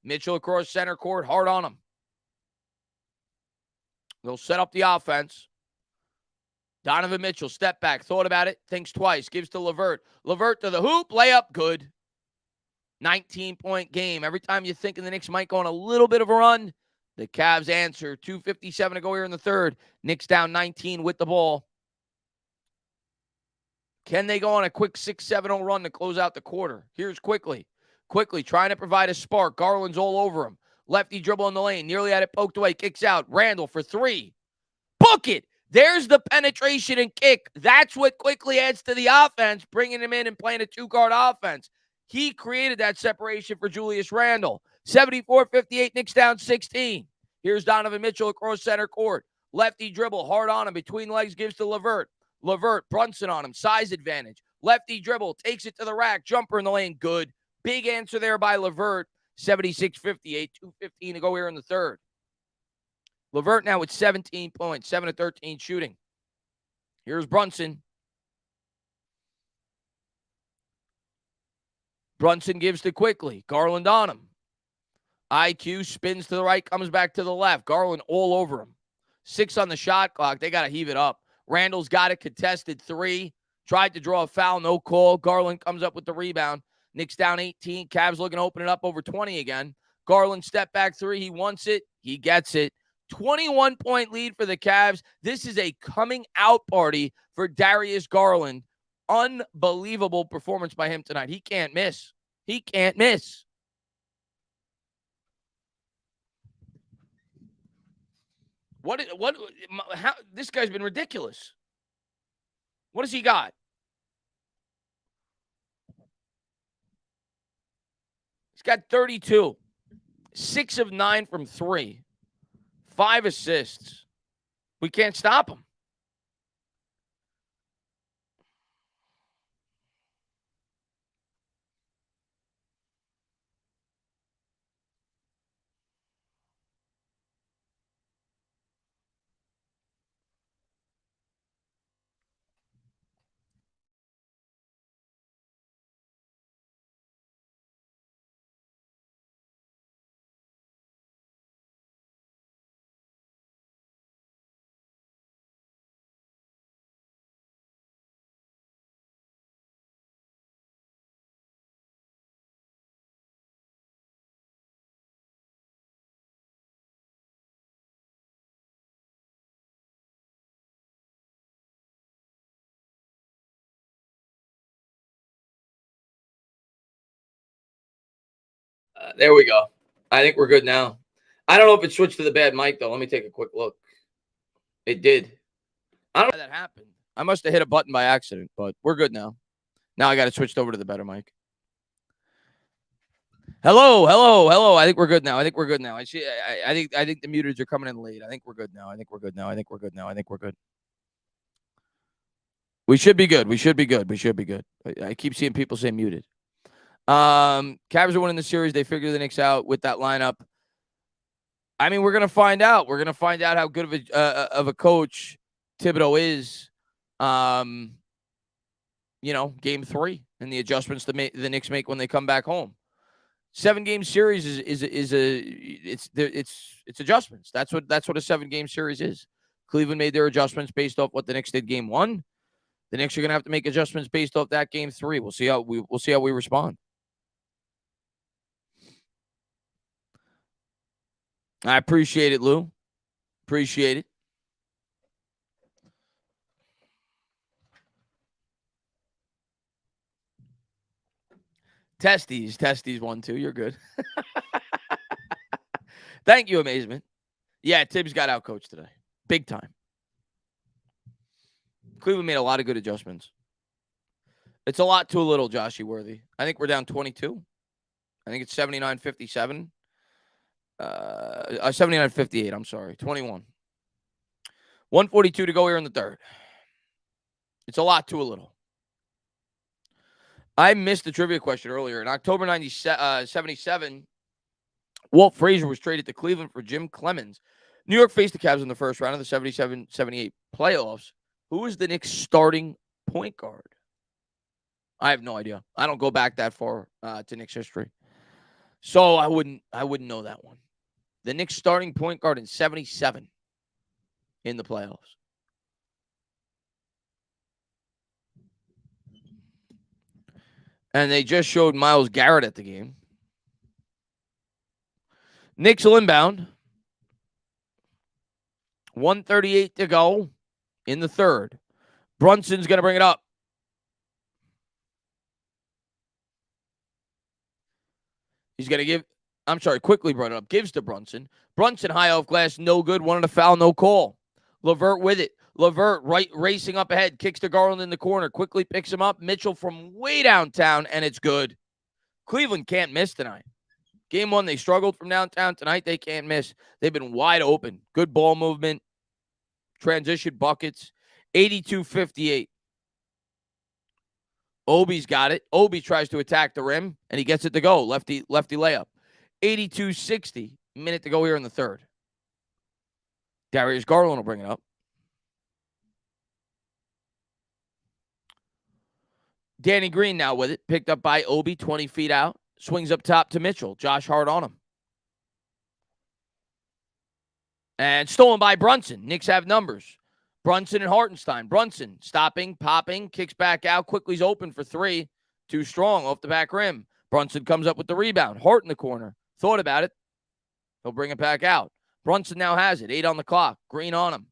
Mitchell across center court. Hard on him. They'll set up the offense. Donovan Mitchell, step back, thought about it, thinks twice, gives to LeVert. LeVert to the hoop, layup, good. 19-point game. Every time you're thinking the Knicks might go on a little bit of a run, the Cavs answer. 2:57 to go here in the third. Knicks down 19 with the ball. Can they go on a quick 6-7-0 run to close out the quarter? Here's Quickly. Quickly trying to provide a spark. Garland's all over him. Lefty dribble in the lane. Nearly had it poked away. Kicks out. Randall for three. Book it. There's the penetration and kick. That's what quickly adds to the offense, bringing him in and playing a two-guard offense. He created that separation for Julius Randle. 74-58, Knicks down 16. Here's Donovan Mitchell across center court. Lefty dribble, hard on him. Between legs, gives to LeVert. LeVert, Brunson on him, size advantage. Lefty dribble, takes it to the rack. Jumper in the lane, good. Big answer there by LeVert. 76-58, 2:15 to go here in the third. LeVert now with 17 points, 7 of 13 shooting. Here's Brunson. Brunson gives to Quickly. Garland on him. IQ spins to the right, comes back to the left. Garland all over him. 6 on the shot clock. They got to heave it up. Randall's got it, contested 3. Tried to draw a foul, no call. Garland comes up with the rebound. Knicks down 18. Cavs looking to open it up over 20 again. Garland step back 3. He wants it. He gets it. 21-point lead for the Cavs. This is a coming out party for Darius Garland. Unbelievable performance by him tonight. He can't miss. He can't miss. How, this guy's been ridiculous. What has he got? He's got 32. 6 of 9 from 3. 5 assists. We can't stop him. There we go. I think we're good now. I don't know if it switched to the bad mic, though. Let me take a quick look. It did. I don't know how that happened. I must have hit a button by accident, but we're good now. Now I got it switched over to the better mic. Hello. I think we're good now. I see. I think the muteds are coming in late. I think we're good now. I think we're good. We should be good. I keep seeing people say muted. Cavs are winning the series. They figure the Knicks out with that lineup. I mean, we're gonna find out. We're gonna find out how good of a coach Thibodeau is. Game 3 and the adjustments the Knicks make when they come back home. 7-game series is adjustments. That's what a 7-game series is. Cleveland made their adjustments based off what the Knicks did game 1. The Knicks are gonna have to make adjustments based off that game 3. We'll see how we respond. I appreciate it, Lou. Appreciate it. Testes 1-2. You're good. Thank you, Amazement. Yeah, Tibbs got out coached today. Big time. Cleveland made a lot of good adjustments. It's a lot too little, Joshy Worthy. I think we're down 22. I think it's 79-57. 79-58, I'm sorry. 21. 142 to go here in the third. It's a lot to a little. I missed the trivia question earlier. In October 77, Walt Frazier was traded to Cleveland for Jim Clemens. New York faced the Cavs in the first round of the 77-78 playoffs. Who was the Knicks' starting point guard? I have no idea. I don't go back that far to Knicks history. So I wouldn't know that one. The Knicks starting point guard in 77 in the playoffs. And they just showed Myles Garrett at the game. Knicks will inbound. 1:38 to go in the third. Brunson's going to bring it up. He's going to give, quickly brought it up. Gives to Brunson. Brunson high off glass, no good. Wanted a foul, no call. LeVert with it. LeVert racing up ahead. Kicks to Garland in the corner. Quickly picks him up. Mitchell from way downtown, and it's good. Cleveland can't miss tonight. Game one, they struggled from downtown. Tonight, they can't miss. They've been wide open. Good ball movement. Transition buckets. 82-58. Obi's got it. Obi tries to attack the rim, and he gets it to go. Lefty layup. 82-60. Minute to go here in the third. Darius Garland will bring it up. Danny Green now with it. Picked up by Obi, 20 feet out. Swings up top to Mitchell. Josh Hart on him. And stolen by Brunson. Knicks have numbers. Brunson and Hartenstein. Brunson stopping, popping, kicks back out. Quickly's open for three. Too strong off the back rim. Brunson comes up with the rebound. Hart in the corner. Thought about it. He'll bring it back out. Brunson now has it. 8 on the clock. Green on him.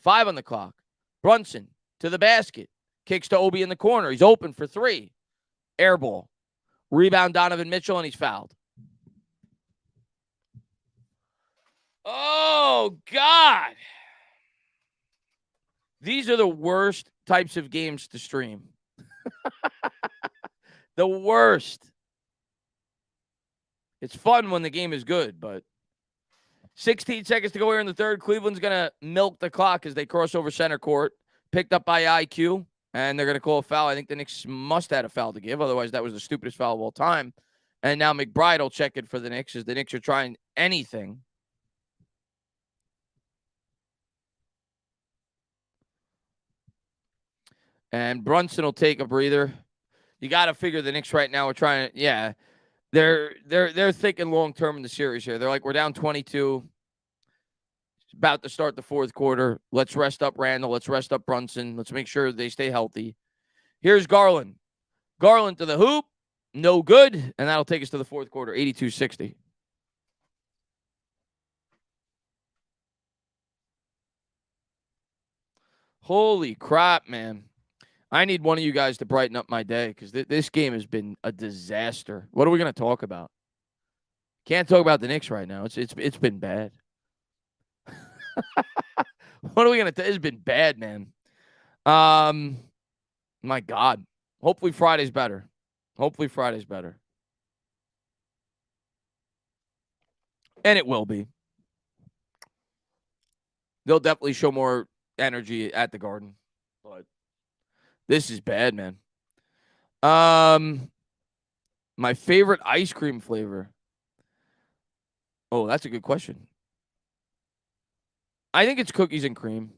5 on the clock. Brunson to the basket. Kicks to Obi in the corner. He's open for three. Air ball. Rebound Donovan Mitchell, and he's fouled. Oh, God. These are the worst types of games to stream. The worst. It's fun when the game is good, but 16 seconds to go here in the third. Cleveland's going to milk the clock as they cross over center court. Picked up by IQ, and they're going to call a foul. I think the Knicks must have had a foul to give. Otherwise, that was the stupidest foul of all time. And now McBride will check it for the Knicks as the Knicks are trying anything. And Brunson will take a breather. You got to figure the Knicks right now are trying to, they're thinking long term in the series here. They're like, we're down 22. It's about to start the fourth quarter. Let's rest up Randall. Let's rest up Brunson. Let's make sure they stay healthy. Here's Garland. Garland to the hoop. No good. And that'll take us to the fourth quarter, 82-60. Holy crap, man. I need one of you guys to brighten up my day because this game has been a disaster. What are we going to talk about? Can't talk about the Knicks right now. It's been bad. What are we going to It's been bad, man. My God. Hopefully Friday's better. And it will be. They'll definitely show more energy at the Garden. But this is bad, man. My favorite ice cream flavor. Oh, that's a good question. I think it's cookies and cream.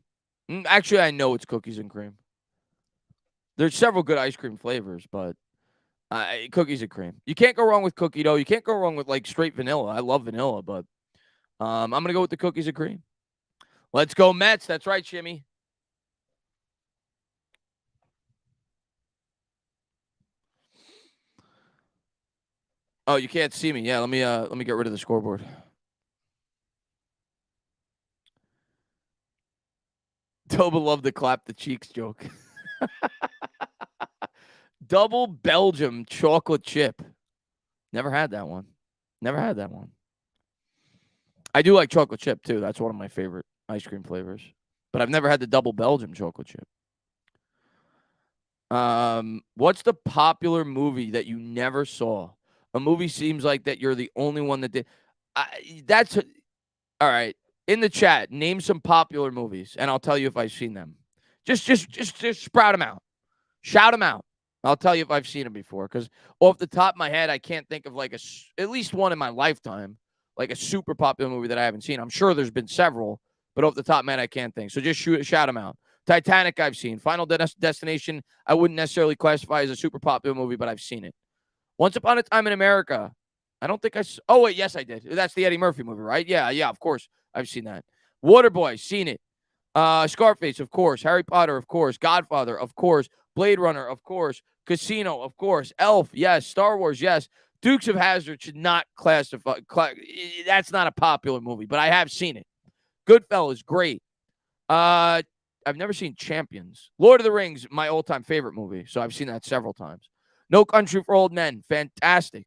Actually, I know it's cookies and cream. There's several good ice cream flavors, but cookies and cream. You can't go wrong with cookie dough. You can't go wrong with like straight vanilla. I love vanilla, but I'm going to go with the cookies and cream. Let's go Mets. That's right, Jimmy. Oh, you can't see me. Yeah, let me get rid of the scoreboard. Toba loved the clap the cheeks joke. Double Belgium chocolate chip. Never had that one. I do like chocolate chip, too. That's one of my favorite ice cream flavors. But I've never had the double Belgium chocolate chip. What's the popular movie that you never saw? A movie seems like that you're the only one that did. All right. In the chat, name some popular movies, and I'll tell you if I've seen them. Just sprout them out. Shout them out. I'll tell you if I've seen them before. Because off the top of my head, I can't think of like at least one in my lifetime, like a super popular movie that I haven't seen. I'm sure there's been several, but off the top of my head, I can't think. So just shout them out. Titanic, I've seen. Final Destination, I wouldn't necessarily classify as a super popular movie, but I've seen it. Once Upon a Time in America, I don't think I. Oh wait, yes, I did. That's the Eddie Murphy movie, right? Yeah, of course, I've seen that. Waterboy, seen it. Scarface, of course. Harry Potter, of course. Godfather, of course. Blade Runner, of course. Casino, of course. Elf, yes. Star Wars, yes. Dukes of Hazzard should not classify. That's not a popular movie, but I have seen it. Goodfellas, great. I've never seen Champions. Lord of the Rings, my all-time favorite movie, so I've seen that several times. No Country for Old Men, fantastic.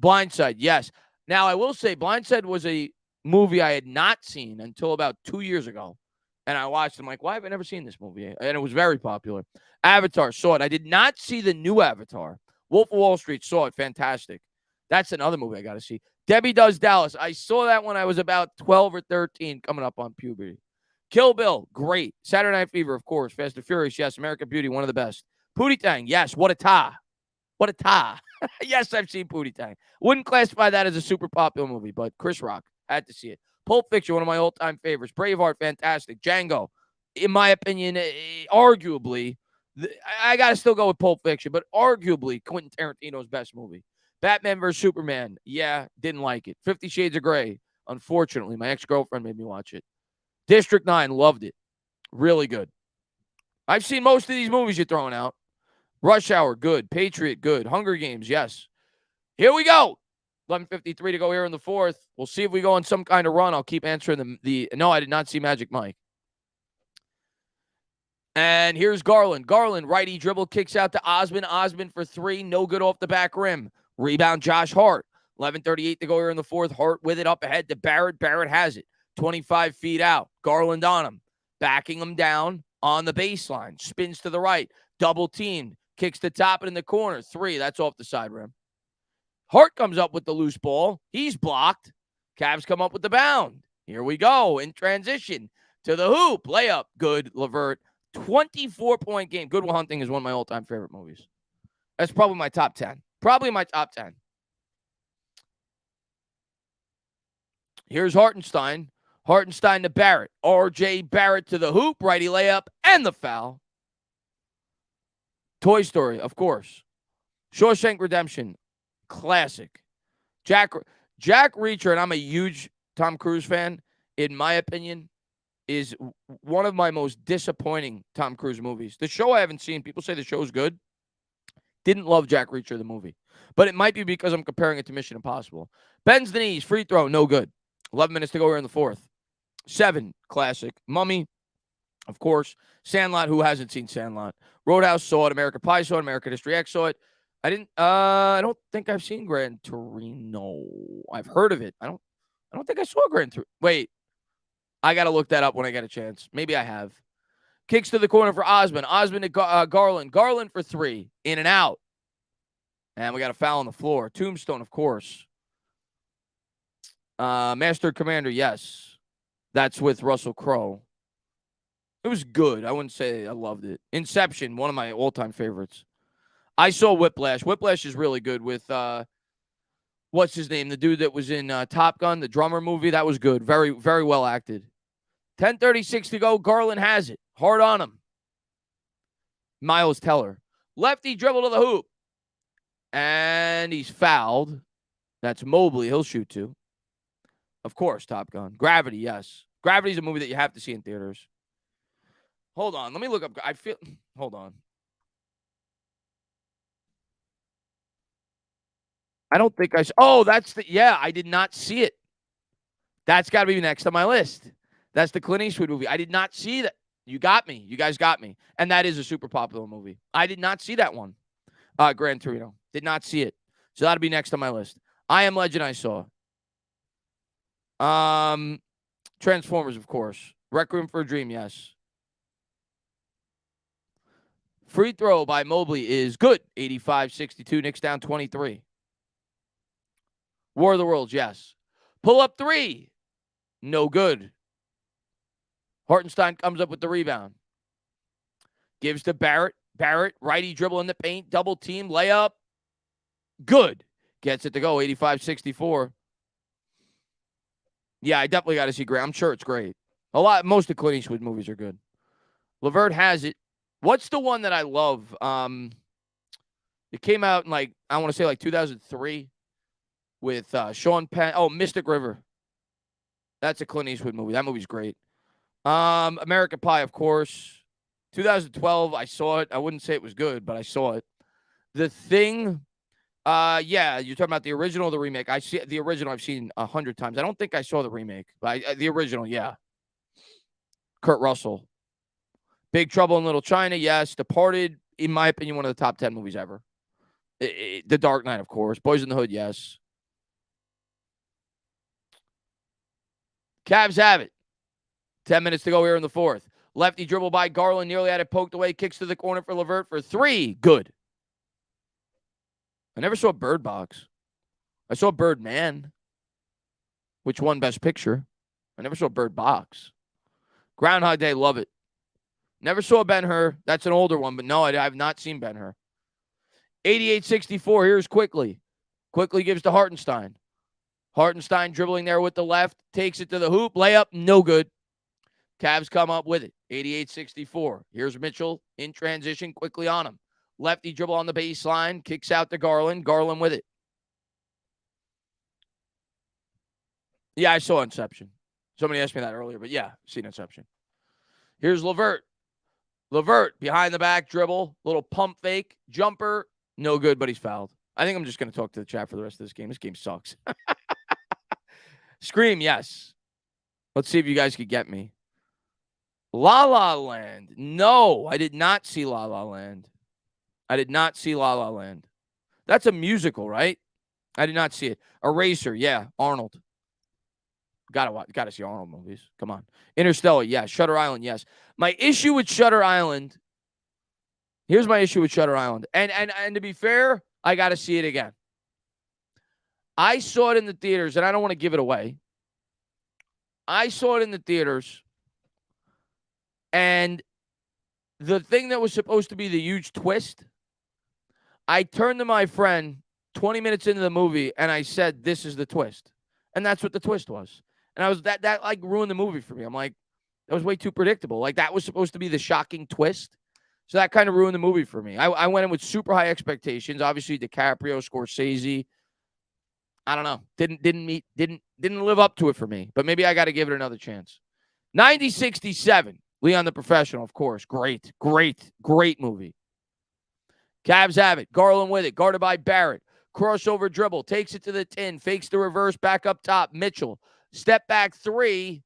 Blindside, yes. Now, I will say Blindside was a movie I had not seen until about 2 years ago. And I watched it. I'm like, why have I never seen this movie? And it was very popular. Avatar, saw it. I did not see the new Avatar. Wolf of Wall Street, saw it. Fantastic. That's another movie I got to see. Debbie Does Dallas. I saw that when I was about 12 or 13, coming up on puberty. Kill Bill, great. Saturday Night Fever, of course. Fast and Furious, yes. American Beauty, one of the best. Pootie Tang, yes. What a ta. What a ta. Yes, I've seen Pootie Tang. Wouldn't classify that as a super popular movie, but Chris Rock, had to see it. Pulp Fiction, one of my all-time favorites. Braveheart, fantastic. Django, in my opinion, arguably, I got to still go with Pulp Fiction, but arguably Quentin Tarantino's best movie. Batman vs. Superman, yeah, didn't like it. 50 Shades of Grey, unfortunately, my ex-girlfriend made me watch it. District 9, loved it. Really good. I've seen most of these movies you're throwing out. Rush Hour, good. Patriot, good. Hunger Games, yes. Here we go. 11:53 to go here in the fourth. We'll see if we go on some kind of run. I'll keep answering the no, I did not see Magic Mike. And here's Garland. Garland, righty dribble, kicks out to Osmond. Osmond for three. No good off the back rim. Rebound, Josh Hart. 11:38 to go here in the fourth. Hart with it up ahead to Barrett. Barrett has it. 25 feet out. Garland on him. Backing him down on the baseline. Spins to the right. Double teamed. Kicks to top it in the corner. Three. That's off the side rim. Hart comes up with the loose ball. He's blocked. Cavs come up with the bound. Here we go in transition to the hoop. Layup. Good. Levert. 24-point game. Good Will Hunting is one of my all-time favorite movies. That's probably my top 10. Probably my top 10. Here's Hartenstein. Hartenstein to Barrett. R.J. Barrett to the hoop. Righty layup and the foul. Toy Story, of course. Shawshank Redemption. Classic. Jack Reacher, and I'm a huge Tom Cruise fan, in my opinion, is one of my most disappointing Tom Cruise movies. The show I haven't seen, people say the show's good. Didn't love Jack Reacher, the movie. But it might be because I'm comparing it to Mission Impossible. Bends the knees, free throw, no good. 11 minutes to go here in the fourth. 7, classic. Mummy, of course. Sandlot, who hasn't seen Sandlot? Roadhouse, saw it. American Pie, saw it. American History X, saw it. I don't think I've seen Gran Torino. I've heard of it. I don't think I saw Gran Torino. Wait, I got to look that up when I get a chance. Maybe I have. Kicks to the corner for Osmond. Osmond to Garland. Garland for three. In and out. And we got a foul on the floor. Tombstone, of course. Master Commander, yes. That's with Russell Crowe. It was good. I wouldn't say I loved it. Inception, one of my all-time favorites. I saw Whiplash. Whiplash is really good with, what's his name? The dude that was in Top Gun, the drummer movie. That was good. Very, very well acted. 10:36 to go. Garland has it. Hard on him. Miles Teller. Lefty dribble to the hoop. And he's fouled. That's Mobley. He'll shoot two. Of course, Top Gun. Gravity, yes. Gravity's a movie that you have to see in theaters. Hold on. Let me look up. Hold on. I don't think I did not see it. That's got to be next on my list. That's the Clint Eastwood movie. I did not see that. You got me. You guys got me. And that is a super popular movie. I did not see that one. Gran Torino. Did not see it. So that'll be next on my list. I Am Legend I saw. Transformers, of course. Requiem for a Dream, yes. Free throw by Mobley is good. 85-62. Knicks down 23. War of the Worlds, yes. Pull up three. No good. Hartenstein comes up with the rebound. Gives to Barrett. Barrett, righty dribble in the paint. Double team, layup. Good. Gets it to go, 85-64. Yeah, I definitely got to see great. I'm sure it's great. Most of Clint Eastwood movies are good. LeVert has it. What's the one that I love? It came out in I want to say 2003 with Sean Penn. Oh, Mystic River. That's a Clint Eastwood movie. That movie's great. American Pie, of course. 2012, I saw it. I wouldn't say it was good, but I saw it. The Thing. Yeah, you're talking about the original or the remake. I see the original. I've seen 100 times. I don't think I saw the remake, but the original, yeah. Kurt Russell. Big Trouble in Little China, yes. Departed, in my opinion, one of the top 10 movies ever. The Dark Knight, of course. Boys in the Hood, yes. Cavs have it. 10 minutes to go here in the fourth. Lefty dribble by Garland, nearly had it poked away. Kicks to the corner for LeVert for three. Good. I never saw Bird Box. I saw Birdman, which won Best Picture. I never saw Bird Box. Groundhog Day, love it. Never saw Ben-Hur. That's an older one, but no, I have not seen Ben-Hur. 88-64, here's Quickly. Quickly gives to Hartenstein. Hartenstein dribbling there with the left, takes it to the hoop, layup, no good. Cavs come up with it, 88-64. Here's Mitchell in transition, quickly on him. Lefty dribble on the baseline, kicks out to Garland. Garland with it. Yeah, I saw Inception. Somebody asked me that earlier, but yeah, I've seen Inception. Here's LeVert. LeVert, behind the back dribble, little pump fake, jumper, no good, but he's fouled. I think I'm just going to talk to the chat for the rest of this game. This game sucks. Scream, yes. Let's see if you guys could get me. La La Land. No, I did not see La La Land. I did not see La La Land. That's a musical, right? I did not see it. Eraser, yeah, Arnold. Gotta see Arnold movies. Come on. Interstellar, yes. Shutter Island, yes. My issue with Shutter Island. Here's my issue with Shutter Island. And to be fair, I gotta see it again. I saw it in the theaters, and I don't want to give it away. I saw it in the theaters, and the thing that was supposed to be the huge twist, I turned to my friend 20 minutes into the movie, and I said, "This is the twist," and that's what the twist was. And I was that ruined the movie for me. I'm like, that was way too predictable. That was supposed to be the shocking twist, so that kind of ruined the movie for me. I went in with super high expectations. Obviously, DiCaprio, Scorsese. I don't know. Didn't live up to it for me. But maybe I got to give it another chance. 90-67. Leon the Professional, of course. Great movie. Cavs have it. Garland with it. Guarded by Barrett. Crossover dribble. Takes it to the tin. Fakes the reverse. Back up top. Mitchell. Step back three.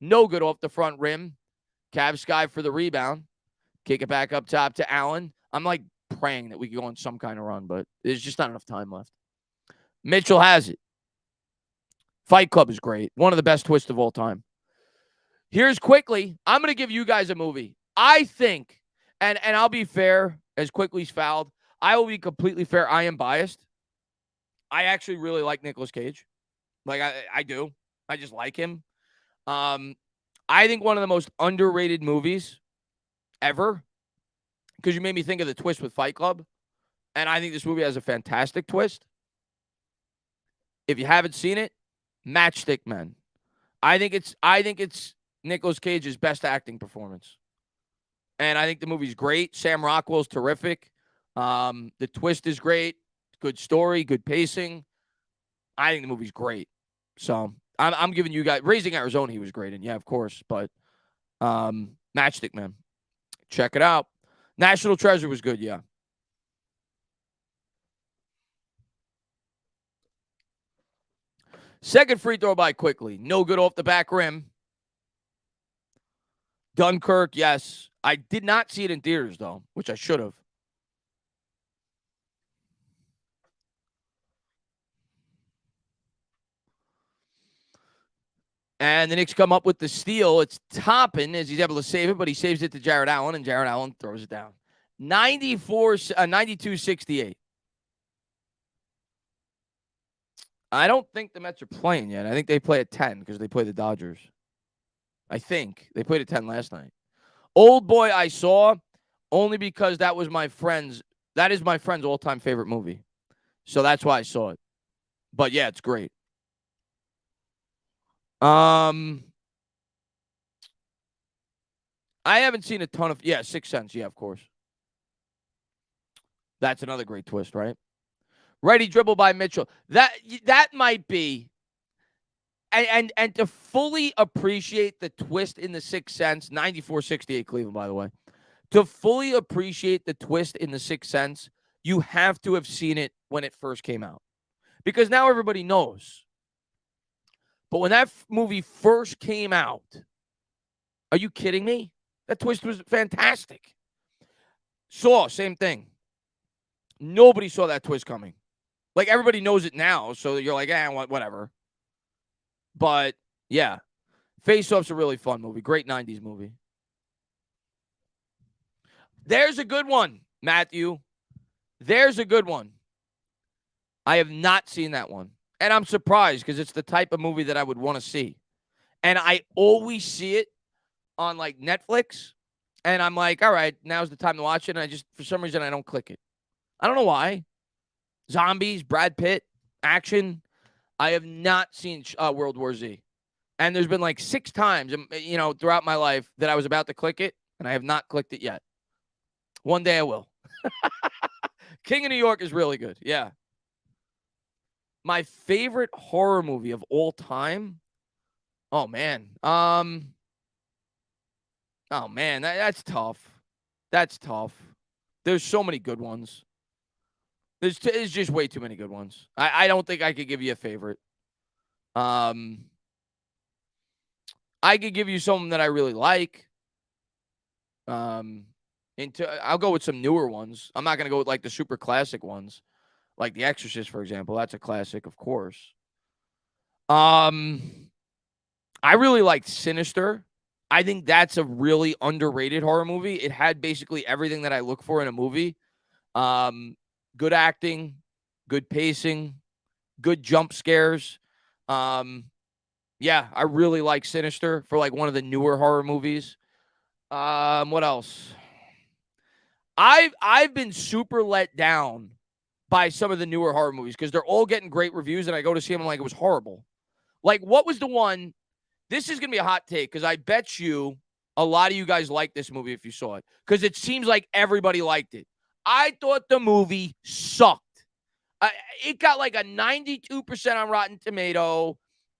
No good off the front rim. Cavs Sky for the rebound. Kick it back up top to Allen. I'm praying that we can go on some kind of run, but there's just not enough time left. Mitchell has it. Fight Club is great. One of the best twists of all time. Here's Quickly. I'm going to give you guys a movie. I think, and I'll be fair, as Quickly's fouled, I will be completely fair. I am biased. I actually really like Nicolas Cage. I do. I just like him. I think one of the most underrated movies ever, because you made me think of the twist with Fight Club, and I think this movie has a fantastic twist. If you haven't seen it, Matchstick Men. I think it's Nicolas Cage's best acting performance. And I think the movie's great. Sam Rockwell's terrific. The twist is great. Good story, good pacing. I think the movie's great. So I'm giving you guys Raising Arizona, he was great in. Yeah, of course. But Matchstick Men. Check it out. National Treasure was good, yeah. Second free throw by Quickly. No good off the back rim. Dunkirk, yes. I did not see it in theaters, though, which I should have. And the Knicks come up with the steal. It's Toppin as he's able to save it, but he saves it to Jared Allen, and Jared Allen throws it down. 92-68. I don't think the Mets are playing yet. I think they play at 10 because they play the Dodgers. I think. They played at 10 last night. Old Boy I saw only because that is my friend's all-time favorite movie. So that's why I saw it. But yeah, it's great. I haven't seen a ton of Sixth Sense, yeah, of course. That's another great twist, right? Ready dribble by Mitchell. That might be and to fully appreciate the twist in the Sixth Sense, 94-68 Cleveland, by the way. To fully appreciate the twist in the Sixth Sense, you have to have seen it when it first came out. Because now everybody knows. But when that movie first came out, are you kidding me? That twist was fantastic. Saw, same thing. Nobody saw that twist coming. Like, everybody knows it now, so you're like, whatever. But, yeah. Face Off's a really fun movie. Great 90s movie. There's a good one, Matthew. There's a good one. I have not seen that one. And I'm surprised because it's the type of movie that I would want to see. And I always see it on, like, Netflix. And I'm like, all right, now's the time to watch it. And for some reason, I don't click it. I don't know why. Zombies, Brad Pitt, action. I have not seen World War Z. And there's been like 6 times, throughout my life that I was about to click it, and I have not clicked it yet. One day I will. King of New York is really good. Yeah. My favorite horror movie of all time? Oh, man. That's tough. That's tough. There's so many good ones. There's just way too many good ones. I don't think I could give you a favorite. I could give you something that I really like. I'll go with some newer ones. I'm not going to go with like the super classic ones, like The Exorcist, for example. That's a classic, of course. I really liked Sinister. I think that's a really underrated horror movie. It had basically everything that I look for in a movie. Good acting, good pacing, good jump scares. Yeah, I really like Sinister for like one of the newer horror movies. What else? I've been super let down by some of the newer horror movies because they're all getting great reviews, and I go to see them and like it was horrible. Like, what was the one? This is gonna be a hot take because I bet you a lot of you guys liked this movie if you saw it because it seems like everybody liked it. I thought the movie sucked. It got like a 92% on Rotten Tomato.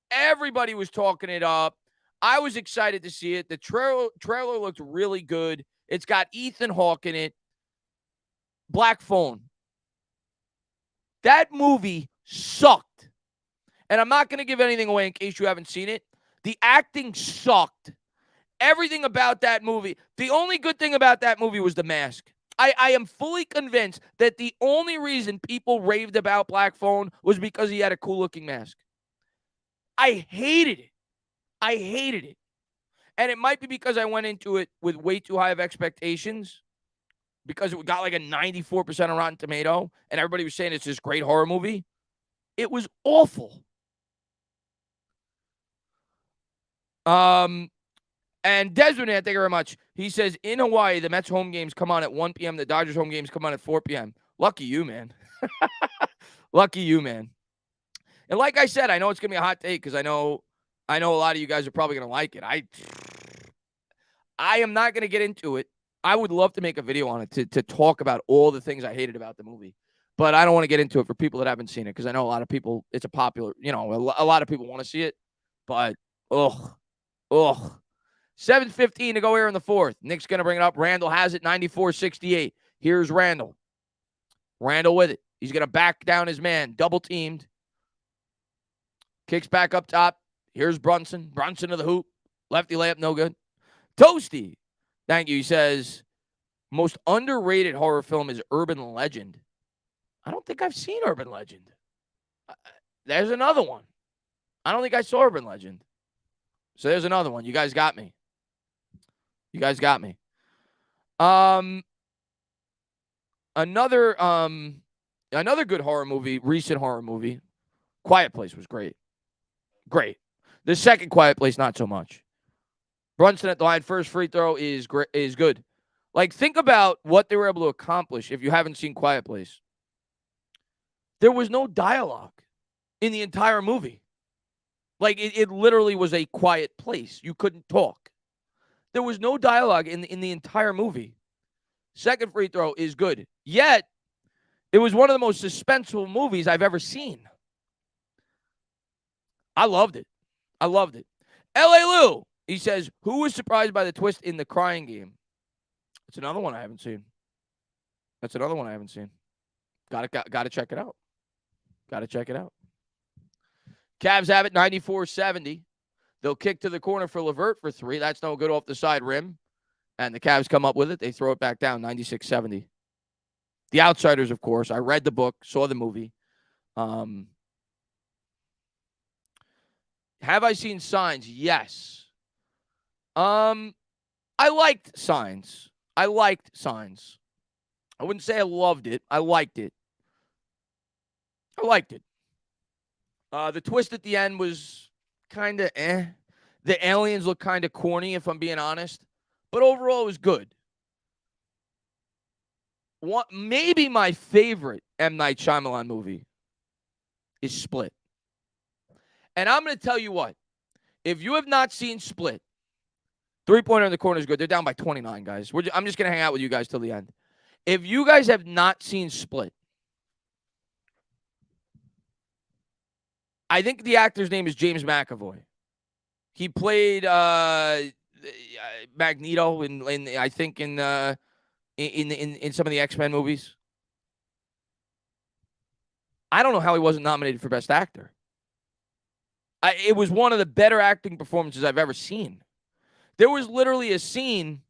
Everybody was talking it up. I was excited to see it. The trailer looked really good. It's got Ethan Hawke in it. Black Phone. That movie sucked. And I'm not going to give anything away in case you haven't seen it. The acting sucked. Everything about that movie. The only good thing about that movie was the mask. I am fully convinced that the only reason people raved about Black Phone was because he had a cool-looking mask. I hated it. I hated it. And it might be because I went into it with way too high of expectations because it got like a 94% on Rotten Tomato and everybody was saying it's this great horror movie. It was awful. And Desmond, thank you very much. He says, in Hawaii, the Mets home games come on at 1 p.m. The Dodgers home games come on at 4 p.m. Lucky you, man. Lucky you, man. And like I said, I know it's going to be a hot take because I know a lot of you guys are probably going to like it. I am not going to get into it. I would love to make a video on it to talk about all the things I hated about the movie. But I don't want to get into it for people that haven't seen it because I know a lot of people, it's a popular, a lot of people want to see it. But, 7:15 to go here in the fourth. Nick's going to bring it up. Randall has it, 94-68. Here's Randall. Randall with it. He's going to back down his man. Double teamed. Kicks back up top. Here's Brunson. Brunson to the hoop. Lefty layup, no good. Toasty. Thank you. He says, most underrated horror film is Urban Legend. I don't think I've seen Urban Legend. There's another one. I don't think I saw Urban Legend. So there's another one. You guys got me. Another good horror movie, recent horror movie, Quiet Place was great. Great. The second Quiet Place, not so much. Brunson at the line, first free throw is good. Like, think about what they were able to accomplish if you haven't seen Quiet Place. There was no dialogue in the entire movie. Like, it literally was a quiet place. You couldn't talk. There was no dialogue in the entire movie. Second free throw is good. Yet, it was one of the most suspenseful movies I've ever seen. I loved it. I loved it. L.A. Lou, he says, who was surprised by the twist in The Crying Game? That's another one I haven't seen. Got to check it out. Cavs have it 94-70. They'll kick to the corner for LeVert for three. That's no good off the side rim. And the Cavs come up with it. They throw it back down 96-70. The Outsiders, of course. I read the book, saw the movie. Have I seen Signs? Yes. I liked Signs. I wouldn't say I loved it. I liked it. The twist at the end was kind of eh. The aliens look kind of corny, if I'm being honest. But overall, it was good. Maybe my favorite M. Night Shyamalan movie is Split. And I'm going to tell you what. If you have not seen Split, three-pointer in the corner is good. They're down by 29, guys. I'm just going to hang out with you guys till the end. If you guys have not seen Split, I think the actor's name is James McAvoy. He played Magneto in some of the X-Men movies. I don't know how he wasn't nominated for Best Actor. It was one of the better acting performances I've ever seen. There was literally a scene,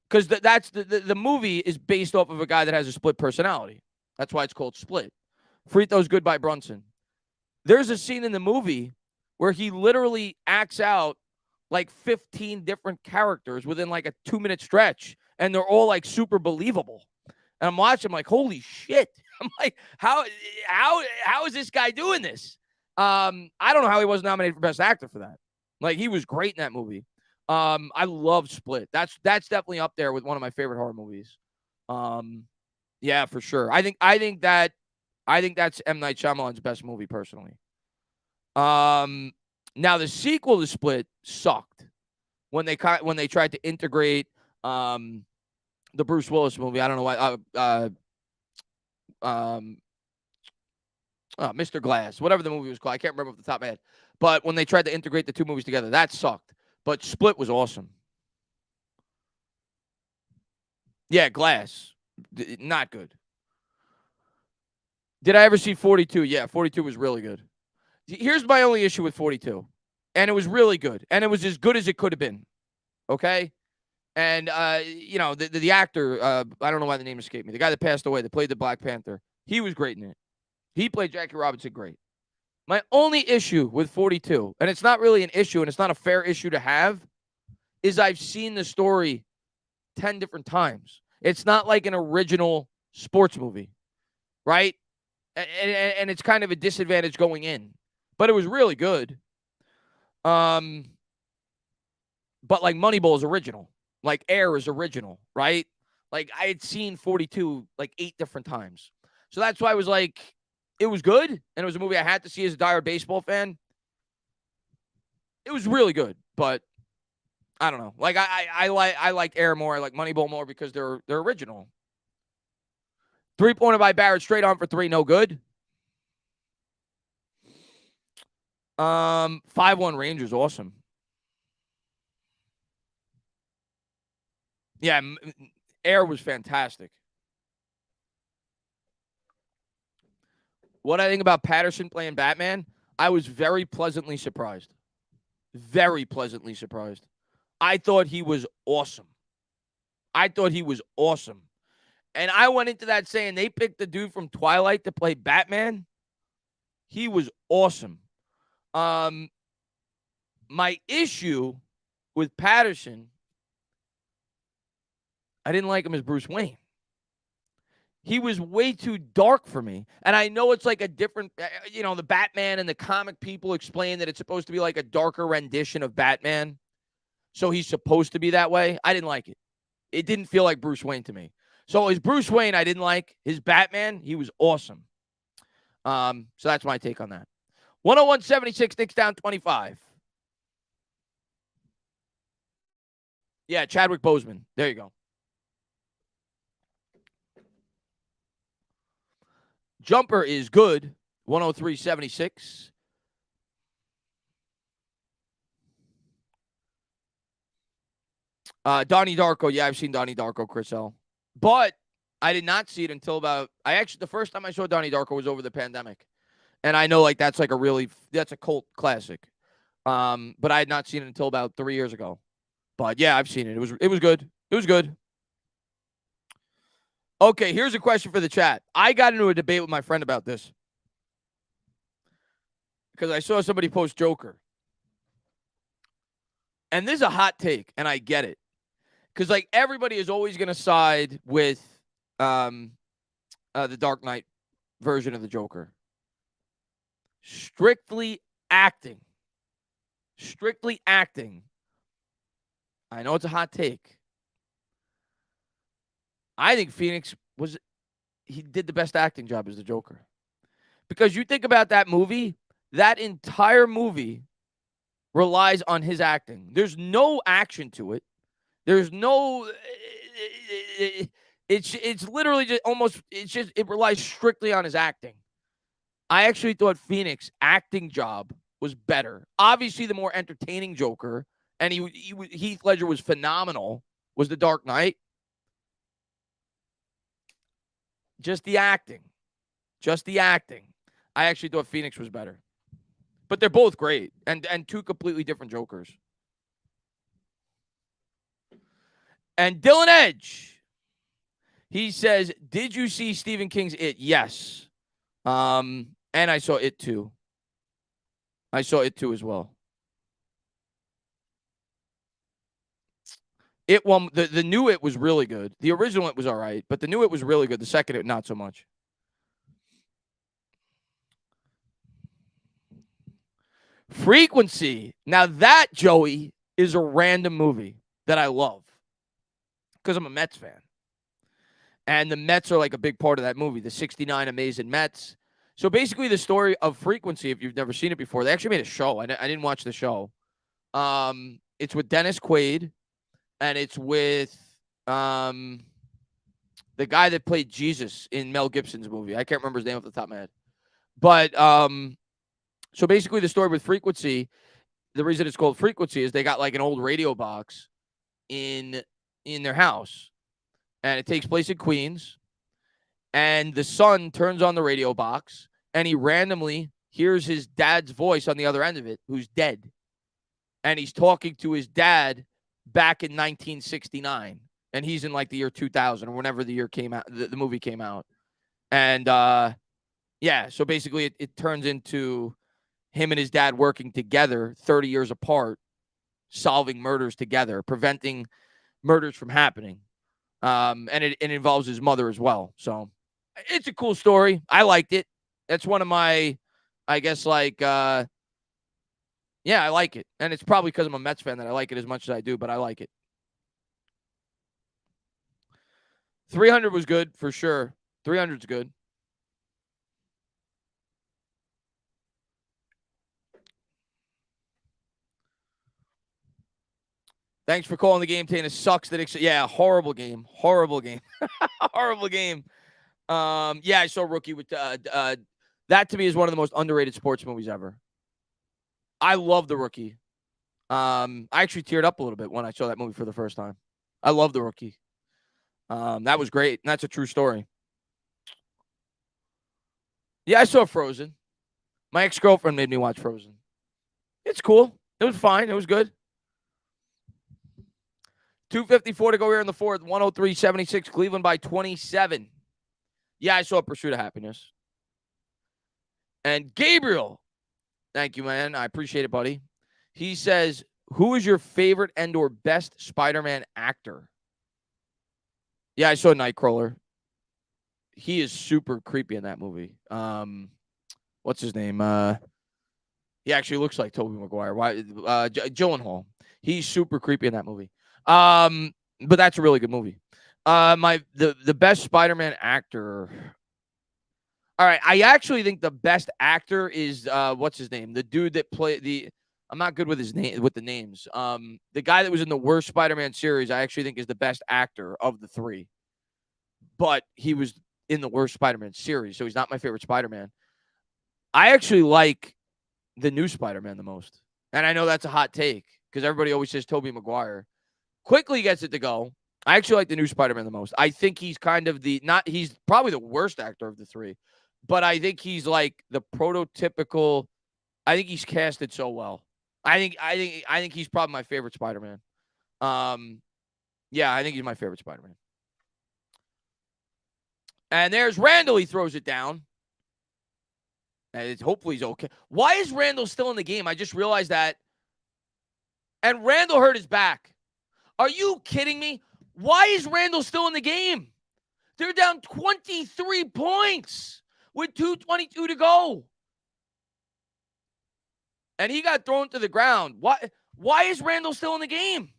because that's the movie is based off of a guy that has a split personality. That's why it's called Split. Free throws good by Brunson. There's a scene in the movie where he literally acts out like 15 different characters within like a 2-minute stretch, and they're all like super believable. And I'm watching, I'm like, holy shit. I'm like, how is this guy doing this? I don't know how he wasn't nominated for Best Actor for that. Like, he was great in that movie. I love Split. That's definitely up there with one of my favorite horror movies. Yeah, for sure. I think that's M. Night Shyamalan's best movie, personally. Now the sequel to Split sucked when they tried to integrate the Bruce Willis movie. I don't know why. Mr. Glass, whatever the movie was called. I can't remember off the top of my head. But when they tried to integrate the two movies together, that sucked. But Split was awesome. Yeah, Glass. Not good. Did I ever see 42? Yeah, 42 was really good. Here's my only issue with 42. And it was really good. And it was as good as it could have been. Okay? And, the actor, I don't know why the name escaped me. The guy that passed away, that played the Black Panther, he was great in it. He played Jackie Robinson great. My only issue with 42, and it's not really an issue, and it's not a fair issue to have, is I've seen the story 10 different times. It's not like an original sports movie, right? And it's kind of a disadvantage going in. But it was really good. But like Moneyball is original. Like Air is original, right? Like I had seen 42 like 8 different times. So that's why I was like, it was good. And it was a movie I had to see as a diehard baseball fan. It was really good. But I don't know. Like I like Air more. I like Moneyball more because they're original. 3-pointer by Barrett, straight on for 3, no good. 5-1 Rangers, awesome. Yeah, Air was fantastic. What I think about Patterson playing Batman, I was very pleasantly surprised. Very pleasantly surprised. I thought he was awesome. And I went into that saying they picked the dude from Twilight to play Batman. He was awesome. My issue with Patterson, I didn't like him as Bruce Wayne. He was way too dark for me. And I know it's like a different, the Batman and the comic people explain that it's supposed to be like a darker rendition of Batman. so he's supposed to be that way. I didn't like it. It didn't feel like Bruce Wayne to me. So his Bruce Wayne, I didn't like. His Batman, he was awesome. So that's my take on that. 101.76, Knicks down 25. Yeah, Chadwick Boseman. There you go. Jumper is good. 103.76. Donnie Darko. Yeah, I've seen Donnie Darko, Chris L. But I did not see it until the first time I saw Donnie Darko was over the pandemic. And I know like that's a cult classic. But I had not seen it until about 3 years ago. But yeah, I've seen it. It was good. It was good. Okay, here's a question for the chat. I got into a debate with my friend about this because I saw somebody post Joker. And this is a hot take, and I get it. Because like everybody is always going to side with the Dark Knight version of the Joker. Strictly acting. I know it's a hot take. I think Phoenix did the best acting job as the Joker. Because you think about that movie, that entire movie relies on his acting. There's no action to it. There's no it's literally just it relies strictly on his acting. I actually thought Phoenix acting job was better. Obviously the more entertaining Joker, and Heath Ledger was phenomenal, was the Dark Knight. Just the acting. I actually thought Phoenix was better. But they're both great and two completely different Jokers. And Dylan Edge, he says, did you see Stephen King's It? Yes. And I saw It too. As well. It won. The new It was really good. The original It was all right, but the new It was really good. The second It, not so much. Frequency. Now that, Joey, is a random movie that I love because I'm a Mets fan. And the Mets are like a big part of that movie, the 69 Amazing Mets. So basically the story of Frequency, if you've never seen it before, they actually made a show. I didn't watch the show. It's with Dennis Quaid, and it's with the guy that played Jesus in Mel Gibson's movie. I can't remember his name off the top of my head. But so basically the story with Frequency, the reason it's called Frequency is they got like an old radio box in their house. And it takes place in Queens. And the son turns on the radio box, and he randomly hears his dad's voice on the other end of it, who's dead. And he's talking to his dad back in 1969. And he's in like the year 2000 or whenever the year came out, the movie came out. And yeah, so basically it turns into him and his dad working together 30 years apart, solving murders together, preventing murders from happening. And it involves his mother as well. So it's a cool story. I liked it. That's one of my, I guess, like, yeah, I like it. And it's probably because I'm a Mets fan that I like it as much as I do, but I like it. 300 was good for sure. 300's good. Thanks for calling the game, Tana. Sucks that yeah, horrible game. Horrible game. Horrible game. Yeah, I saw Rookie with that to me is one of the most underrated sports movies ever. I love The Rookie. I actually teared up a little bit when I saw that movie for the first time. I love The Rookie. That was great. And that's a true story. Yeah, I saw Frozen. My ex-girlfriend made me watch Frozen. It's cool. It was fine. It was good. 2:54 to go here in the fourth. 103-76. Cleveland by 27. Yeah, I saw Pursuit of Happiness. And Gabriel, thank you, man. I appreciate it, buddy. He says, who is your favorite and or best Spider-Man actor? Yeah, I saw Nightcrawler. He is super creepy in that movie. What's his name? He actually looks like Tobey Maguire. Why? Gyllenhaal. He's super creepy in that movie. But that's a really good movie. The best Spider-Man actor. All right, I actually think the best actor is what's his name? The dude that played the. I'm not good with his name with the names. The guy that was in the worst Spider-Man series, I actually think is the best actor of the three. But he was in the worst Spider-Man series, so he's not my favorite Spider-Man. I actually like the new Spider-Man the most, and I know that's a hot take because everybody always says Tobey Maguire. Quickly gets it to go. I actually like the new Spider-Man the most. I think he's kind of he's probably the worst actor of the three, but I think he's like the prototypical. I think he's casted so well. I think he's probably my favorite Spider-Man. Yeah, I think he's my favorite Spider-Man. And there's Randall. He throws it down. And hopefully he's okay. Why is Randall still in the game? I just realized that. And Randall hurt his back. Are you kidding me? Why is Randall still in the game? They're down 23 points with 2:22 to go. And he got thrown to the ground. Why is Randall still in the game?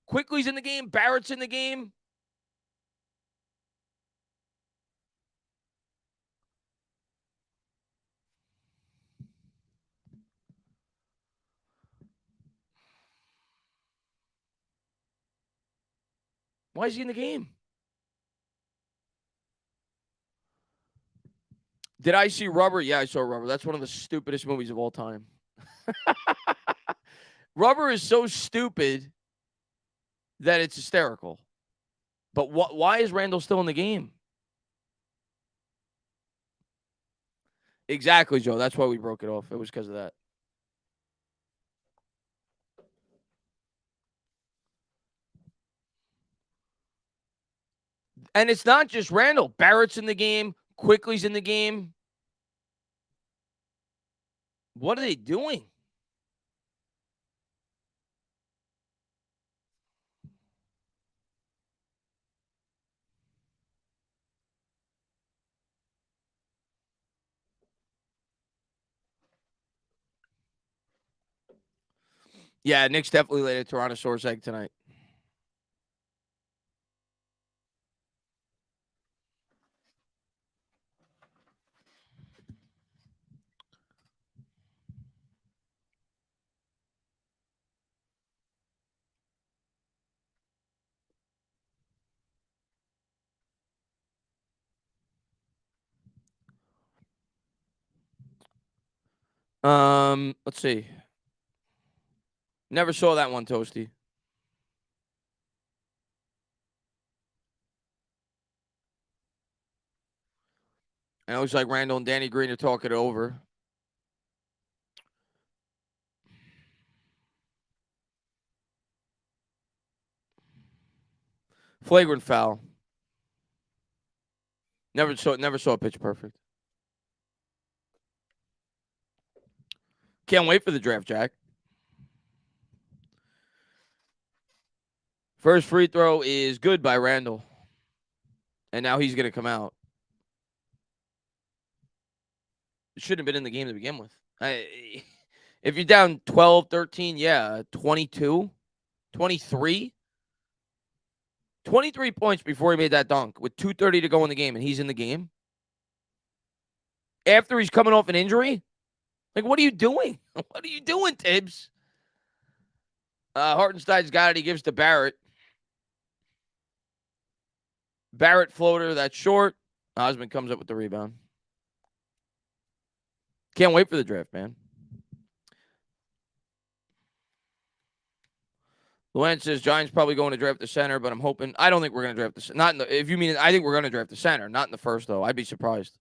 Quickly's in the game. Barrett's in the game. Why is he in the game? Did I see Rubber? Yeah, I saw Rubber. That's one of the stupidest movies of all time. Rubber is so stupid that it's hysterical. But why is Randall still in the game? Exactly, Joe. That's why we broke it off. It was because of that. And it's not just Randall. Barrett's in the game. Quickly's in the game. What are they doing? Yeah, Knicks definitely laid a Tyrannosaurus egg tonight. Let's see. Never saw that one, Toasty. And it looks like Randall and Danny Green are talking it over. Flagrant foul. Never saw a pitch perfect. Can't wait for the draft, Jack. First free throw is good by Randall. And now he's going to come out. It shouldn't have been in the game to begin with. If you're down 12, 13, yeah, 22, 23. 23 points before he made that dunk with 2:30 to go in the game, and he's in the game. After he's coming off an injury? Like, what are you doing? What are you doing, Tibbs? Hartenstein's got it. He gives to Barrett. Barrett floater, that's short. Osman comes up with the rebound. Can't wait for the draft, man. Luan says Giants probably going to draft the center, but I'm hoping. I don't think we're going to draft the not. In the, if you mean, I think we're going to draft the center, not in the first though. I'd be surprised.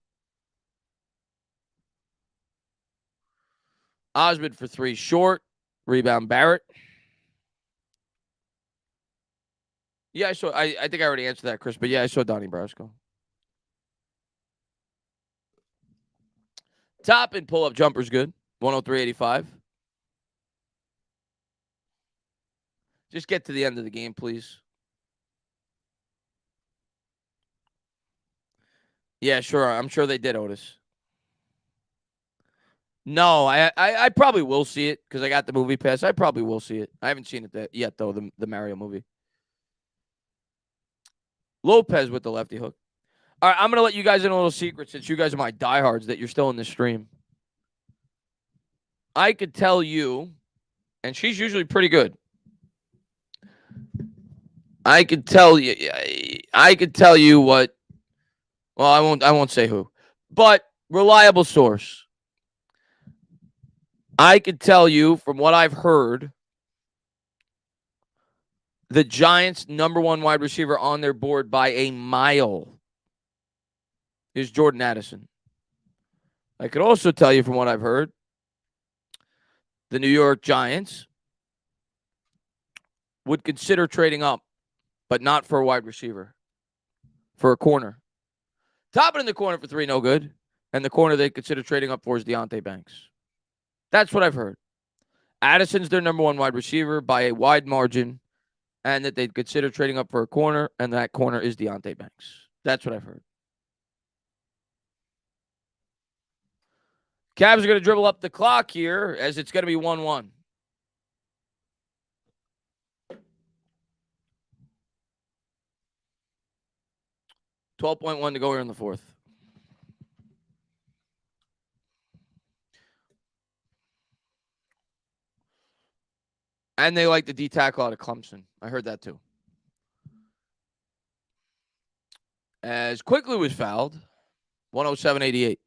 Osmond for three, short. Rebound Barrett. Yeah, I saw. I think I already answered that, Chris. But yeah, I saw Donnie Brasco. Top and pull up jumper's good. 103.85. Just get to the end of the game, please. Yeah, sure. I'm sure they did, Otis. No, I probably will see it because I got the movie pass. I probably will see it. I haven't seen it yet, though, the Mario movie. Lopez with the lefty hook. All right, I'm going to let you guys in a little secret since you guys are my diehards that you're still in the stream. I could tell you, and she's usually pretty good. I could tell you what. Well, I won't say who, but reliable source. I could tell you from what I've heard, the Giants' number one wide receiver on their board by a mile is Jordan Addison. I could also tell you from what I've heard, the New York Giants would consider trading up, but not for a wide receiver, for a corner. Topping in the corner for 3, no good. And the corner they consider trading up for is Deonte Banks. That's what I've heard. Addison's their number one wide receiver by a wide margin, and that they'd consider trading up for a corner, and that corner is Deonte Banks. That's what I've heard. Cavs are going to dribble up the clock here as it's going to be 1-1. $12.1 to go here in the fourth. And they like the D tackle out of Clemson. I heard that too. As Quickly was fouled, 107-88.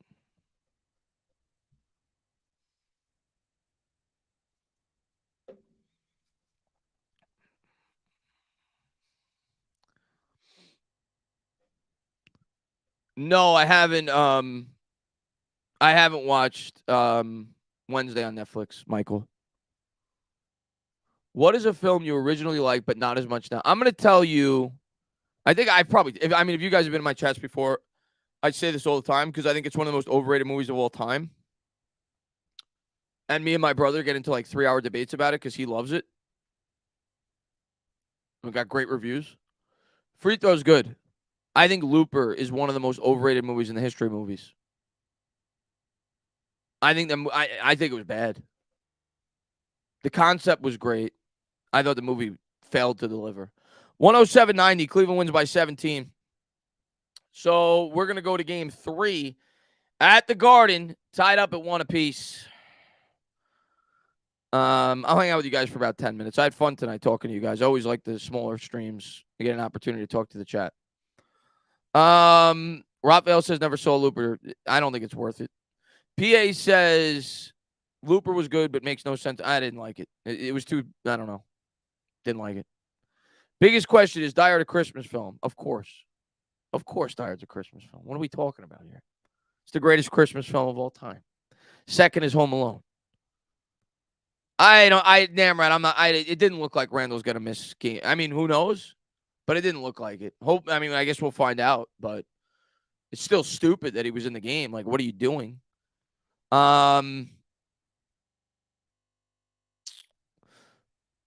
No, I haven't. I haven't watched Wednesday on Netflix, Michael. What is a film you originally liked but not as much now? I'm going to tell you. I think I probably. If you guys have been in my chats before, I say this all the time because I think it's one of the most overrated movies of all time. And me and my brother get into like 3-hour debates about it because he loves it. We got great reviews. Free Throw's good. I think Looper is one of the most overrated movies in the history of movies. I think it was bad. The concept was great. I thought the movie failed to deliver. 107-90. Cleveland wins by 17. So we're going to go to game 3 at the Garden, tied up at 1 apiece. I'll hang out with you guys for about 10 minutes. I had fun tonight talking to you guys. I always like the smaller streams. I get an opportunity to talk to the chat. Raphael says never saw Looper. I don't think it's worth it. PA says Looper was good, but makes no sense. I didn't like it. It was too, I don't know. Didn't like it. Biggest question is Die Hard a Christmas film? Of course. Of course Die Hard's a Christmas film. What are we talking about here? It's the greatest Christmas film of all time. Second is Home Alone. Namrod, I'm not, it didn't look like Randall's going to miss game. I mean, who knows? But it didn't look like it. I guess we'll find out, but it's still stupid that he was in the game. Like, what are you doing?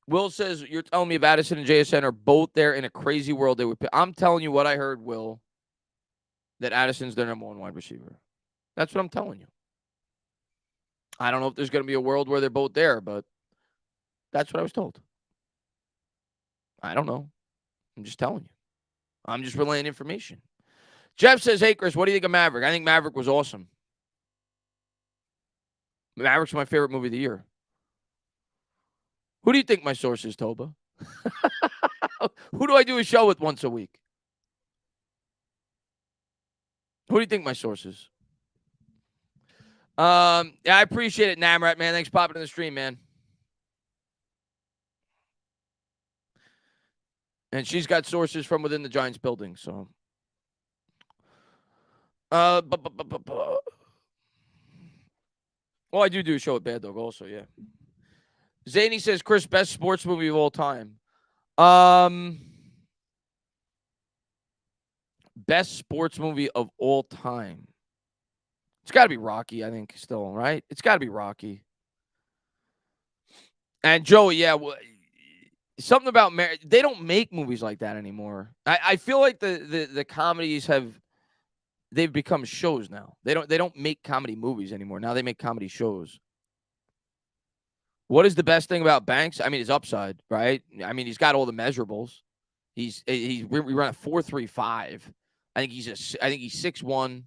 Will says, you're telling me if Addison and JSN are both there in a crazy world, they would pick. I'm telling you what I heard, Will, that Addison's their number one wide receiver. That's what I'm telling you. I don't know if there's going to be a world where they're both there, but that's what I was told. I don't know. I'm just telling you. I'm just relaying information. Jeff says, hey, Chris, what do you think of Maverick? I think Maverick was awesome. Maverick's my favorite movie of the year. Who do you think my source is, Toba? Who do I do a show with once a week? Who do you think my source is? Yeah, I appreciate it, Namrat, man. Thanks for popping in the stream, man. And she's got sources from within the Giants building, so. Well, I do a show with Bad Dog also, yeah. Zany says, Chris, best sports movie of all time. Best sports movie of all time. It's got to be Rocky, I think, still, right? It's got to be Rocky. And Joey, yeah, something about they don't make movies like that anymore. I feel like the comedies have they've become shows now. They don't make comedy movies anymore. Now they make comedy shows. What is the best thing about Banks? I mean, his upside, right? I mean, he's got all the measurables. We run a 4.35. I think he's 6'1".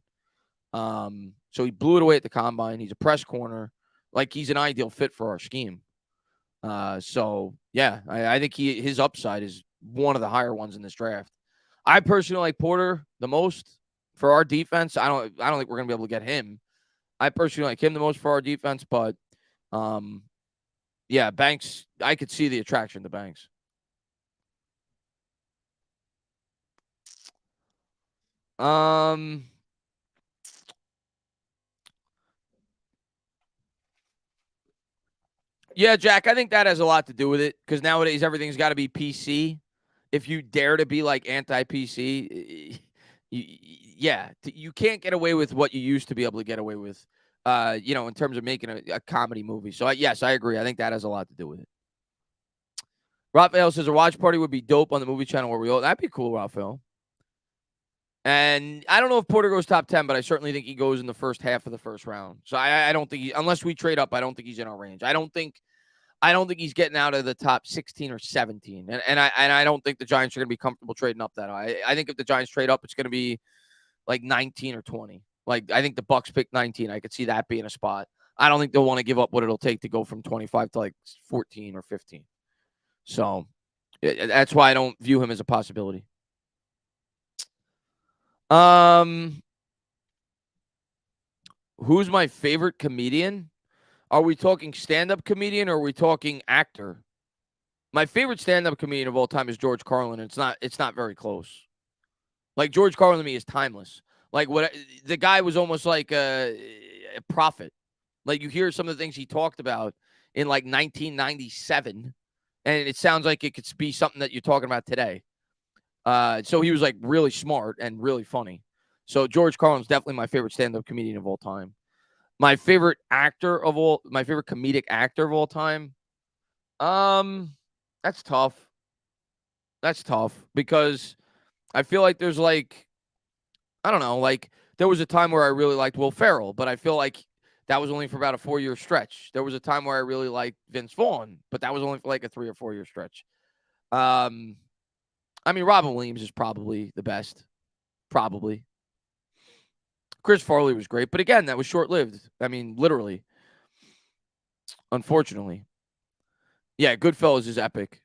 So he blew it away at the combine. He's a press corner. Like, he's an ideal fit for our scheme. So yeah, I think his upside is one of the higher ones in this draft. I personally like Porter the most for our defense. I don't think we're gonna be able to get him. I personally like him the most for our defense, but yeah, Banks. I could see the attraction to Banks. Yeah, Jack, I think that has a lot to do with it because nowadays everything's got to be PC. If you dare to be like anti-PC, you can't get away with what you used to be able to get away with, in terms of making a comedy movie. So, yes, I agree. I think that has a lot to do with it. Raphael says a watch party would be dope on the movie channel where we all. That'd be cool, Raphael. And I don't know if Porter goes top 10, but I certainly think he goes in the first half of the first round. So I don't think unless we trade up, I don't think he's in our range. I don't think he's getting out of the top 16 or 17. And I don't think the Giants are going to be comfortable trading up that high. I think if the Giants trade up, it's going to be like 19 or 20. Like, I think the Bucks pick 19. I could see that being a spot. I don't think they'll want to give up what it'll take to go from 25 to like 14 or 15. So that's why I don't view him as a possibility. Who's my favorite comedian? Are we talking stand-up comedian or are we talking actor? My favorite stand-up comedian of all time is George Carlin. It's not very close. Like, George Carlin to me is timeless. Like, what the guy was almost like a prophet. Like, you hear some of the things he talked about in like 1997, and it sounds like it could be something that you're talking about today. So he was like really smart and really funny. So George Carlin's definitely my favorite stand-up comedian of all time. My favorite comedic actor of all time. That's tough. That's tough because I feel like there's like, I don't know, like there was a time where I really liked Will Ferrell, but I feel like that was only for about a 4-year stretch. There was a time where I really liked Vince Vaughn, but that was only for like a 3 or 4 year stretch. I mean, Robin Williams is probably the best. Probably. Chris Farley was great, but again, that was short-lived. I mean, literally. Unfortunately. Yeah, Goodfellas is epic.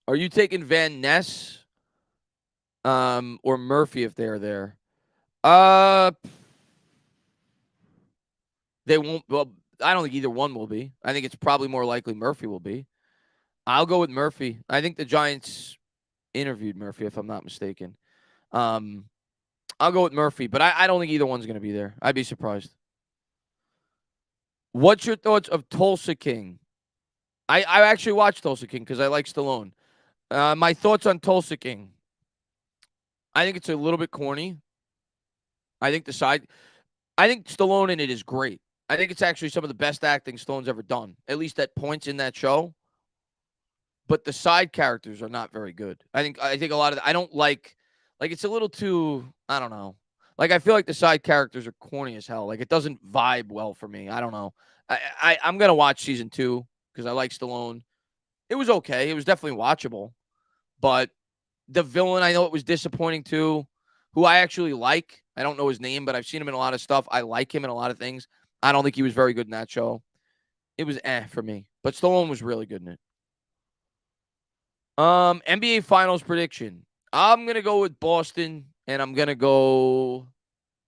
Are you taking Van Ness or Murphy if they're there? They won't. Well, I don't think either one will be. I think it's probably more likely Murphy will be. I'll go with Murphy. I think the Giants interviewed Murphy, if I'm not mistaken. I'll go with Murphy, but I don't think either one's going to be there. I'd be surprised. What's your thoughts of Tulsa King? I actually watched Tulsa King because I like Stallone. My thoughts on Tulsa King. I think it's a little bit corny. I think Stallone in it is great. I think it's actually some of the best acting Stallone's ever done, at least at points in that show. But the side characters are not very good. I think a lot of I don't like it's a little too, I don't know. Like, I feel like the side characters are corny as hell. Like, it doesn't vibe well for me. I don't know. I'm gonna watch season 2 because I like Stallone. It was okay. It was definitely watchable. But the villain, I know it was disappointing too, who I actually like. I don't know his name, but I've seen him in a lot of stuff. I like him in a lot of things. I don't think he was very good in that show. It was for me. But Stallone was really good in it. NBA Finals prediction. I'm gonna go with Boston, and I'm gonna go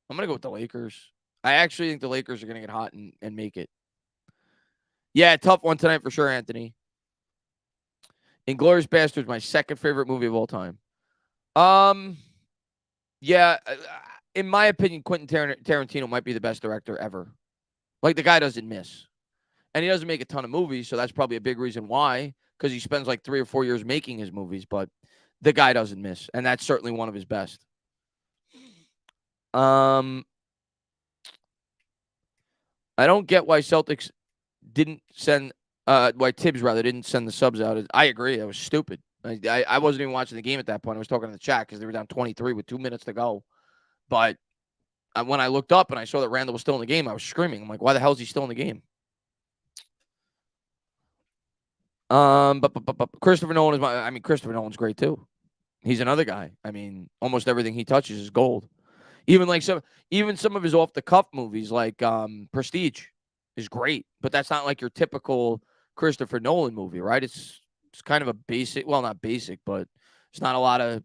with the Lakers. I actually think the Lakers are gonna get hot and make it. Yeah, tough one tonight for sure, Anthony. Inglourious Basterds, my second favorite movie of all time. Yeah, in my opinion, Quentin Tarantino might be the best director ever. Like, the guy doesn't miss. And he doesn't make a ton of movies, so that's probably a big reason why, because he spends like 3 or 4 years making his movies, but the guy doesn't miss, and that's certainly one of his best. I don't get why Celtics didn't send Why Tibbs rather didn't send the subs out. I agree. It was stupid. I wasn't even watching the game at that point. I was talking to the chat because they were down 23 with 2 minutes to go. But when I looked up and I saw that Randall was still in the game, I was screaming. I'm like, why the hell is he still in the game? But Christopher Nolan Christopher Nolan's great too. He's another guy. I mean, almost everything he touches is gold. Even some of his off the cuff movies like Prestige is great, but that's not like your typical Christopher Nolan movie, right? It's kind of a basic, well, not basic, but it's not a lot of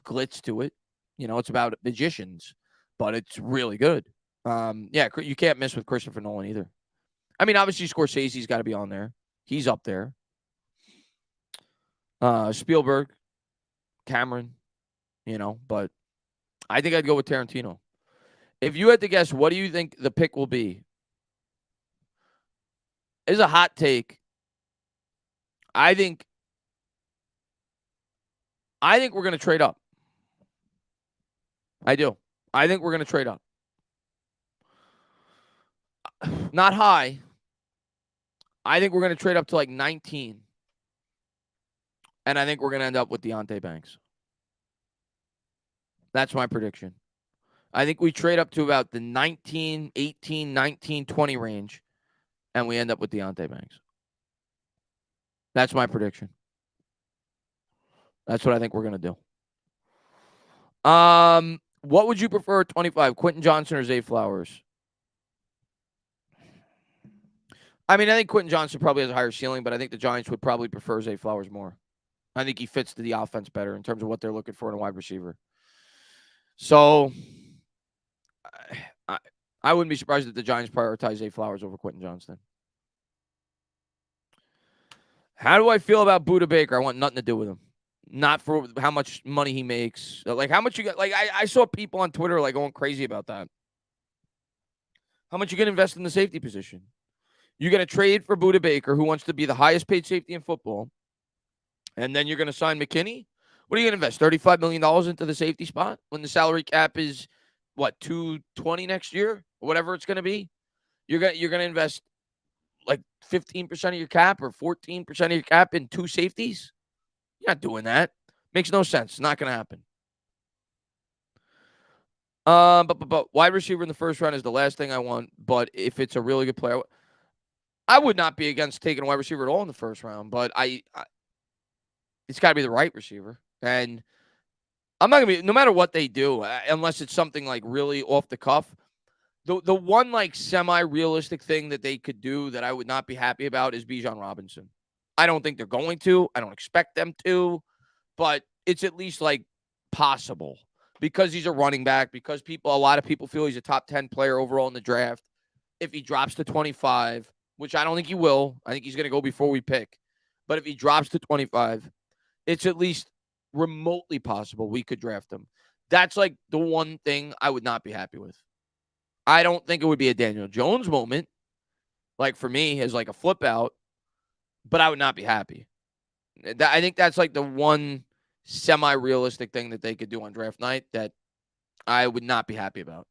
glitz to it. It's about magicians, but it's really good. Yeah, you can't miss with Christopher Nolan either. I mean, obviously Scorsese's got to be on there. He's up there. Spielberg, Cameron, but I think I'd go with Tarantino. If you had to guess, what do you think the pick will be? It's a hot take. I think we're going to trade up. I do. I think we're going to trade up. Not high. I think we're going to trade up to like 19. And I think we're going to end up with Deonte Banks. That's my prediction. I think we trade up to about the 19, 18, 19, 20 range, and we end up with Deonte Banks. That's my prediction. That's what I think we're going to do. What would you prefer at 25, Quentin Johnson or Zay Flowers? I mean, I think Quentin Johnson probably has a higher ceiling, but I think the Giants would probably prefer Zay Flowers more. I think he fits the offense better in terms of what they're looking for in a wide receiver. So I wouldn't be surprised if the Giants prioritize Zay Flowers over Quentin Johnson. How do I feel about Budda Baker? I want nothing to do with him. Not for how much money he makes. Like, how much you got? Like, I saw people on Twitter, like, going crazy about that. How much you going to invest in the safety position? You're going to trade for Budda Baker, who wants to be the highest paid safety in football, and then you're going to sign McKinney? What are you going to invest, $35 million into the safety spot when the salary cap is, what, $220 next year? Or whatever it's going to be? You're going to invest like 15% of your cap or 14% of your cap in two safeties? You're not doing that. Makes no sense. It's not going to happen. But wide receiver in the first round is the last thing I want. But if it's a really good player, I would not be against taking a wide receiver at all in the first round. But it's got to be the right receiver. And I'm not going to be, no matter what they do, unless it's something like really off the cuff, the one like semi-realistic thing that they could do that I would not be happy about is Bijan Robinson. I don't think they're going to. I don't expect them to. But it's at least like possible because he's a running back, because a lot of people feel he's a top 10 player overall in the draft. If he drops to 25, which I don't think he will, I think he's going to go before we pick. But if he drops to 25, it's at least remotely possible we could draft him. That's like the one thing I would not be happy with. I don't think it would be a Daniel Jones moment, like for me, as like a flip out, but I would not be happy. I think that's like the one semi-realistic thing that they could do on draft night that I would not be happy about.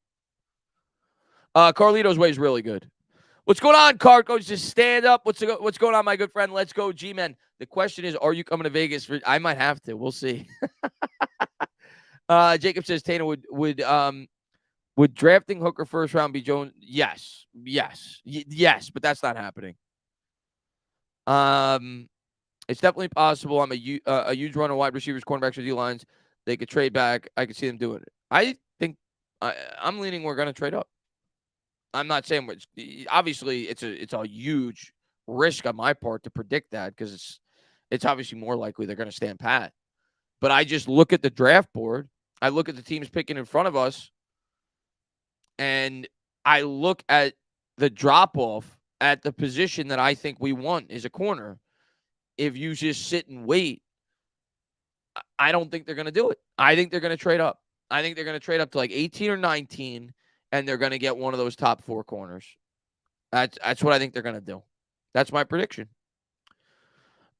Carlito's way is really good. What's going on, Card Coach? Just stand up. What's going on, my good friend? Let's go, G-Men. The question is, are you coming to Vegas? I might have to. We'll see. Jacob says Tana would drafting Hooker first round be Jones? Yes, but that's not happening. It's definitely possible. I'm a huge runner, wide receivers, cornerbacks, or D-lines. They could trade back. I could see them doing it. I think I'm leaning we're going to trade up. I'm not saying obviously it's a huge risk on my part to predict that because it's obviously more likely they're going to stand pat. But I just look at the draft board. I look at the teams picking in front of us, and I look at the drop-off at the position that I think we want is a corner. If you just sit and wait, I don't think they're going to do it. I think they're going to trade up. I think they're going to trade up to like 18 or 19, and they're going to get one of those top four corners. That's what I think they're going to do. That's my prediction.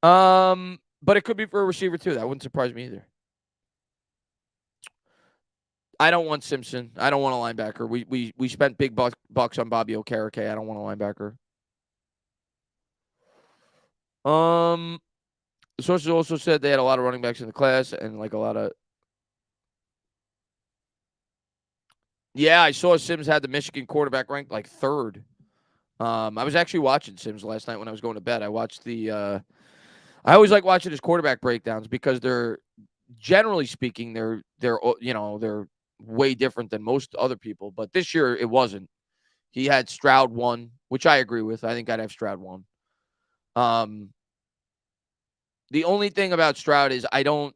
But it could be for a receiver too. That wouldn't surprise me either. I don't want Simpson. I don't want a linebacker. We spent big bucks on Bobby Okereke. I don't want a linebacker. The sources also said they had a lot of running backs in the class and like a lot of. Yeah, I saw Sims had the Michigan quarterback ranked like third. I was actually watching Sims last night when I was going to bed. I watched the. I always like watching his quarterback breakdowns because they're generally speaking they're way different than most other people. But this year it wasn't. He had Stroud one, which I agree with. I think I'd have Stroud one. The only thing about Stroud is I don't.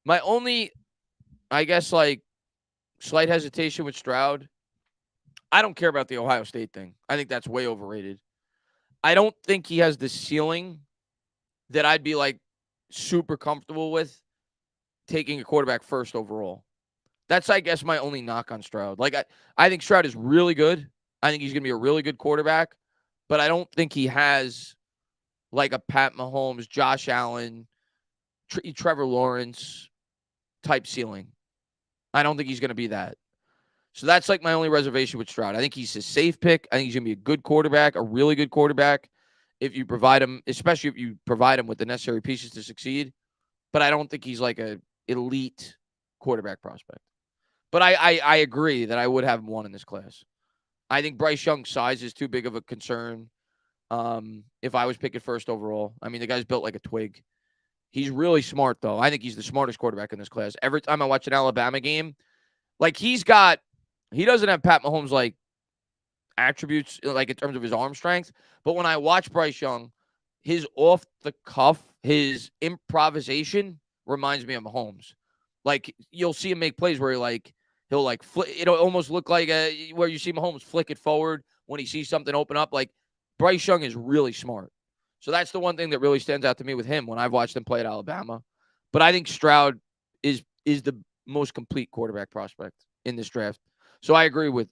My only, I guess, like slight hesitation with Stroud. I don't care about the Ohio State thing. I think that's way overrated. I don't think he has the ceiling that I'd be like super comfortable with taking a quarterback first overall. That's, I guess, my only knock on Stroud. Like, I think Stroud is really good. I think he's going to be a really good quarterback, but I don't think he has like a Pat Mahomes, Josh Allen, Trevor Lawrence type ceiling. I don't think he's going to be that. So that's like my only reservation with Stroud. I think he's a safe pick. I think he's going to be a good quarterback, a really good quarterback, if you provide him, especially if you provide him with the necessary pieces to succeed. But I don't think he's like a elite quarterback prospect. But I agree that I would have him one in this class. I think Bryce Young's size is too big of a concern. If I was picking first overall, I mean the guy's built like a twig. He's really smart though. I think he's the smartest quarterback in this class. Every time I watch an Alabama game, like he doesn't have Pat Mahomes like attributes like in terms of his arm strength. But when I watch Bryce Young, his off the cuff, his improvisation reminds me of Mahomes. Like you'll see him make plays where he'll like it'll almost look like where you see Mahomes flick it forward when he sees something open up. Like Bryce Young is really smart. So that's the one thing that really stands out to me with him when I've watched him play at Alabama. But I think Stroud is the most complete quarterback prospect in this draft. So I agree with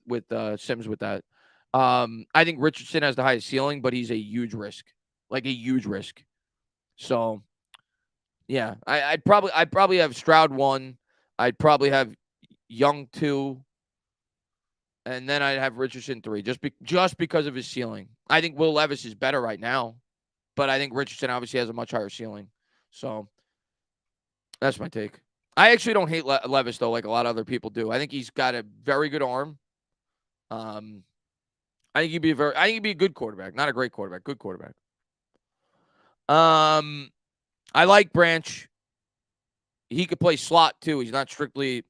Sims with that. I think Richardson has the highest ceiling, but he's a huge risk, like a huge risk. So yeah, I'd probably have Stroud one. I'd probably have Young two, and then I'd have Richardson three, just because of his ceiling. I think Will Levis is better right now, but I think Richardson obviously has a much higher ceiling. So that's my take. I actually don't hate Levis though, like a lot of other people do. I think he's got a very good arm. I think he'd be a good quarterback, not a great quarterback, good quarterback. I like Branch. He could play slot too. He's not strictly.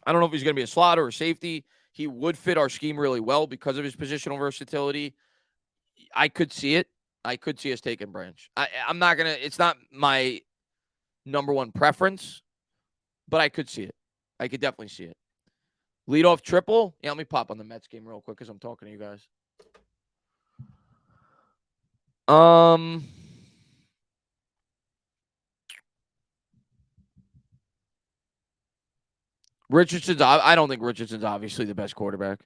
I don't know if he's going to be a slot or a safety. He would fit our scheme really well because of his positional versatility. I could see it. I could see us taking Branch. I'm not gonna. It's not my number one preference, but I could see it. I could definitely see it. Leadoff triple. Yeah, let me pop on the Mets game real quick because I'm talking to you guys. Richardson's. I don't think Richardson's obviously the best quarterback.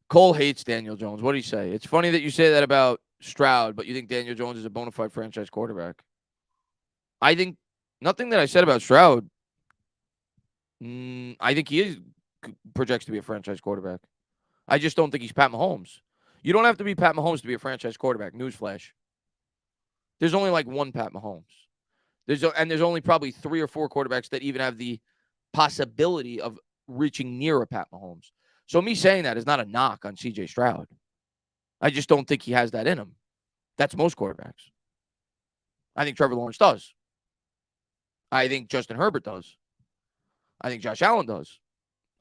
Cole hates Daniel Jones. What do you say? It's funny that you say that about Stroud, but you think Daniel Jones is a bona fide franchise quarterback. I think nothing that I said about Stroud. I think he projects to be a franchise quarterback. I just don't think he's Pat Mahomes. You don't have to be Pat Mahomes to be a franchise quarterback. Newsflash. There's only like one Pat Mahomes. There's only probably 3 or 4 quarterbacks that even have the possibility of reaching near a Pat Mahomes. So me saying that is not a knock on CJ Stroud. I just don't think he has that in him. That's most quarterbacks. I think Trevor Lawrence does. I think Justin Herbert does. I think Josh Allen does.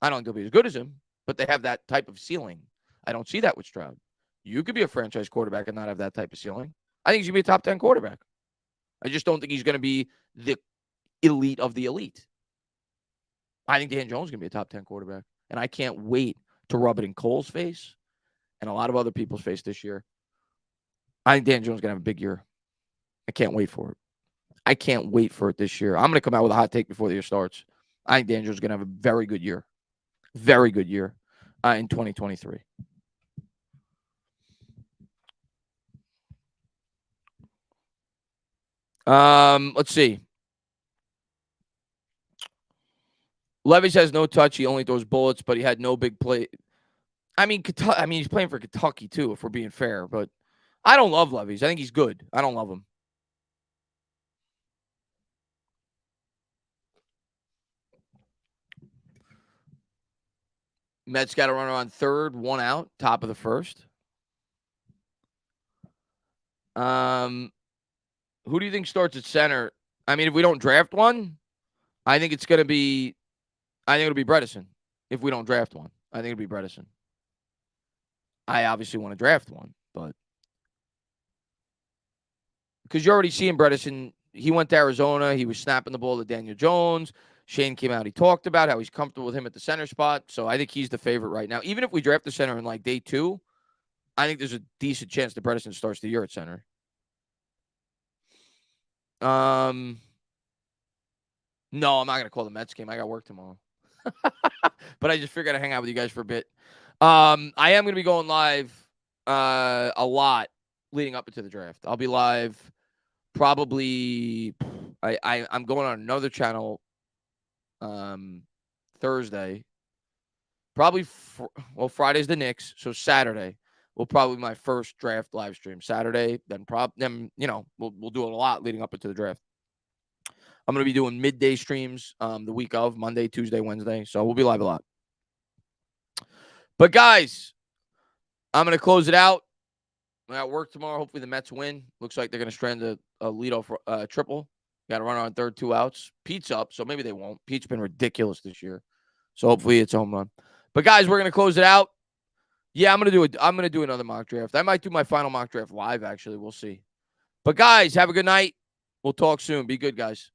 I don't think they'll be as good as him, but they have that type of ceiling. I don't see that with Stroud. You could be a franchise quarterback and not have that type of ceiling. I think he's going to be a top 10 quarterback. I just don't think he's going to be the elite of the elite. I think Dan Jones is going to be a top 10 quarterback. And I can't wait to rub it in Cole's face and a lot of other people's face this year. I think Dan Jones is going to have a big year. I can't wait for it. I can't wait for it this year. I'm going to come out with a hot take before the year starts. I think Dan Jones is going to have a very good year. Very good year in 2023. Let's see. Levis has no touch. He only throws bullets, but he had no big play. I mean, he's playing for Kentucky too, if we're being fair. But I don't love Levis. I think he's good. I don't love him. Mets got a runner on third, one out, top of the first. Who do you think starts at center? I mean, if we don't draft one, I think it's going to be. I think it'll be Bredesen. If we don't draft one, I think it'll be Bredesen. I obviously want to draft one, but because you're already seeing Bredesen, he went to Arizona. He was snapping the ball to Daniel Jones. Shane came out. He talked about how he's comfortable with him at the center spot. So I think he's the favorite right now. Even if we draft the center in like day 2, I think there's a decent chance that Bredesen starts the year at center. No, I'm not gonna call the Mets game. I got work tomorrow. But I just figured I'd hang out with you guys for a bit. I am gonna be going live a lot leading up into the draft. I'll be live probably. I'm going on another channel Thursday. Probably Friday's the Knicks, so Saturday will probably be my first draft live stream. Saturday, then we'll do it a lot leading up into the draft. I'm going to be doing midday streams the week of Monday, Tuesday, Wednesday. So we'll be live a lot. But guys, I'm going to close it out. I got work tomorrow. Hopefully the Mets win. Looks like they're going to strand a leadoff triple. Got a runner on third, 2 outs. Pete's up, so maybe they won't. Pete's been ridiculous this year. So hopefully it's a home run. But guys, we're going to close it out. Yeah, I'm going to do another mock draft. I might do my final mock draft live, actually. We'll see. But guys, have a good night. We'll talk soon. Be good, guys.